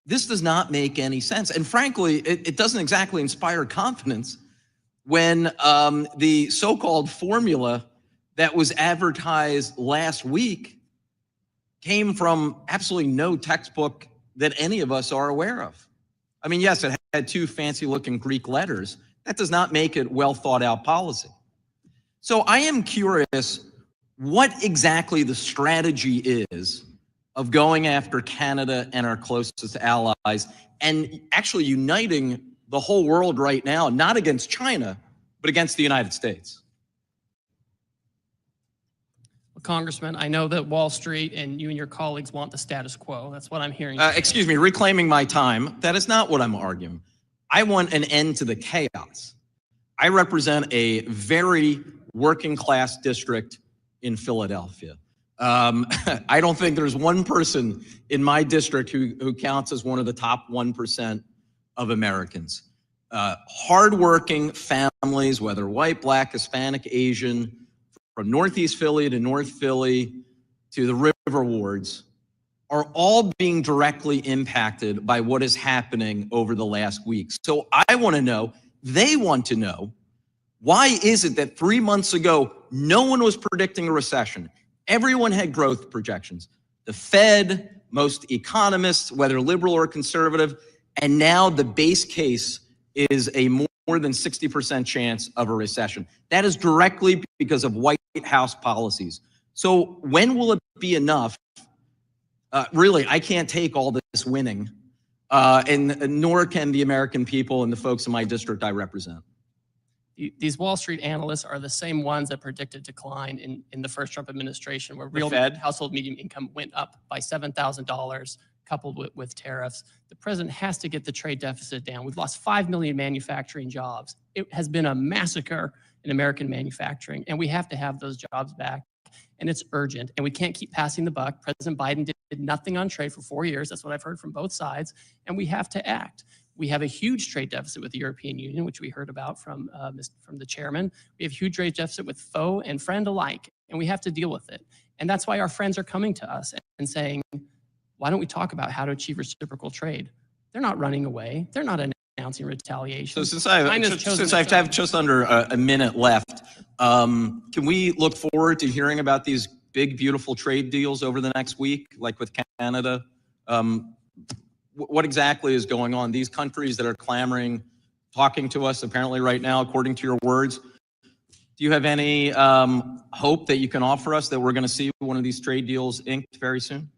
This does not make any sense. And frankly, it doesn't exactly inspire confidence when the so-called formula that was advertised last week came from absolutely no textbook that any of us are aware of. I mean, yes, it had 2 fancy-looking Greek letters. That does not make it well-thought-out policy. So I am curious what exactly the strategy is of going after Canada and our closest allies and actually uniting the whole world right now, not against China, but against the United States. Well, Congressman, I know that Wall Street and you and your colleagues want the status quo. That's what I'm hearing. Excuse me, reclaiming my time. That is not what I'm arguing. I want an end to the chaos. I represent a very working class district in Philadelphia. I don't think there's one person in my district who counts as one of the top 1% of Americans. Hardworking families, whether white, black, Hispanic, Asian, from Northeast Philly to North Philly to the river wards, are all being directly impacted by what is happening over the last week. So I want to know, they want to know, why is it that 3 months ago, no one was predicting a recession? Everyone had growth projections. The Fed, most economists, whether liberal or conservative, and now the base case is a more than 60% chance of a recession. That is directly because of White House policies. So when will it be enough? Really, I can't take all this winning, and nor can the American people and the folks in my district I represent. These Wall Street analysts are the same ones that predicted decline in the first Trump administration, where real Fed? household median income went up by $7,000, coupled with tariffs. The president has to get the trade deficit down. We've lost 5 million manufacturing jobs. It has been a massacre in American manufacturing, and we have to have those jobs back. And it's urgent, and we can't keep passing the buck. President Biden did nothing on trade for 4 years. That's what I've heard from both sides, and we have to act. We have a huge trade deficit with the European Union, which we heard about from the chairman. We have a huge trade deficit with foe and friend alike, and we have to deal with it. And that's why our friends are coming to us and saying, why don't we talk about how to achieve reciprocal trade? They're not running away. They're not announcing retaliation. So since I have just under a minute left, can we look forward to hearing about these big, beautiful trade deals over the next week, like with Canada? What exactly is going on? These countries that are clamoring, talking to us apparently right now, according to your words, do you have any hope that you can offer us that we're going to see one of these trade deals inked very soon?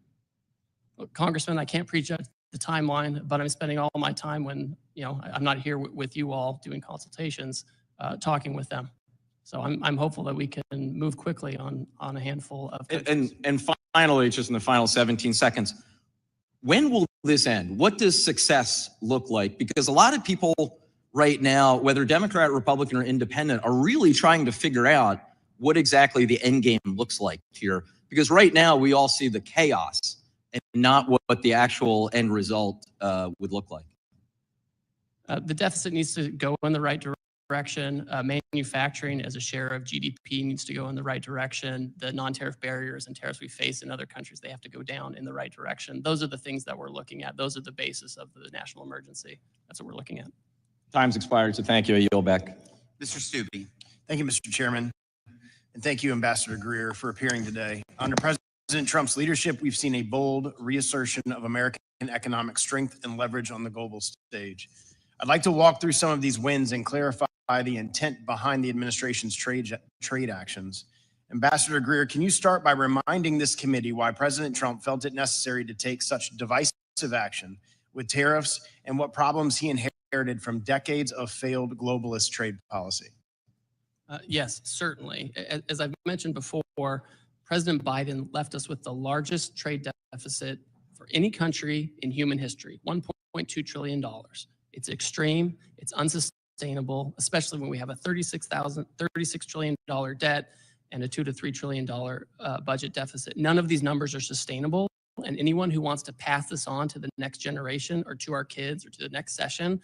Look, Congressman, I can't prejudge the timeline, but I'm spending all my time when, I'm not here with you all doing consultations, talking with them. So I'm hopeful that we can move quickly on a handful of countries. And finally, just in the final 17 seconds, when will this end? What does success look like? Because a lot of people right now, whether Democrat, Republican, or Independent, are really trying to figure out what exactly the end game looks like here. Because right now we all see the chaos and not what the actual end result would look like. The deficit needs to go in the right direction. Manufacturing as a share of GDP needs to go in the right direction. The non-tariff barriers and tariffs we face in other countries, they have to go down in the right direction. Those are the things that we're looking at. Those are the basis of the national emergency. That's what we're looking at. Time's expired, so thank you. I yield back. Mr. Stubbe. Thank you, Mr. Chairman. And thank you, Ambassador Greer, for appearing today. Under President Trump's leadership, we've seen a bold reassertion of American economic strength and leverage on the global stage. I'd like to walk through some of these wins and clarify the intent behind the administration's trade actions. Ambassador Greer, can you start by reminding this committee why President Trump felt it necessary to take such divisive action with tariffs and what problems he inherited from decades of failed globalist trade policy? Yes, certainly. As I've mentioned before, President Biden left us with the largest trade deficit for any country in human history, $1.2 trillion. It's extreme, it's unsustainable, especially when we have a $36 trillion debt and a $2 to $3 trillion budget deficit. None of these numbers are sustainable, and anyone who wants to pass this on to the next generation or to our kids or to the next session,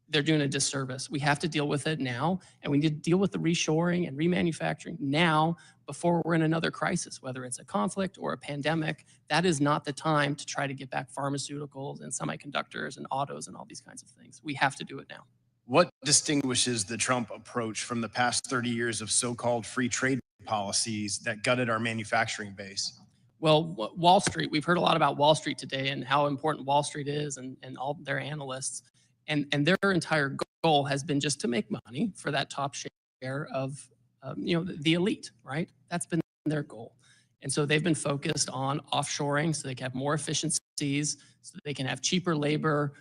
they're doing a disservice. We have to deal with it now, and we need to deal with the reshoring and remanufacturing now before we're in another crisis, whether it's a conflict or a pandemic. That is not the time to try to get back pharmaceuticals and semiconductors and autos and all these kinds of things. We have to do it now. What distinguishes the Trump approach from the past 30 years of so-called free trade policies that gutted our manufacturing base? Well, Wall Street, we've heard a lot about Wall Street today and how important Wall Street is and all their analysts. And their entire goal has been just to make money for that top share of, the elite, right? That's been their goal. And so they've been focused on offshoring so they can have more efficiencies, so that they can have cheaper labor,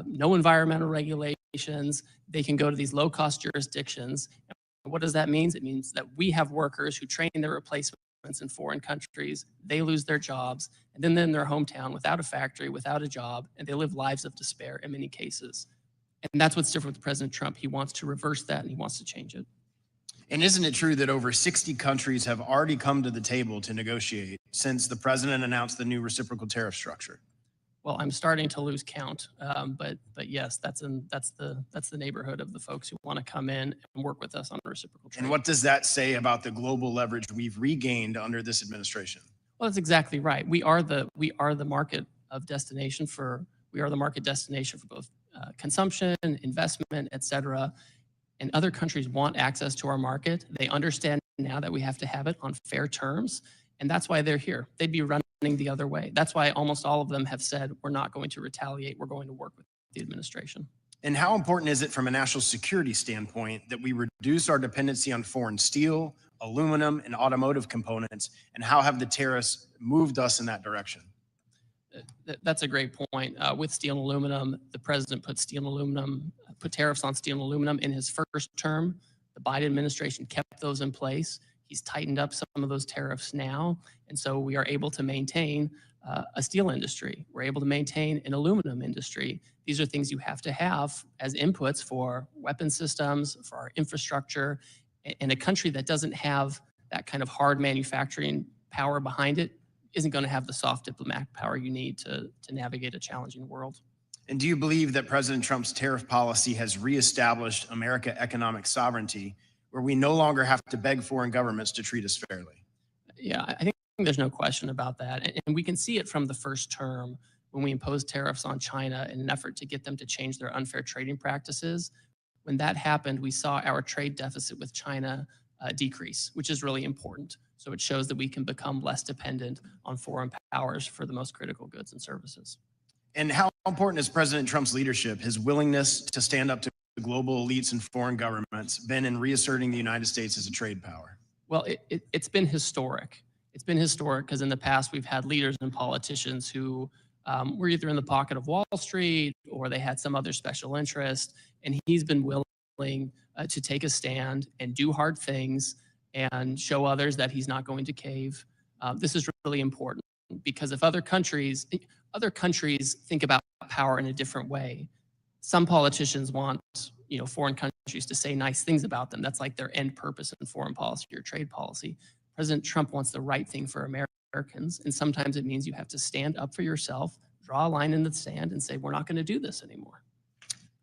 no environmental regulations. They can go to these low-cost jurisdictions. And what does that mean? It means that we have workers who train their replacements in foreign countries. They lose their jobs, and then they're in their hometown without a factory, without a job, and they live lives of despair in many cases. And that's what's different with President Trump. He wants to reverse that, and he wants to change it. And isn't it true that over 60 countries have already come to the table to negotiate since the president announced the new reciprocal tariff structure? Well, I'm starting to lose count, but yes, that's the neighborhood of the folks who want to come in and work with us on reciprocal trade. And what does that say about the global leverage we've regained under this administration? Well, that's exactly right. We are the market of destination for both consumption, investment, et cetera. And other countries want access to our market. They understand now that we have to have it on fair terms. And that's why they're here. They'd be running the other way. That's why almost all of them have said, we're not going to retaliate. We're going to work with the administration. And how important is it from a national security standpoint that we reduce our dependency on foreign steel, aluminum, and automotive components? And how have the tariffs moved us in that direction? That's a great point. With steel and aluminum, the president put tariffs on steel and aluminum in his first term. The Biden administration kept those in place. He's tightened up some of those tariffs now. And so we are able to maintain a steel industry. We're able to maintain an aluminum industry. These are things you have to have as inputs for weapon systems, for our infrastructure. And a country that doesn't have that kind of hard manufacturing power behind it isn't going to have the soft diplomatic power you need to navigate a challenging world. And do you believe that President Trump's tariff policy has reestablished American economic sovereignty, where we no longer have to beg foreign governments to treat us fairly? Yeah, I think there's no question about that. And we can see it from the first term when we imposed tariffs on China in an effort to get them to change their unfair trading practices. When that happened, we saw our trade deficit with China decrease, which is really important. So it shows that we can become less dependent on foreign powers for the most critical goods and services. And how important is President Trump's leadership, his willingness to stand up to global elites and foreign governments, been in reasserting the United States as a trade power? Well, it's been historic. It's been historic because in the past we've had leaders and politicians who were either in the pocket of Wall Street or they had some other special interest, and he's been willing to take a stand and do hard things and show others that he's not going to cave. This is really important because if other countries think about power in a different way. Some politicians want, foreign countries to say nice things about them. That's like their end purpose in foreign policy or trade policy. President Trump wants the right thing for Americans, and sometimes it means you have to stand up for yourself, draw a line in the sand, and say, we're not going to do this anymore.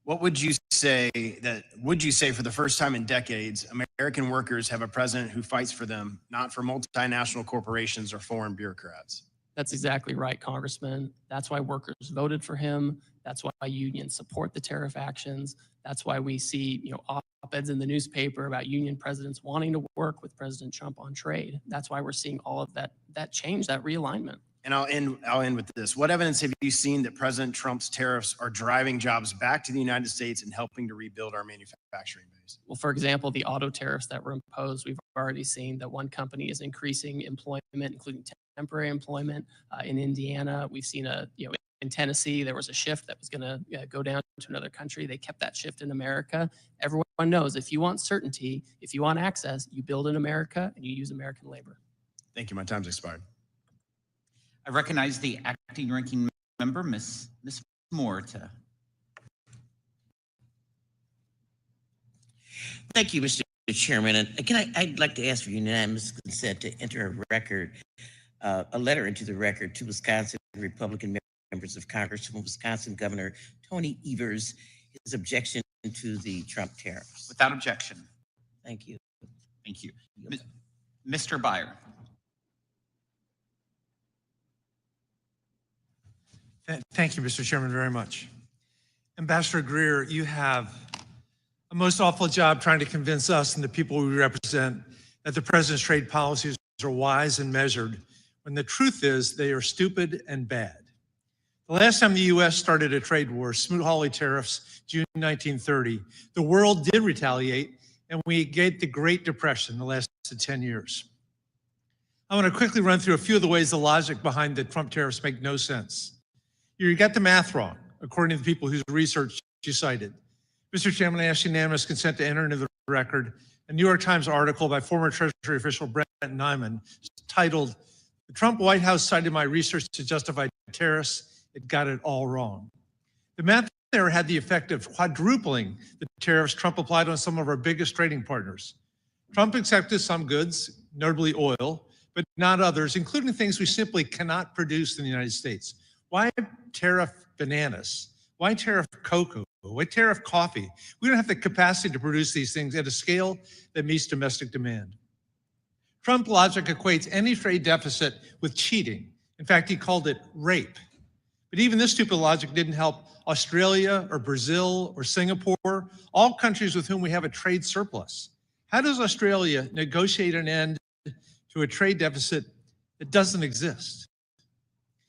What would you say for the first time in decades, American workers have a president who fights for them, not for multinational corporations or foreign bureaucrats? That's exactly right, Congressman. That's why workers voted for him. That's why unions support the tariff actions. That's why we see, op-eds in the newspaper about union presidents wanting to work with President Trump on trade. That's why we're seeing all of that change, that realignment. And I'll end with this. What evidence have you seen that President Trump's tariffs are driving jobs back to the United States and helping to rebuild our manufacturing base? Well, for example, the auto tariffs that were imposed, we've already seen that one company is increasing employment, including temporary employment. In Indiana, we've seen in Tennessee, there was a shift that was going to go down to another country. They kept that shift in America. Everyone knows if you want certainty, if you want access, you build in America and you use American labor. Thank you. My time's expired. I recognize the acting ranking member, Ms. Moore. Thank you, Mr. Chairman. And again, I'd like to ask for unanimous consent to enter a record, a letter into the record to Wisconsin Republican members of Congress from Wisconsin Governor Tony Evers, his objection to the Trump tariffs. Without objection. Thank you. Thank you. Mr. Byer. Thank you, Mr. Chairman, very much. Ambassador Greer, you have a most awful job trying to convince us and the people we represent that the president's trade policies are wise and measured, when the truth is they are stupid and bad. The last time the U.S. started a trade war, Smoot-Hawley tariffs, June 1930, the world did retaliate, and we get the Great Depression that lasted 10 years. I want to quickly run through a few of the ways the logic behind the Trump tariffs make no sense. You got the math wrong, according to the people whose research you cited. Mr. Chairman, I ask unanimous consent to enter into the record a New York Times article by former Treasury official Brent Nyman titled, "The Trump White House cited my research to justify tariffs. It got it all wrong." The math there had the effect of quadrupling the tariffs Trump applied on some of our biggest trading partners. Trump accepted some goods, notably oil, but not others, including things we simply cannot produce in the United States. Why tariff bananas? Why tariff cocoa? Why tariff coffee? We don't have the capacity to produce these things at a scale that meets domestic demand. Trump logic equates any trade deficit with cheating. In fact, he called it rape. But even this stupid logic didn't help Australia or Brazil or Singapore, all countries with whom we have a trade surplus. How does Australia negotiate an end to a trade deficit that doesn't exist?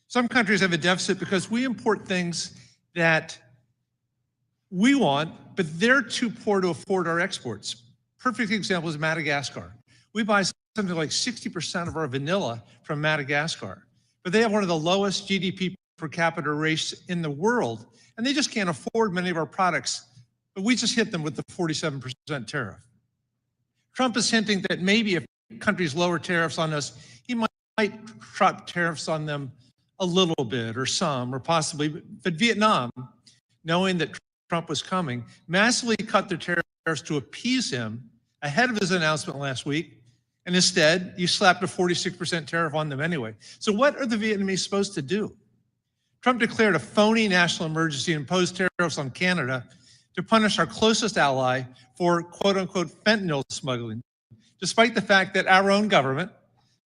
Some countries have a deficit because we import things that we want, but they're too poor to afford our exports. Perfect example is Madagascar. We buy something like 60% of our vanilla from Madagascar, but they have one of the lowest GDP per capita rates in the world, and they just can't afford many of our products, but we just hit them with the 47% tariff. Trump is hinting that maybe if countries lower tariffs on us, he might drop tariffs on them a little bit or some or possibly, but Vietnam, knowing that Trump was coming, massively cut their tariffs to appease him ahead of his announcement last week. And instead, you slapped a 46% tariff on them anyway. So what are the Vietnamese supposed to do? Trump declared a phony national emergency and imposed tariffs on Canada to punish our closest ally for quote unquote fentanyl smuggling, despite the fact that our own government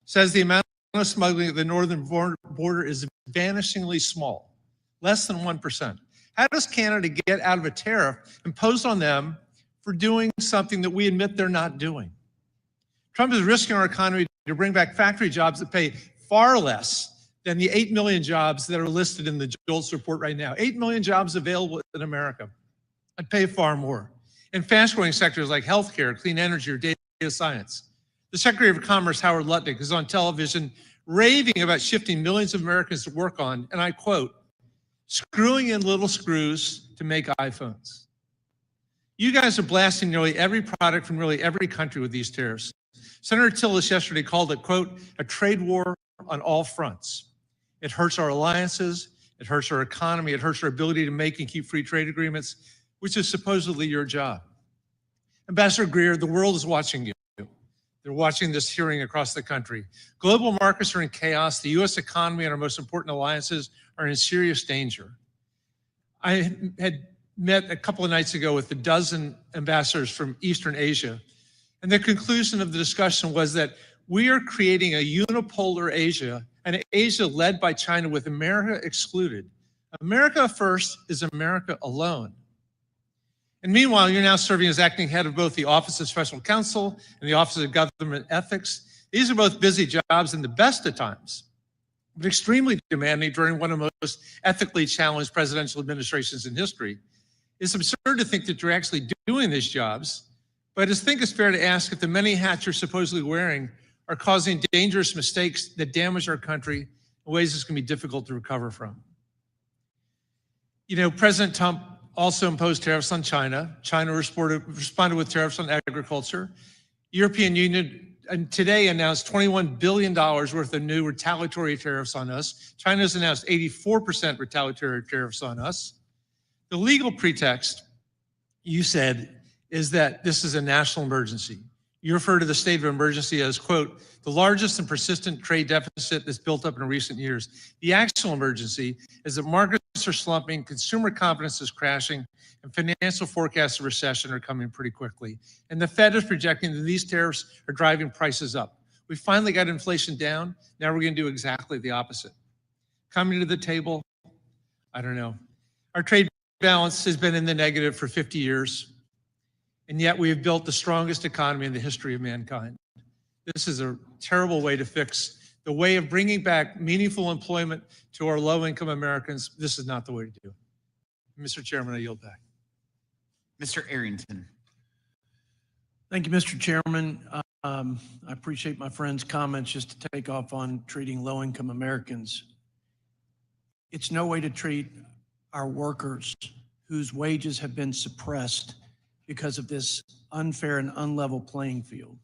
says the amount of smuggling at the northern border is vanishingly small, less than 1%. How does Canada get out of a tariff imposed on them for doing something that we admit they're not doing? Trump is risking our economy to bring back factory jobs that pay far less than the 8 million jobs that are listed in the JOLTS report right now. 8 million jobs available in America and pay far more. In fast-growing sectors like healthcare, clean energy, or data science. The Secretary of Commerce, Howard Lutnick, is on television raving about shifting millions of Americans to work on, and I quote, screwing in little screws to make iPhones. You guys are blasting nearly every product from nearly every country with these tariffs. Senator Tillis yesterday called it, quote, a trade war on all fronts. It hurts our alliances, it hurts our economy, it hurts our ability to make and keep free trade agreements, which is supposedly your job. Ambassador Greer, the world is watching you. They're watching this hearing across the country. Global markets are in chaos. The U.S. economy and our most important alliances are in serious danger. I had met a couple of nights ago with a dozen ambassadors from Eastern Asia, and the conclusion of the discussion was that we are creating a unipolar Asia, an Asia led by China with America excluded. America first is America alone. And meanwhile, you're now serving as acting head of both the Office of Special Counsel and the Office of Government Ethics. These are both busy jobs in the best of times, but extremely demanding during one of the most ethically challenged presidential administrations in history. It's absurd to think that you're actually doing these jobs, but I think it's fair to ask if the many hats you're supposedly wearing are causing dangerous mistakes that damage our country in ways that's going to be difficult to recover from. You know, President Trump also imposed tariffs on China. China responded with tariffs on agriculture. European Union today announced $21 billion worth of new retaliatory tariffs on us. China's announced 84% retaliatory tariffs on us. The legal pretext, you said, is that this is a national emergency. You refer to the state of emergency as, quote, the largest and persistent trade deficit that's built up in recent years. The actual emergency is that markets are slumping, consumer confidence is crashing, and financial forecasts of recession are coming pretty quickly. And the Fed is projecting that these tariffs are driving prices up. We finally got inflation down. Now we're going to do exactly the opposite. Coming to the table, I don't know. Our trade balance has been in the negative for 50 years. And yet we have built the strongest economy in the history of mankind. This is a terrible way to fix the way of bringing back meaningful employment to our low-income Americans. This is not the way to do it. Mr. Chairman, I yield back. Mr. Arrington. Thank you, Mr. Chairman. I appreciate my friend's comments just to take off on treating low-income Americans. It's no way to treat our workers whose wages have been suppressed because of this unfair and unlevel playing field,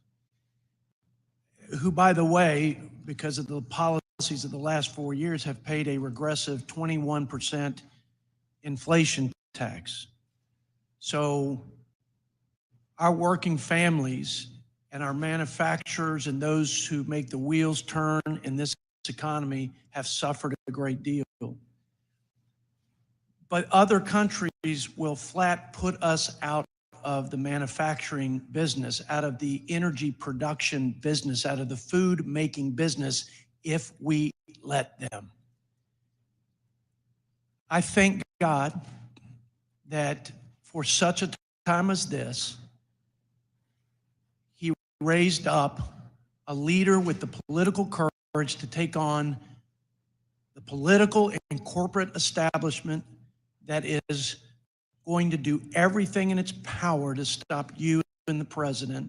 who, by the way, because of the policies of the last 4 years, have paid a regressive 21% inflation tax. So our working families and our manufacturers and those who make the wheels turn in this economy have suffered a great deal. But other countries will flat put us out of the manufacturing business, out of the energy production business, out of the food making business if we let them. I thank God that for such a time as this, He raised up a leader with the political courage to take on the political and corporate establishment that is going to do everything in its power to stop you and the president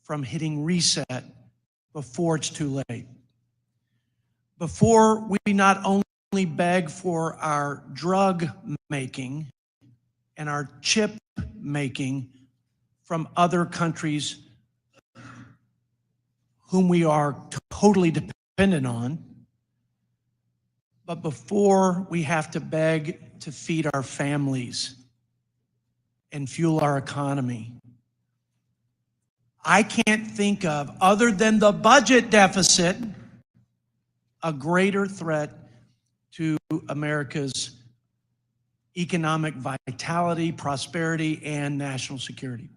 from hitting reset before it's too late. Before we not only beg for our drug making and our chip making from other countries whom we are totally dependent on. But before we have to beg to feed our families and fuel our economy, I can't think of, other than the budget deficit, a greater threat to America's economic vitality, prosperity, and national security.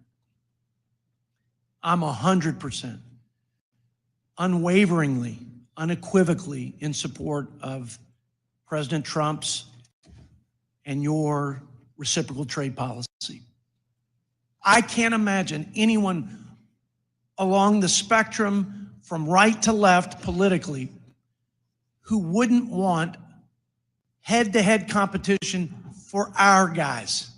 I'm 100%, unwaveringly, unequivocally in support of President Trump's and your reciprocal trade policy. I can't imagine anyone along the spectrum from right to left politically who wouldn't want head-to-head competition for our guys.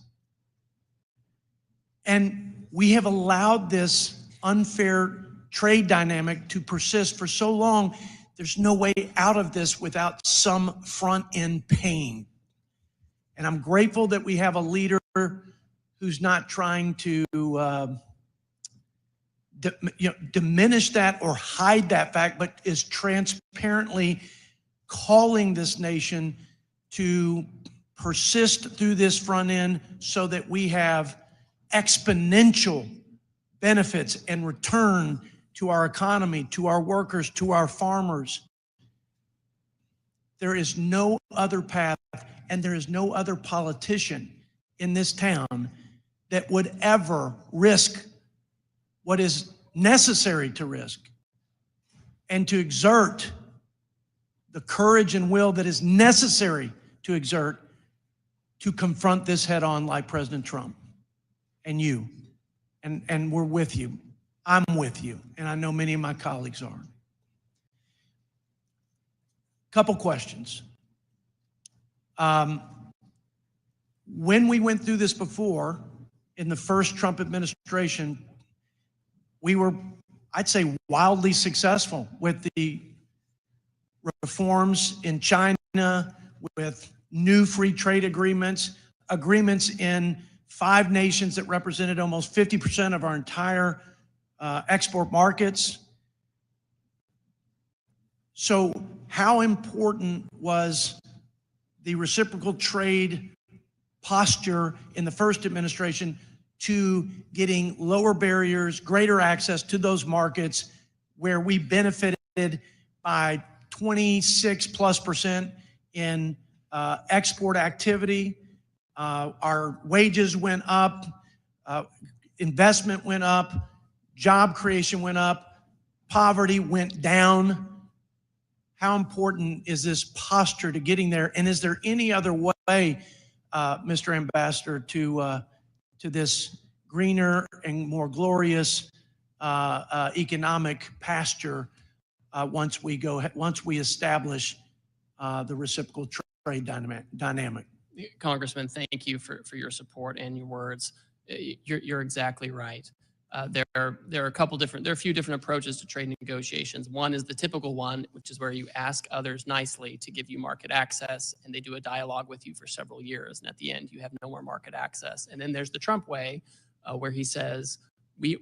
And we have allowed this unfair trade dynamic to persist for so long. There's no way out of this without some front-end pain. And I'm grateful that we have a leader who's not trying to diminish that or hide that fact, but is transparently calling this nation to persist through this front end so that we have exponential benefits and return to our economy, to our workers, to our farmers. There is no other path, and there is no other politician in this town that would ever risk what is necessary to risk and to exert the courage and will that is necessary to exert to confront this head on like President Trump and you. And we're with you. I'm with you. And I know many of my colleagues are. Couple questions. When we went through this before, in the first Trump administration, we were, I'd say, wildly successful with the reforms in China, with new free trade agreements, agreements in 5 nations that represented almost 50% of our entire export markets. So how important was the reciprocal trade posture in the first administration to getting lower barriers, greater access to those markets where we benefited by 26+% in export activity? Our wages went up, investment went up, job creation went up, poverty went down. How important is this posture to getting there? And is there any other way, Mr. Ambassador, to this greener and more glorious economic pasture once we establish the reciprocal trade dynamic? Congressman, thank you for your support and your words. You're exactly right. There are a few different approaches to trade negotiations. One is the typical one, which is where you ask others nicely to give you market access, and they do a dialogue with you for several years, and at the end you have no more market access. And then there's the Trump way, where he says,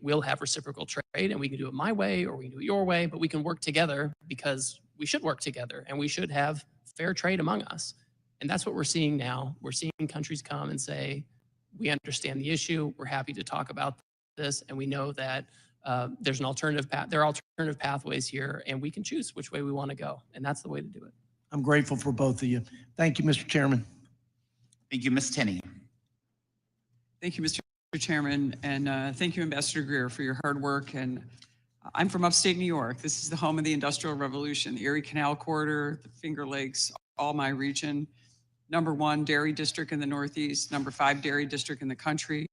we'll have reciprocal trade, and we can do it my way or we can do it your way, but we can work together because we should work together, and we should have fair trade among us. And that's what we're seeing now. We're seeing countries come and say, we understand the issue, we're happy to talk about this, and we know that there's an alternative path. There are alternative pathways here, and we can choose which way we want to go, and that's the way to do it. I'm grateful for both of you. Thank you, Mr. Chairman. Thank you, Ms. Tenny. Thank you, Mr. Chairman, and thank you, Ambassador Greer, for your hard work. And I'm from upstate New York. This is the home of the Industrial Revolution, the Erie Canal Corridor, the Finger Lakes, all my region. #1 dairy district in the Northeast, #5 dairy district in the country.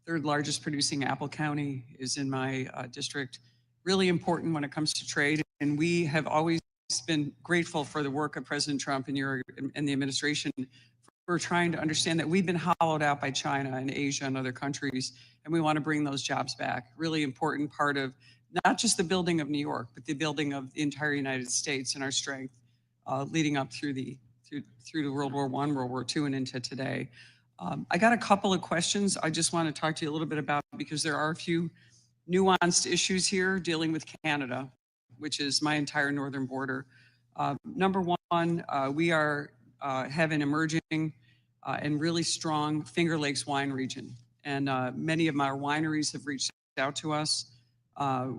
3rd largest producing apple county is in my district. Really important when it comes to trade. And we have always been grateful for the work of President Trump and the administration for trying to understand that we've been hollowed out by China and Asia and other countries, and we want to bring those jobs back. Really important part of not just the building of New York, but the building of the entire United States and our strength leading up through to World War I, World War II, and into today. I got a couple of questions I just want to talk to you a little bit about, because there are a few nuanced issues here dealing with Canada, which is my entire northern border. Number one, we have an emerging and really strong Finger Lakes wine region. And many of our wineries have reached out to us.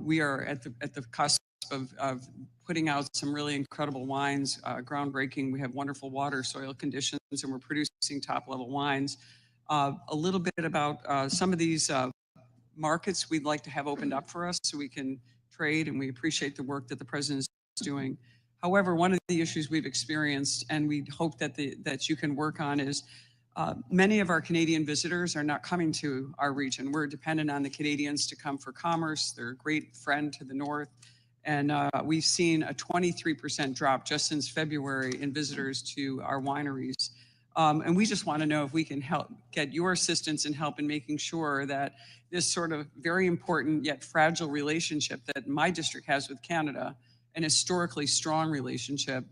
We are at the cusp of putting out some really incredible wines, groundbreaking. We have wonderful water, soil conditions, and we're producing top-level wines. A little bit about some of these markets we'd like to have opened up for us so we can trade, and we appreciate the work that the president is doing. However, one of the issues we've experienced, and we hope that you can work on, is many of our Canadian visitors are not coming to our region. We're dependent on the Canadians to come for commerce. They're a great friend to the north. And we've seen a 23% drop just since February in visitors to our wineries. And we just want to know if we can help get your assistance and help in making sure that this sort of very important yet fragile relationship that my district has with Canada, an historically strong relationship,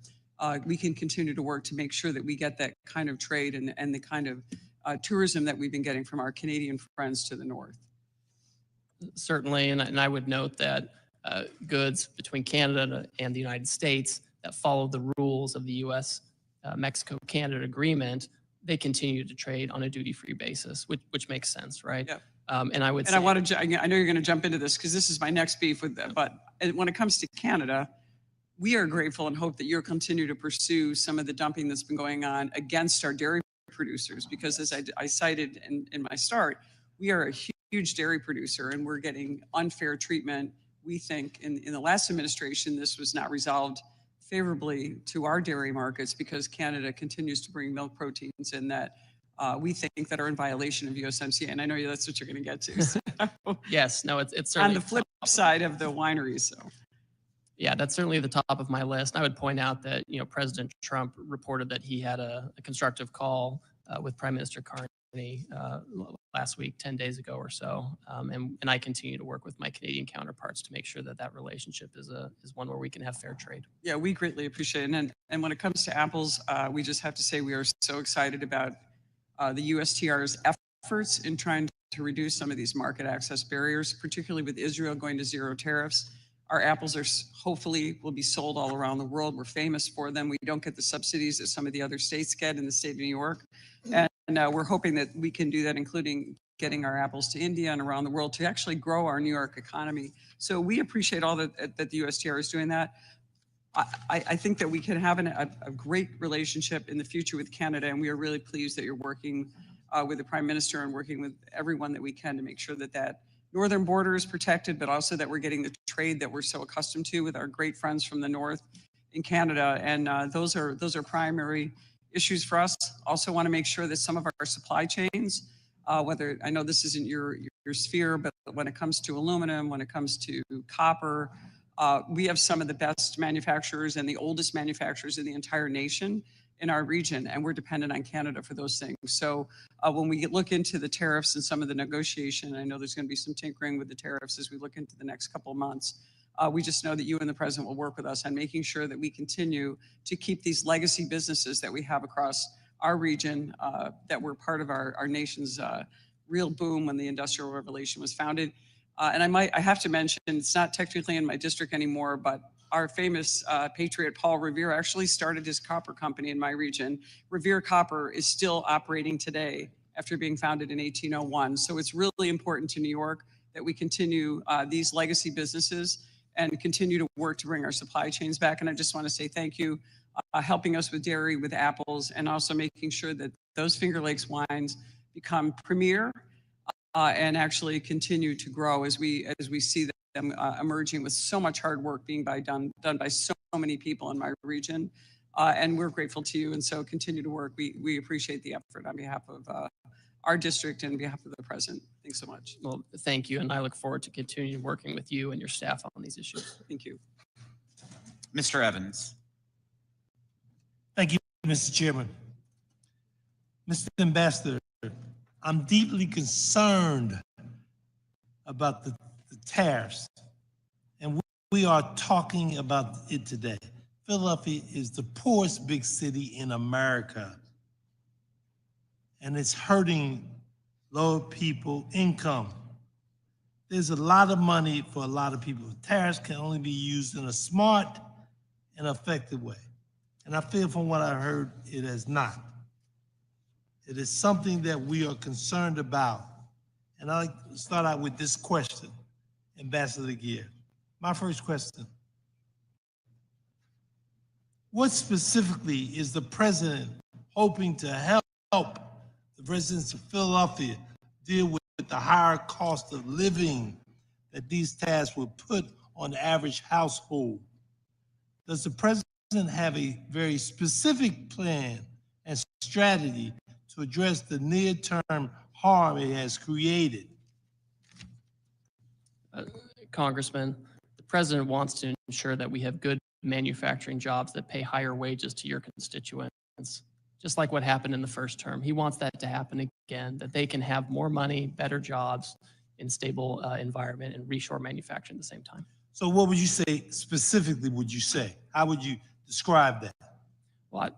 we can continue to work to make sure that we get that kind of trade and the kind of tourism that we've been getting from our Canadian friends to the north. Certainly, and I would note that goods between Canada and the United States that follow the rules of the U.S. Mexico-Canada agreement, they continue to trade on a duty-free basis, which makes sense, right? Yeah. And I would and say, I know you're going to jump into this because this is my next beef with that. But when it comes to Canada, we are grateful and hope that you'll continue to pursue some of the dumping that's been going on against our dairy producers, because as I cited in my start, we are a huge dairy producer and we're getting unfair treatment. We think in the last administration, this was not resolved favorably to our dairy markets because Canada continues to bring milk proteins in that we think that are in violation of USMCA. And I know that's what you're going to get to. So, yes, no, it's certainly on the flip side of the wineries. So. Yeah, that's certainly the top of my list. I would point out that, President Trump reported that he had a constructive call with Prime Minister Carney last week, 10 days ago or so. And I continue to work with my Canadian counterparts to make sure that that relationship is one where we can have fair trade. Yeah, we greatly appreciate it. And when it comes to apples, we just have to say we are so excited about the USTR's efforts in trying to reduce some of these market access barriers, particularly with Israel going to zero tariffs. Our apples hopefully will be sold all around the world. We're famous for them. We don't get the subsidies that some of the other states get in the state of New York. And we're hoping that we can do that, including getting our apples to India and around the world to actually grow our New York economy. So we appreciate all that the USTR is doing that. I think that we can have a great relationship in the future with Canada, and we are really pleased that you're working with the Prime Minister and working with everyone that we can to make sure that northern border is protected, but also that we're getting the trade that we're so accustomed to with our great friends from the north in Canada. And those are primary issues for us. Also want to make sure that some of our supply chains, whether I know this isn't your sphere, but when it comes to aluminum, when it comes to copper, we have some of the best manufacturers and the oldest manufacturers in the entire nation in our region, and we're dependent on Canada for those things. So when we look into the tariffs and some of the negotiation, I know there's going to be some tinkering with the tariffs as we look into the next couple of months. We just know that you and the president will work with us on making sure that we continue to keep these legacy businesses that we have across our region that were part of our nation's real boom when the Industrial Revolution was founded. And I have to mention, it's not technically in my district anymore, but our famous patriot Paul Revere actually started his copper company in my region. Revere Copper is still operating today after being founded in 1801. So it's really important to New York that we continue these legacy businesses and continue to work to bring our supply chains back. And I just want to say thank you, helping us with dairy, with apples, and also making sure that those Finger Lakes wines become premier and actually continue to grow as we see them emerging with so much hard work being done by so many people in my region. And we're grateful to you. And so continue to work. We appreciate the effort on behalf of our district and on behalf of the president. Thanks so much. Well, thank you. And I look forward to continuing working with you and your staff on these issues. Thank you. Mr. Evans. Thank you, Mr. Chairman. Mr. Ambassador, I'm deeply concerned about the tariffs, and we are talking about it today. Philadelphia is the poorest big city in America, and it's hurting lower people income. there's a lot of money for a lot of people. Tariffs can only be used in a smart and effective way. And I feel from what I heard, it is not. It is something that we are concerned about. And I'd like to start out with this question, Ambassador Greer. My first question: what specifically is the president hoping to help the residents of Philadelphia deal with the higher cost of living that these tariffs will put on the average household? Does the president have a very specific plan and strategy to address the near-term harm it has created? Congressman, the president wants to ensure that we have good manufacturing jobs that pay higher wages to your constituents, just like what happened in the first term. He wants that to happen again, that they can have more money, better jobs in stable environment and reshore manufacturing at the same time. So what would you say specifically, would you say? How would you describe that? Well,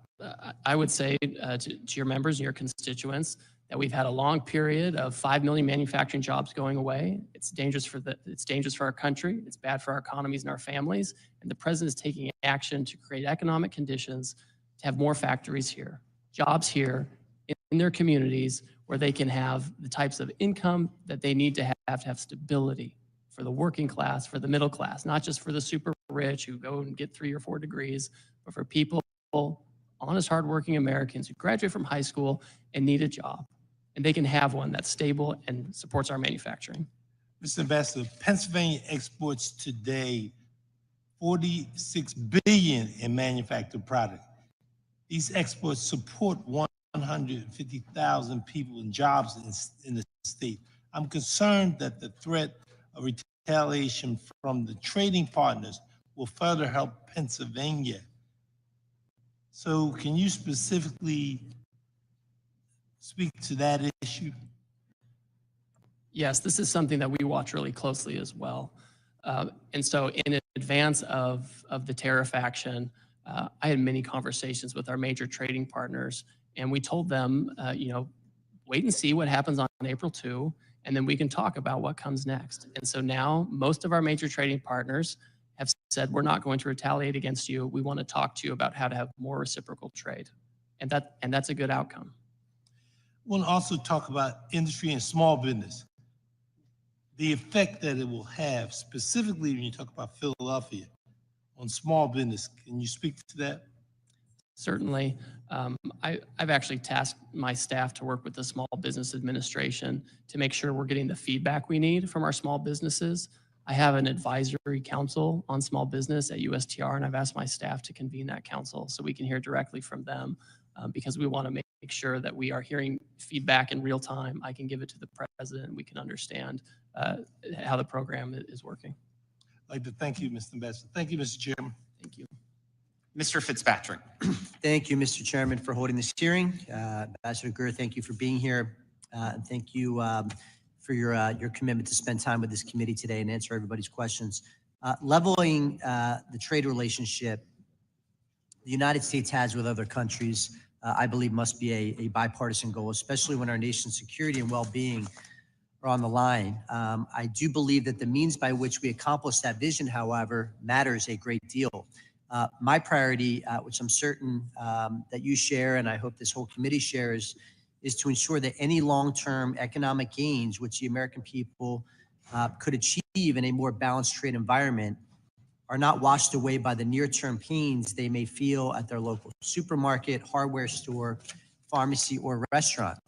I would say to your members and your constituents that we've had a long period of 5 million manufacturing jobs going away. It's dangerous for our country. It's bad for our economies and our families. And the president is taking action to create economic conditions to have more factories here, jobs here in their communities where they can have the types of income that they need to have stability for the working class, for the middle class, not just for the super rich who go and get 3 or 4 degrees, but for people, honest, hardworking Americans who graduate from high school and need a job. And they can have one that's stable and supports our manufacturing. Mr. Ambassador, Pennsylvania exports today $46 billion in manufactured product. These exports support 150,000 people and jobs in the state. I'm concerned that the threat of retaliation from the trading partners will further help Pennsylvania. So can you specifically speak to that issue? Yes, this is something that we watch really closely as well. And so in advance of the tariff action, I had many conversations with our major trading partners, and we told them, wait and see what happens on April 2, and then we can talk about what comes next. And so now most of our major trading partners have said, we're not going to retaliate against you. We want to talk to you about how to have more reciprocal trade. And that's a good outcome. I want to also talk about industry and small business, the effect that it will have, specifically when you talk about Philadelphia, on small business. Can you speak to that? Certainly. I've actually tasked my staff to work with the Small Business Administration to make sure we're getting the feedback we need from our small businesses. I have an advisory council on small business at USTR, and I've asked my staff to convene that council so we can hear directly from them. Because we want to make sure that we are hearing feedback in real time. I can give it to the president. We can understand how the program is working. I'd like to thank you, Mr. Ambassador. Thank you, Mr. Chairman. Thank you. Mr. Fitzpatrick. Thank you, Mr. Chairman, for holding this hearing. Ambassador Greer, thank you for being here. And thank you for your commitment to spend time with this committee today and answer everybody's questions. Leveling the trade relationship the United States has with other countries, I believe must be a bipartisan goal, especially when our nation's security and well-being are on the line. I do believe that the means by which we accomplish that vision, however, matters a great deal. My priority, which I'm certain that you share, and I hope this whole committee shares, is to ensure that any long-term economic gains which the American people could achieve in a more balanced trade environment are not washed away by the near-term pains they may feel at their local supermarket, hardware store, pharmacy, or restaurant.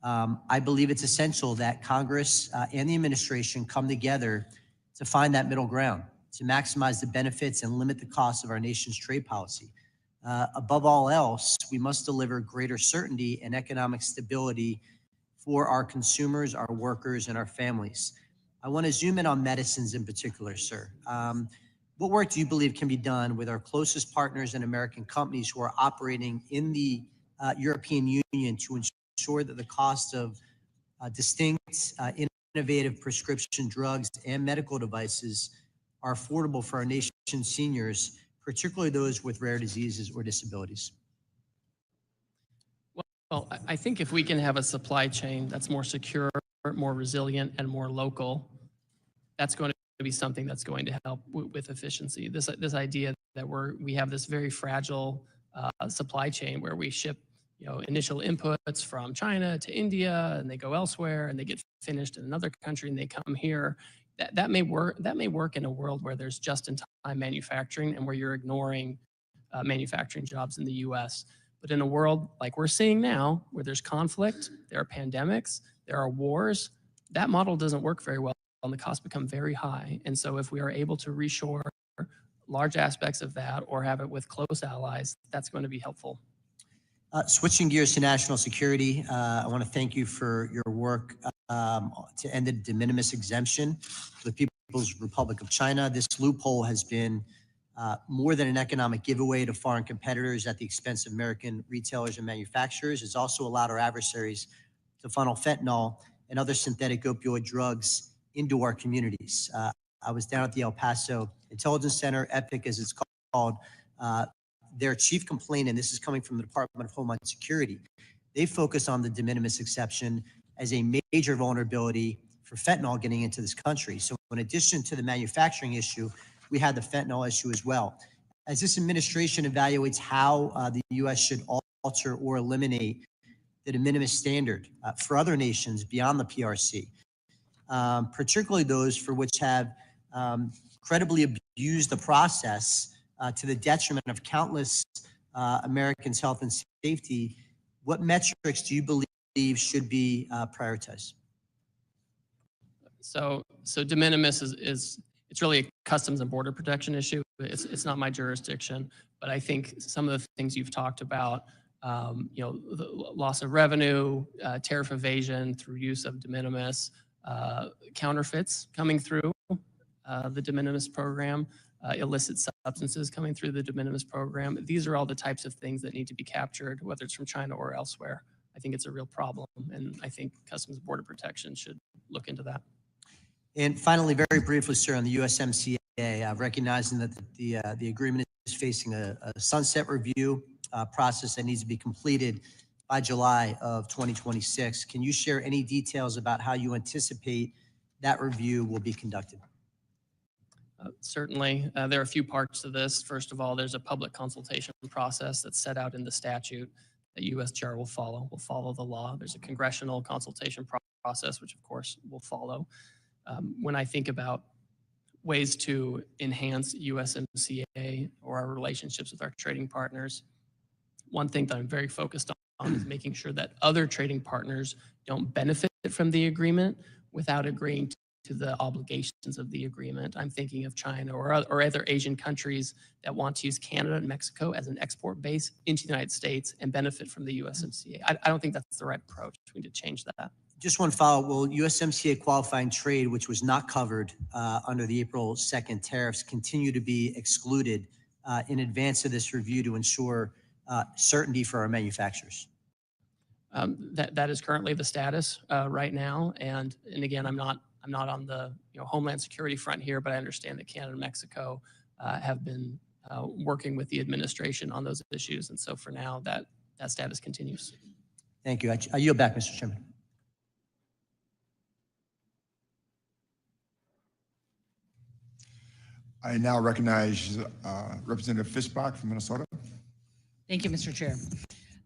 I believe it's essential that Congress and the administration come together to find that middle ground, to maximize the benefits and limit the costs of our nation's trade policy. Above all else, we must deliver greater certainty and economic stability for our consumers, our workers, and our families. I want to zoom in on medicines in particular, sir. What work do you believe can be done with our closest partners and American companies who are operating in the European Union to ensure that the cost of distinct, innovative prescription drugs and medical devices are affordable for our nation's seniors, particularly those with rare diseases or disabilities? Well, I think if we can have a supply chain that's more secure, more resilient, and more local, that's going to be something that's going to help with efficiency. This idea that we have this very fragile supply chain where we ship initial inputs from China to India, and they go elsewhere, and they get finished in another country, and they come here. That may work in a world where there's just-in-time manufacturing and where you're ignoring manufacturing jobs in the U.S. But in a world like we're seeing now, where there's conflict, there are pandemics, there are wars, that model doesn't work very well, and the costs become very high. And so if we are able to reshore large aspects of that or have it with close allies, that's going to be helpful. Switching gears to national security, I want to thank you for your work to end the de minimis exemption for the People's Republic of China. This loophole has been more than an economic giveaway to foreign competitors at the expense of American retailers and manufacturers. It's also allowed our adversaries to funnel fentanyl and other synthetic opioid drugs into our communities. I was down at the El Paso Intelligence Center, EPIC as it's called. Their chief complaint, and this is coming from the Department of Homeland Security, they focus on the de minimis exception as a major vulnerability for fentanyl getting into this country. So in addition to the manufacturing issue, we had the fentanyl issue as well. As this administration evaluates how the U.S. should alter or eliminate the de minimis standard for other nations beyond the PRC, particularly those for which have credibly abused the process to the detriment of countless Americans' health and safety, what metrics do you believe should be prioritized? So de minimis is it's really a customs and border protection issue. It's not my jurisdiction, but I think some of the things you've talked about, the loss of revenue, tariff evasion through use of de minimis, counterfeits coming through the de minimis program, illicit substances coming through the de minimis program. These are all the types of things that need to be captured, whether it's from China or elsewhere. I think it's a real problem, and I think Customs and Border Protection should look into that. And finally, very briefly, sir, on the USMCA, recognizing that the agreement is facing a sunset review process that needs to be completed by July of 2026. Can you share any details about how you anticipate that review will be conducted? Certainly. There are a few parts to this. First of all, there's a public consultation process that's set out in the statute that USTR will follow. Will follow the law. There's a congressional consultation process, which of course will follow. When I think about ways to enhance USMCA or our relationships with our trading partners, one thing that I'm very focused on is making sure that other trading partners don't benefit from the agreement without agreeing to the obligations of the agreement. I'm thinking of China or other Asian countries that want to use Canada and Mexico as an export base into the United States and benefit from the USMCA. I don't think that's the right approach. We need to change that. Just one follow-up. Will USMCA qualifying trade, which was not covered under the April 2nd tariffs, continue to be excluded in advance of this review to ensure certainty for our manufacturers? That is currently the status right now. And again, I'm not on the Homeland Security front here, but I understand that Canada and Mexico have been working with the administration on those issues. And so for now, that status continues. Thank you. I yield back, Mr. Chairman. I now recognize Representative Fischbach from Minnesota. Thank you, Mr. Chair.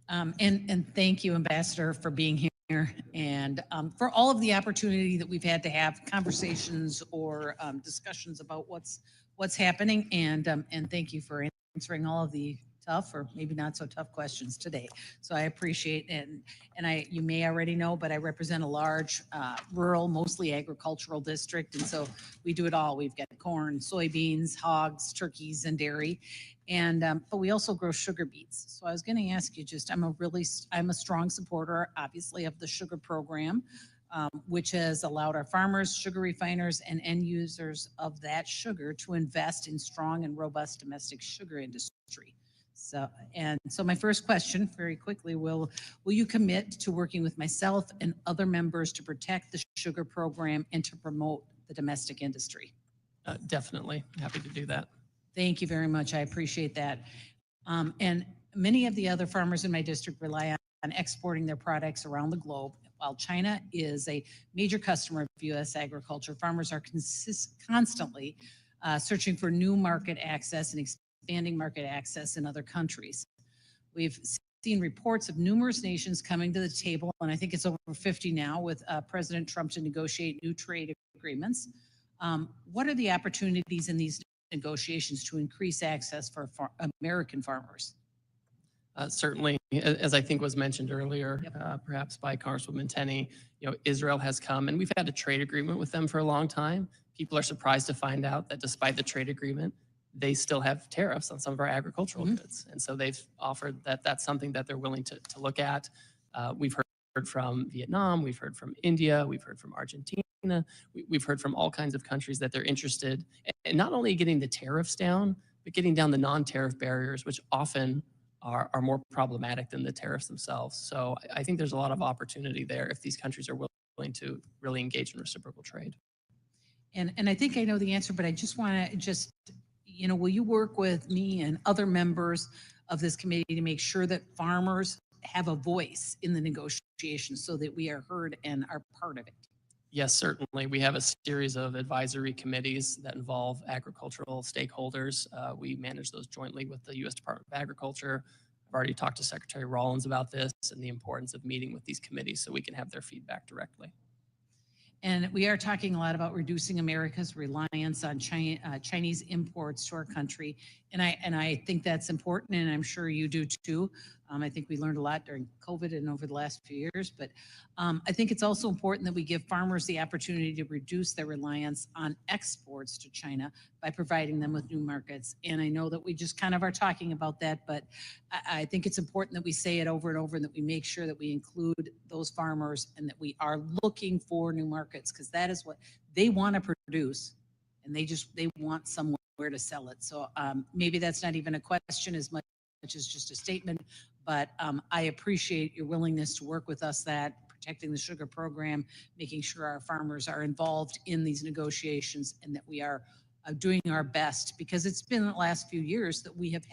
And thank you, Ambassador, for being here and for all of the opportunity that we've had to have conversations or discussions about what's happening. And thank you for answering all of the tough or maybe not so tough questions today. So I appreciate it. And you may already know, but I represent a large rural, mostly agricultural district. And so we do it all. We've got corn, soybeans, hogs, turkeys, and dairy. And but we also grow sugar beets. So I was going to ask you I'm a strong supporter, obviously, of the sugar program, which has allowed our farmers, sugar refiners, and end users of that sugar to invest in strong and robust domestic sugar industry. So my first question, very quickly, will you commit to working with myself and other members to protect the sugar program and to promote the domestic industry? Definitely. Happy to do that. Thank you very much. I appreciate that. And many of the other farmers in my district rely exporting their products around the globe. While China is a major customer of U.S. agriculture, farmers are constantly searching for new market access and expanding market access in other countries. We've seen reports of numerous nations coming to the table, and I think it's over 50 now, with President Trump to negotiate new trade agreements. What are the opportunities in these negotiations to increase access for American farmers? Certainly, as I think was mentioned earlier, perhaps by Congresswoman Tenny, Israel has come, and we've had a trade agreement with them for a long time. People are surprised to find out that despite the trade agreement, they still have tariffs on some of our agricultural goods. And so they've offered that that's something that they're willing to look at. We've heard from Vietnam, we've heard from India, we've heard from Argentina, we've heard from all kinds of countries that they're interested in not only getting the tariffs down, but getting down the non-tariff barriers, which often are more problematic than the tariffs themselves. So I think there's a lot of opportunity there if these countries are willing to really engage in reciprocal trade. And I think I know the answer, but I just want to will you work with me and other members of this committee to make sure that farmers have a voice in the negotiations so that we are heard and are part of it? Yes, certainly. We have a series of advisory committees that involve agricultural stakeholders. We manage those jointly with the U.S. Department of Agriculture. I've already talked to Secretary Rollins about this and the importance of meeting with these committees so we can have their feedback directly. And we are talking a lot about reducing America's reliance on Chinese imports to our country. And I think that's important, and I'm sure you do too. I think we learned a lot during COVID and over the last few years, but I think it's also important that we give farmers the opportunity to reduce their reliance on exports to China by providing them with new markets. And I know that we just kind of are talking about that, but I think it's important that we say it over and over and that we make sure that we include those farmers and that we are looking for new markets, because that is what they want to produce, and they want somewhere to sell it. So maybe that's not even a question as much as just a statement, but I appreciate your willingness to work with us, that protecting the sugar program, making sure our farmers are involved in these negotiations, and that we are doing our best, because it's been the last few years that we have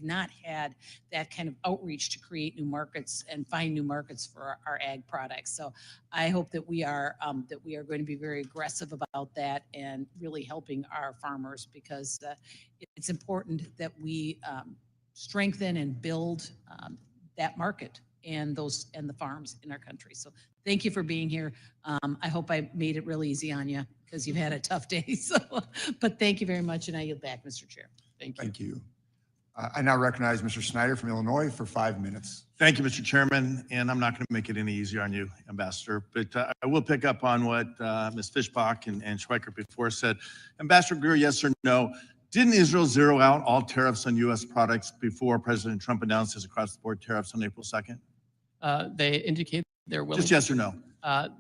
not had that kind of outreach to create new markets and find new markets for our ag products. So I hope that we are going to be very aggressive about that and really helping our farmers, because it's important that we strengthen and build that market and the farms in our country. So thank you for being here. I hope I made it real easy on you, because you've had a tough day. So, but thank you very much, and I yield back, Mr. Chair. Thank you. I now recognize Mr. Snyder from Illinois for 5 minutes. Thank you, Mr. Chairman, and I'm not going to make it any easier on you, Ambassador, but I will pick up on what Ms. Fischbach and Schweikert before said. Ambassador Greer, yes or no? Didn't Israel zero out all tariffs on U.S. products before President Trump announced his across-the-board tariffs on April 2nd? They indicate they're willing. Just yes or no?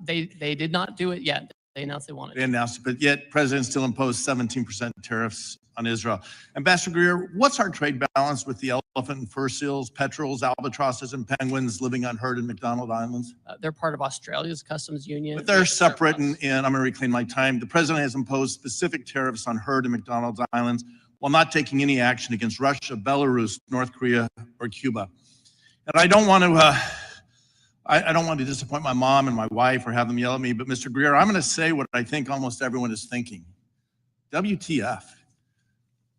They did not do it yet. They announced they wanted. They announced it, but yet President still imposed 17% tariffs on Israel. Ambassador Greer, what's our trade balance with the elephant and fur seals, petrels, albatrosses, and penguins living unheard in McDonald Islands? They're part of Australia's customs union. But they're separate, and I'm going to reclaim my time. The president has imposed specific tariffs on herd in McDonald Islands while not taking any action against Russia, Belarus, North Korea, or Cuba. And I don't want to disappoint my mom and my wife or have them yell at me, but Mr. Greer, I'm going to say what I think almost everyone is thinking. WTF?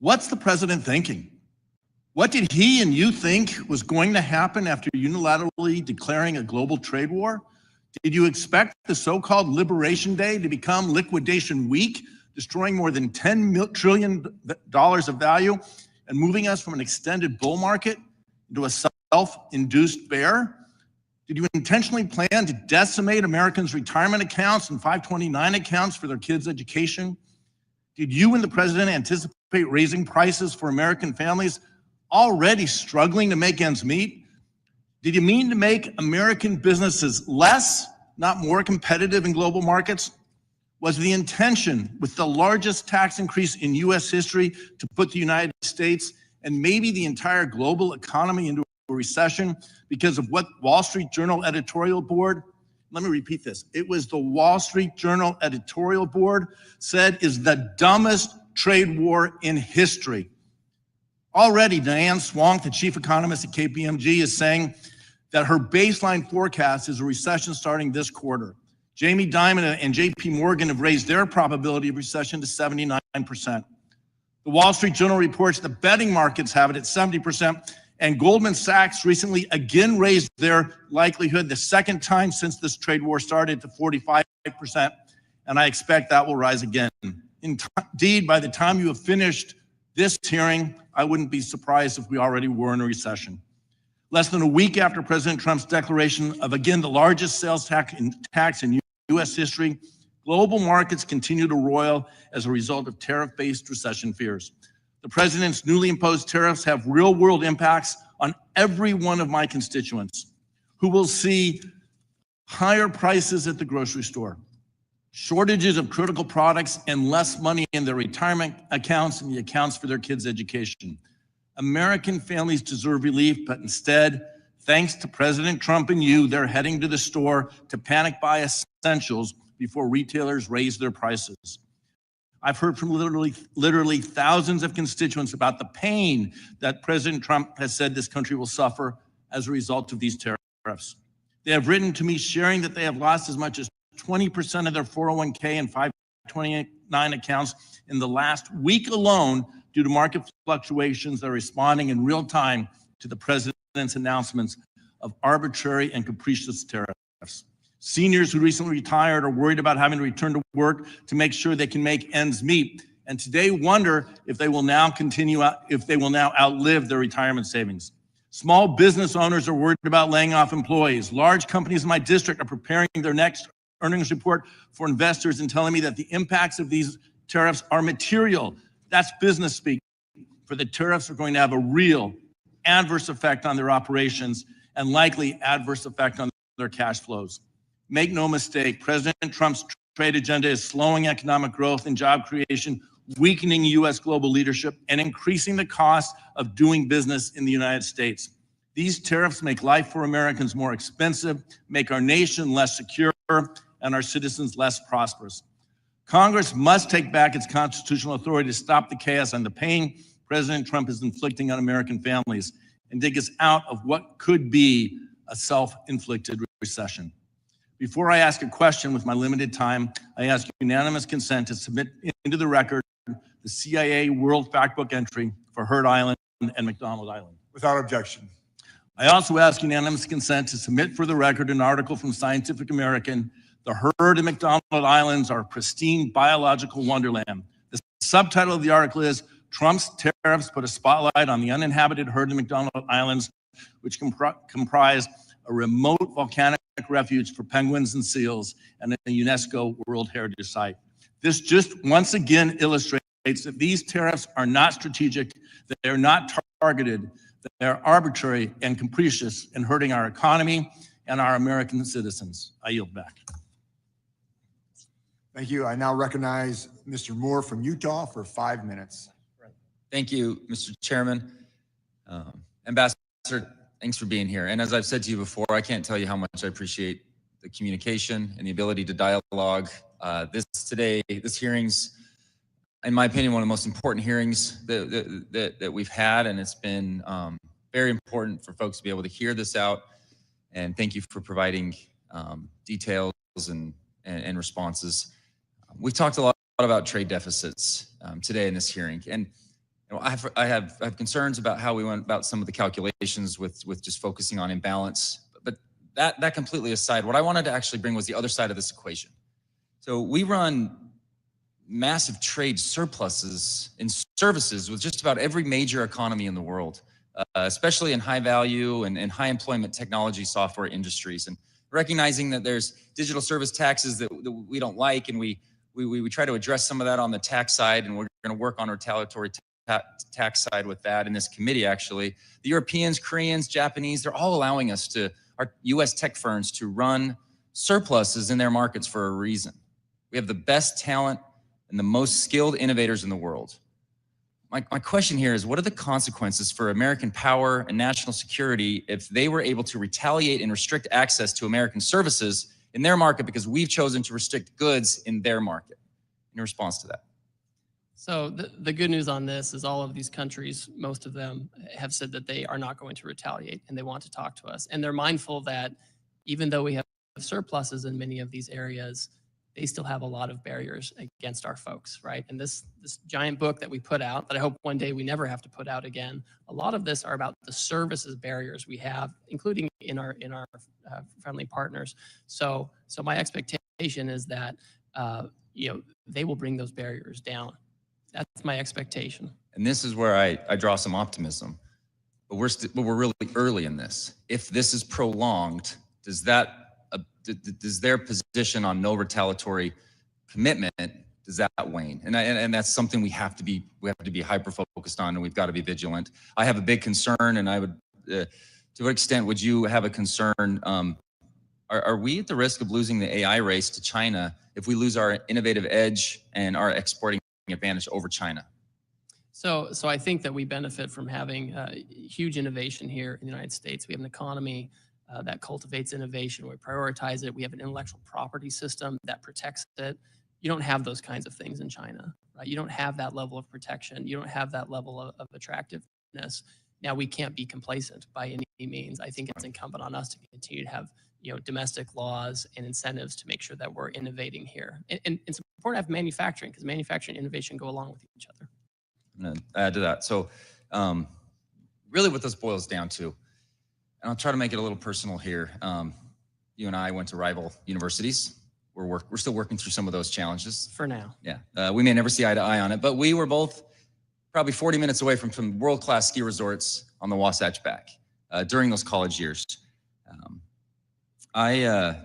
What's the president thinking? What did he and you think was going to happen after unilaterally declaring a global trade war? Did you expect the so-called Liberation Day to become Liquidation Week, destroying more than $10 trillion of value and moving us from an extended bull market into a self-induced bear? Did you intentionally plan to decimate Americans' retirement accounts and 529 accounts for their kids' education? Did you and the president anticipate raising prices for American families already struggling to make ends meet? Did you mean to make American businesses less, not more competitive in global markets? Was the intention with the largest tax increase in U.S. history to put the United States and maybe the entire global economy into a recession because of what Wall Street Journal editorial board, let me repeat this, it was the Wall Street Journal editorial board said is the dumbest trade war in history. Already, Diane Swank, the chief economist at KPMG, is saying that her baseline forecast is a recession starting this quarter. Jamie Dimon and JP Morgan have raised their probability of recession to 79%. The Wall Street Journal reports the betting markets have it at 70%, and Goldman Sachs recently again raised their likelihood the second time since this trade war started to 45%, and I expect that will rise again. Indeed, by the time you have finished this hearing, I wouldn't be surprised if we already were in a recession. Less than a week after President Trump's declaration of, again, the largest sales tax in U.S. history, global markets continue to roil as a result of tariff-based recession fears. The president's newly imposed tariffs have real-world impacts on every one of my constituents who will see higher prices at the grocery store, shortages of critical products, and less money in their retirement accounts and the accounts for their kids' education. American families deserve relief, but instead, thanks to President Trump and you, they're heading to the store to panic buy essentials before retailers raise their prices. I've heard from literally thousands of constituents about the pain that President Trump has said this country will suffer as a result of these tariffs. They have written to me sharing that they have lost as much as 20% of their 401k and 529 accounts in the last week alone due to market fluctuations that are responding in real time to the president's announcements of arbitrary and capricious tariffs. Seniors who recently retired are worried about having to return to work to make sure they can make ends meet, and today wonder if they will now outlive their retirement savings. Small business owners are worried about laying off employees. Large companies in my district are preparing their next earnings report for investors and telling me that the impacts of these tariffs are material. That's business speak. For the tariffs are going to have a real adverse effect on their operations and likely adverse effect on their cash flows. Make no mistake, President Trump's trade agenda is slowing economic growth and job creation, weakening U.S. global leadership, and increasing the cost of doing business in the United States. These tariffs make life for Americans more expensive, make our nation less secure, and our citizens less prosperous. Congress must take back its constitutional authority to stop the chaos and the pain President Trump is inflicting on American families and dig us out of what could be a self-inflicted recession. Before I ask a question with my limited time, I ask unanimous consent to submit into the record the CIA World Factbook entry for Hearn Island and McDonald Island. Without objection. I also ask unanimous consent to submit for the record an article from Scientific American. The Hearn and McDonald Islands are a pristine biological wonderland. The subtitle of the article is Trump's Tariffs Put a Spotlight on the Uninhabited Hearn and McDonald Islands, which comprise a remote volcanic refuge for penguins and seals and a UNESCO World Heritage Site. This just once again illustrates that these tariffs are not strategic, that they're not targeted, that they're arbitrary and capricious in hurting our economy and our American citizens. I yield back. Thank you. I now recognize Mr. Moore from Utah for 5 minutes. Thank you, Mr. Chairman. Ambassador, thanks for being here. And as I've said to you before, I can't tell you how much I appreciate the communication and the ability to dialogue. This hearing's, in my opinion, one of the most important hearings that we've had, and it's been very important for folks to be able to hear this out. And thank you for providing details and responses. We've talked a lot about trade deficits today in this hearing, and I have concerns about how we went about some of the calculations with just focusing on imbalance. But that completely aside, what I wanted to actually bring was the other side of this equation. So we run massive trade surpluses in services with just about every major economy in the world, especially in high value and high employment technology software industries. And recognizing that there's digital service taxes that we don't like, and we try to address some of that on the tax side, and we're going to work on retaliatory tax side with that in this committee, actually. The Europeans, Koreans, Japanese, they're all allowing us our U.S. tech firms to run surpluses in their markets for a reason. We have the best talent and the most skilled innovators in the world. My question here is, what are the consequences for American power and national security if they were able to retaliate and restrict access to American services in their market because we've chosen to restrict goods in their market? In response to that. So the good news on this is all of these countries, most of them have said that they are not going to retaliate and they want to talk to us. And they're mindful that even though we have surpluses in many of these areas, they still have a lot of barriers against our folks, right? And this giant book that we put out, that I hope one day we never have to put out again, a lot of this are about the services barriers we have, including in our friendly partners. So my expectation is that they will bring those barriers down. That's my expectation. And this is where I draw some optimism, but we're really early in this. If this is prolonged, does their position on no retaliatory commitment, does that wane? And that's something we have to be hyper focused on, and we've got to be vigilant. I have a big concern, and I would, to what extent would you have a concern? Are we at the risk of losing the AI race to China if we lose our innovative edge and our exporting advantage over China? So I think that we benefit from having huge innovation here in the United States. We have an economy that cultivates innovation. We prioritize it. We have an intellectual property system that protects it. You don't have those kinds of things in China, right? You don't have that level of protection. You don't have that level of attractiveness. Now, we can't be complacent by any means. I think it's incumbent on us to continue to have domestic laws and incentives to make sure that we're innovating here. And it's important to have manufacturing, because manufacturing and innovation go along with each other. I'm going to add to that. So really what this boils down to, and I'll try to make it a little personal here. You and I went to rival universities. We're still working through some of those challenges. For now. Yeah. We may never see eye to eye on it, but we were both probably 40 minutes away from some world-class ski resorts on the Wasatch Back during those college years.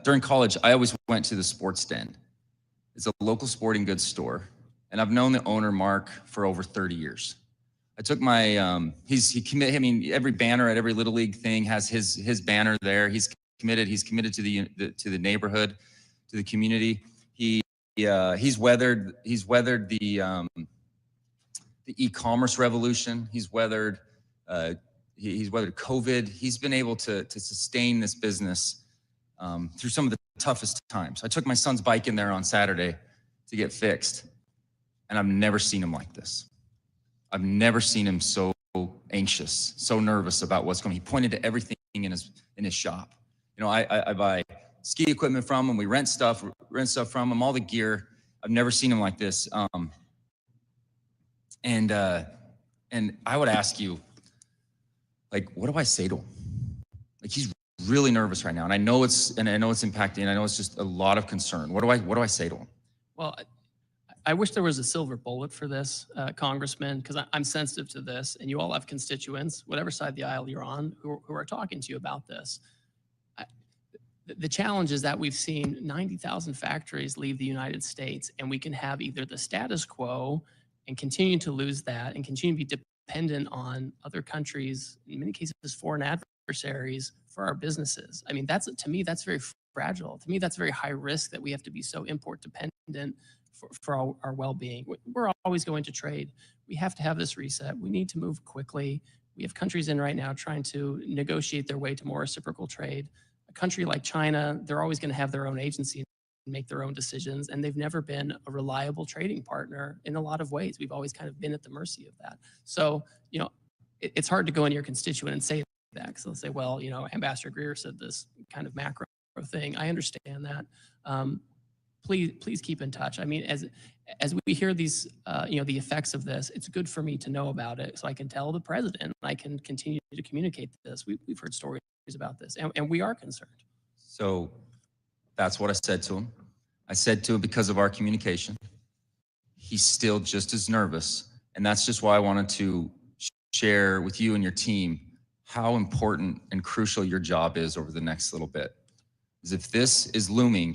During college, I always went to the Sports Den. It's a local sporting goods store, and I've known the owner, Mark, for over 30 years. I took my, every banner at every Little League thing has his banner there. He's committed to the neighborhood, to the community. He's weathered the e-commerce revolution. He's weathered COVID. He's been able to sustain this business through some of the toughest times. I took my son's bike in there on Saturday to get fixed, and I've never seen him like this. I've never seen him so anxious, so nervous about what's going on. He pointed to everything in his shop. I buy ski equipment from him. We rent stuff from him, all the gear. I've never seen him like this. And I would ask you, what do I say to him? He's really nervous right now, and I know it's impacting, and I know it's just a lot of concern. What do I say to him? Well, I wish there was a silver bullet for this, Congressman, because I'm sensitive to this, and you all have constituents, whatever side of the aisle you're on, who are talking to you about this. The challenge is that we've seen 90,000 factories leave the United States, and we can have either the status quo and continue to lose that and continue to be dependent on other countries, in many cases foreign adversaries, for our businesses. I mean, to me, that's very fragile. To me, that's very high risk that we have to be so import dependent for our well-being. We're always going to trade. We have to have this reset. We need to move quickly. We have countries in right now trying to negotiate their way to more reciprocal trade. A country like China, they're always going to have their own agency and make their own decisions, and they've never been a reliable trading partner in a lot of ways. We've always kind of been at the mercy of that. So, it's hard to go in your constituent and say that, because they'll say, well, Ambassador Greer said this kind of macro thing. I understand that. Please keep in touch. I mean, as we hear these, the effects of this, it's good for me to know about it so I can tell the president and I can continue to communicate this. We've heard stories about this, and we are concerned. So that's what I said to him. I said to him, because of our communication, he's still just as nervous. And that's just why I wanted to share with you and your team how important and crucial your job is over the next little bit. Because if this is looming,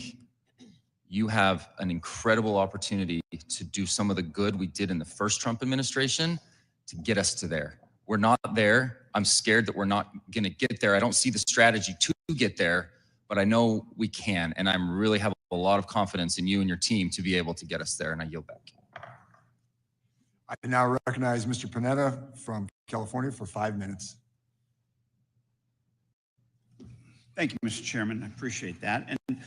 you have an incredible opportunity to do some of the good we did in the first Trump administration to get us to there. We're not there. I'm scared that we're not going to get there. I don't see the strategy to get there, but I know we can. And I'm really have a lot of confidence in you and your team to be able to get us there. And I yield back. I now recognize Mr. Panetta from California for 5 minutes. Thank you, Mr. Chairman. I appreciate that. And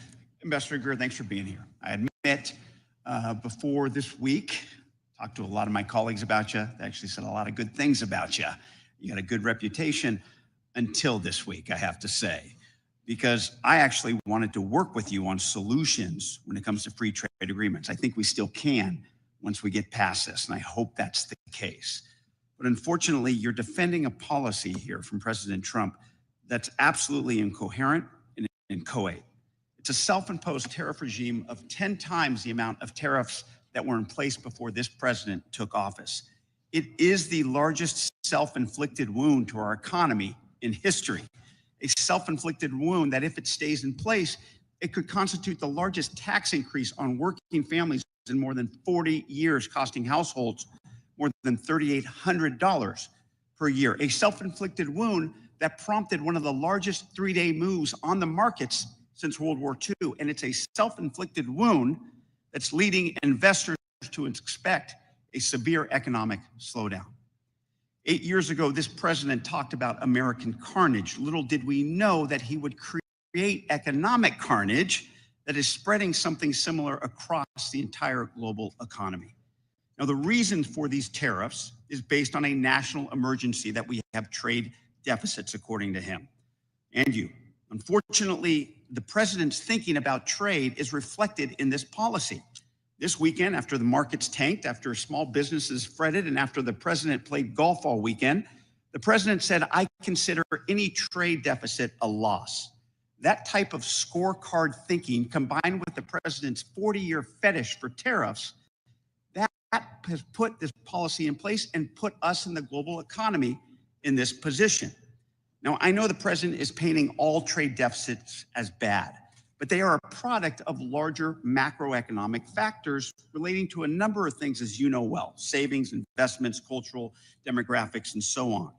Ambassador Greer, thanks for being here. I admit before this week, talked to a lot of my colleagues about you. They actually said a lot of good things about you. You got a good reputation until this week, I have to say, because I actually wanted to work with you on solutions when it comes to free trade agreements. I think we still can once we get past this, and I hope that's the case. But unfortunately, you're defending a policy here from President Trump that's absolutely incoherent and inchoate. It's a self-imposed tariff regime of 10 times the amount of tariffs that were in place before this president took office. It is the largest self-inflicted wound to our economy in history, a self-inflicted wound that if it stays in place, it could constitute the largest tax increase on working families in more than 40 years, costing households more than $3,800 per year, a self-inflicted wound that prompted one of the largest three-day moves on the markets since World War II. And it's a self-inflicted wound that's leading investors to expect a severe economic slowdown. 8 years ago, this president talked about American carnage. Little did we know that he would create economic carnage that is spreading something similar across the entire global economy. Now, the reason for these tariffs is based on a national emergency that we have trade deficits, according to him and you. Unfortunately, the president's thinking about trade is reflected in this policy. This weekend, after the markets tanked, after small businesses fretted, and after the president played golf all weekend, the president said, I consider any trade deficit a loss. That type of scorecard thinking, combined with the president's 40-year fetish for tariffs, that has put this policy in place and put us in the global economy in this position. Now, I know the president is painting all trade deficits as bad, but they are a product of larger macroeconomic factors relating to a number of things, as you know well: savings, investments, cultural demographics, and so on.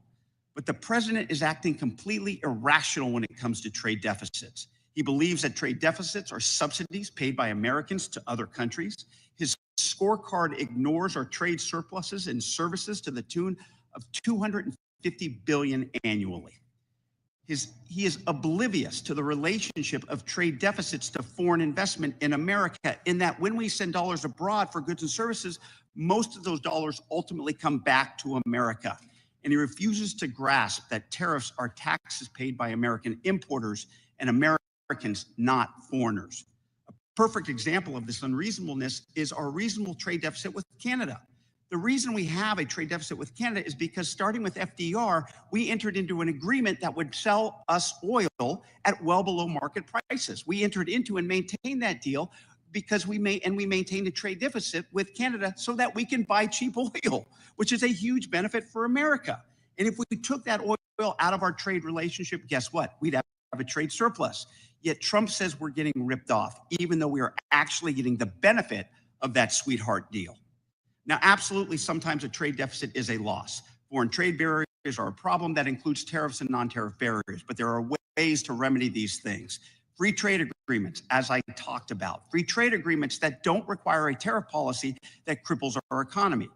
But the president is acting completely irrational when it comes to trade deficits. He believes that trade deficits are subsidies paid by Americans to other countries. His scorecard ignores our trade surpluses and services to the tune of $250 billion annually. He is oblivious to the relationship of trade deficits to foreign investment in America, in that when we send dollars abroad for goods and services, most of those dollars ultimately come back to America. And he refuses to grasp that tariffs are taxes paid by American importers and Americans, not foreigners. A perfect example of this unreasonableness is our reasonable trade deficit with Canada. The reason we have a trade deficit with Canada is because, starting with FDR, we entered into an agreement that would sell us oil at well below market prices. We entered into and maintained that deal because we maintained a trade deficit with Canada so that we can buy cheap oil, which is a huge benefit for America. And if we took that oil out of our trade relationship, guess what? We'd have a trade surplus. Yet Trump says we're getting ripped off, even though we are actually getting the benefit of that sweetheart deal. Now, absolutely, sometimes a trade deficit is a loss. Foreign trade barriers are a problem that includes tariffs and non-tariff barriers, but there are ways to remedy these things. Free trade agreements, as I talked about, free trade agreements that don't require a tariff policy that cripples our economy.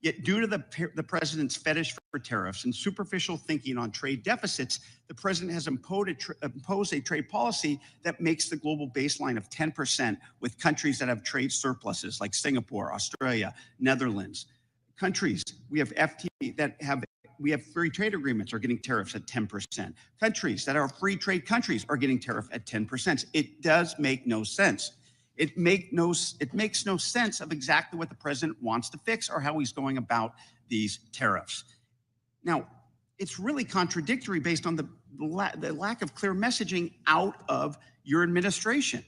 Yet, due to the president's fetish for tariffs and superficial thinking on trade deficits, the president has imposed a trade policy that makes the global baseline of 10% with countries that have trade surpluses like Singapore, Australia, Netherlands. Countries we have free trade agreements are getting tariffs at 10%. Countries that are free trade countries are getting tariff at 10%. It does make no sense. It makes no sense of exactly what the president wants to fix or how he's going about these tariffs. Now, it's really contradictory based on the lack of clear messaging out of your administration.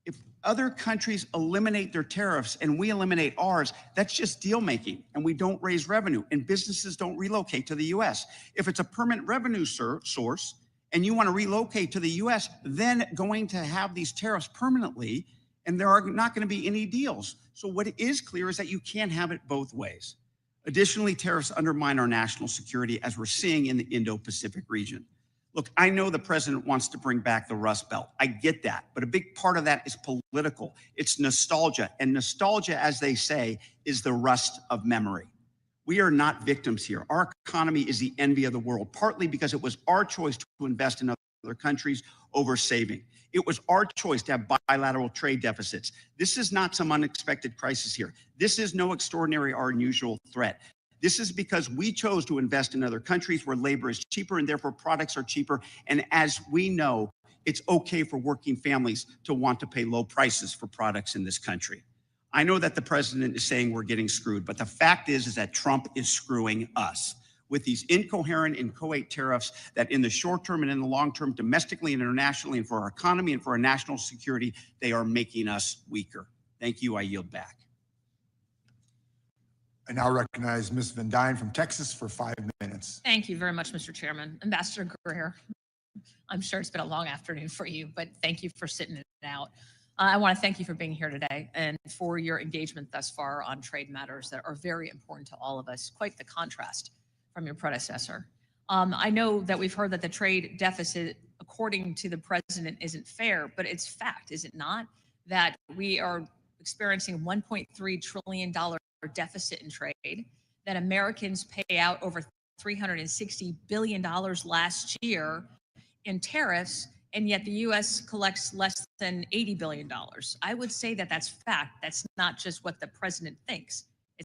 If other countries eliminate their tariffs and we eliminate ours, that's just deal making, and we don't raise revenue, and businesses don't relocate to the U.S. If it's a permanent revenue source and you want to relocate to the U.S., then going to have these tariffs permanently, and there are not going to be any deals. So what is clear is that you can't have it both ways. Additionally, tariffs undermine our national security, as we're seeing in the Indo-Pacific region. Look, I know the president wants to bring back the Rust Belt. I get that. But a big part of that is political. It's nostalgia. And nostalgia, as they say, is the rust of memory. We are not victims here. Our economy is the envy of the world, partly because it was our choice to invest in other countries over saving. It was our choice to have bilateral trade deficits. This is not some unexpected crisis here. This is no extraordinary or unusual threat. This is because we chose to invest in other countries where labor is cheaper and therefore products are cheaper. And as we know, it's okay for working families to want to pay low prices for products in this country. I know that the president is saying we're getting screwed, but the fact is that Trump is screwing us with these incoherent, inchoate tariffs that in the short term and in the long term, domestically and internationally, and for our economy and for our national security, they are making us weaker. Thank you. I yield back. I now recognize Ms. Van Dyne from Texas for 5 minutes. Thank you very much, Mr. Chairman. Ambassador Greer, I'm sure it's been a long afternoon for you, but thank you for sitting it out. I want to thank you for being here today and for your engagement thus far on trade matters that are very important to all of us. Quite the contrast from your predecessor. I know that we've heard that the trade deficit, according to the president, isn't fair, but it's fact, is it not? That we are experiencing $1.3 trillion deficit in trade, that Americans pay out over $360 billion last year in tariffs, and yet the U.S. collects less than $80 billion. I would say that that's fact. That's not just what the president thinks.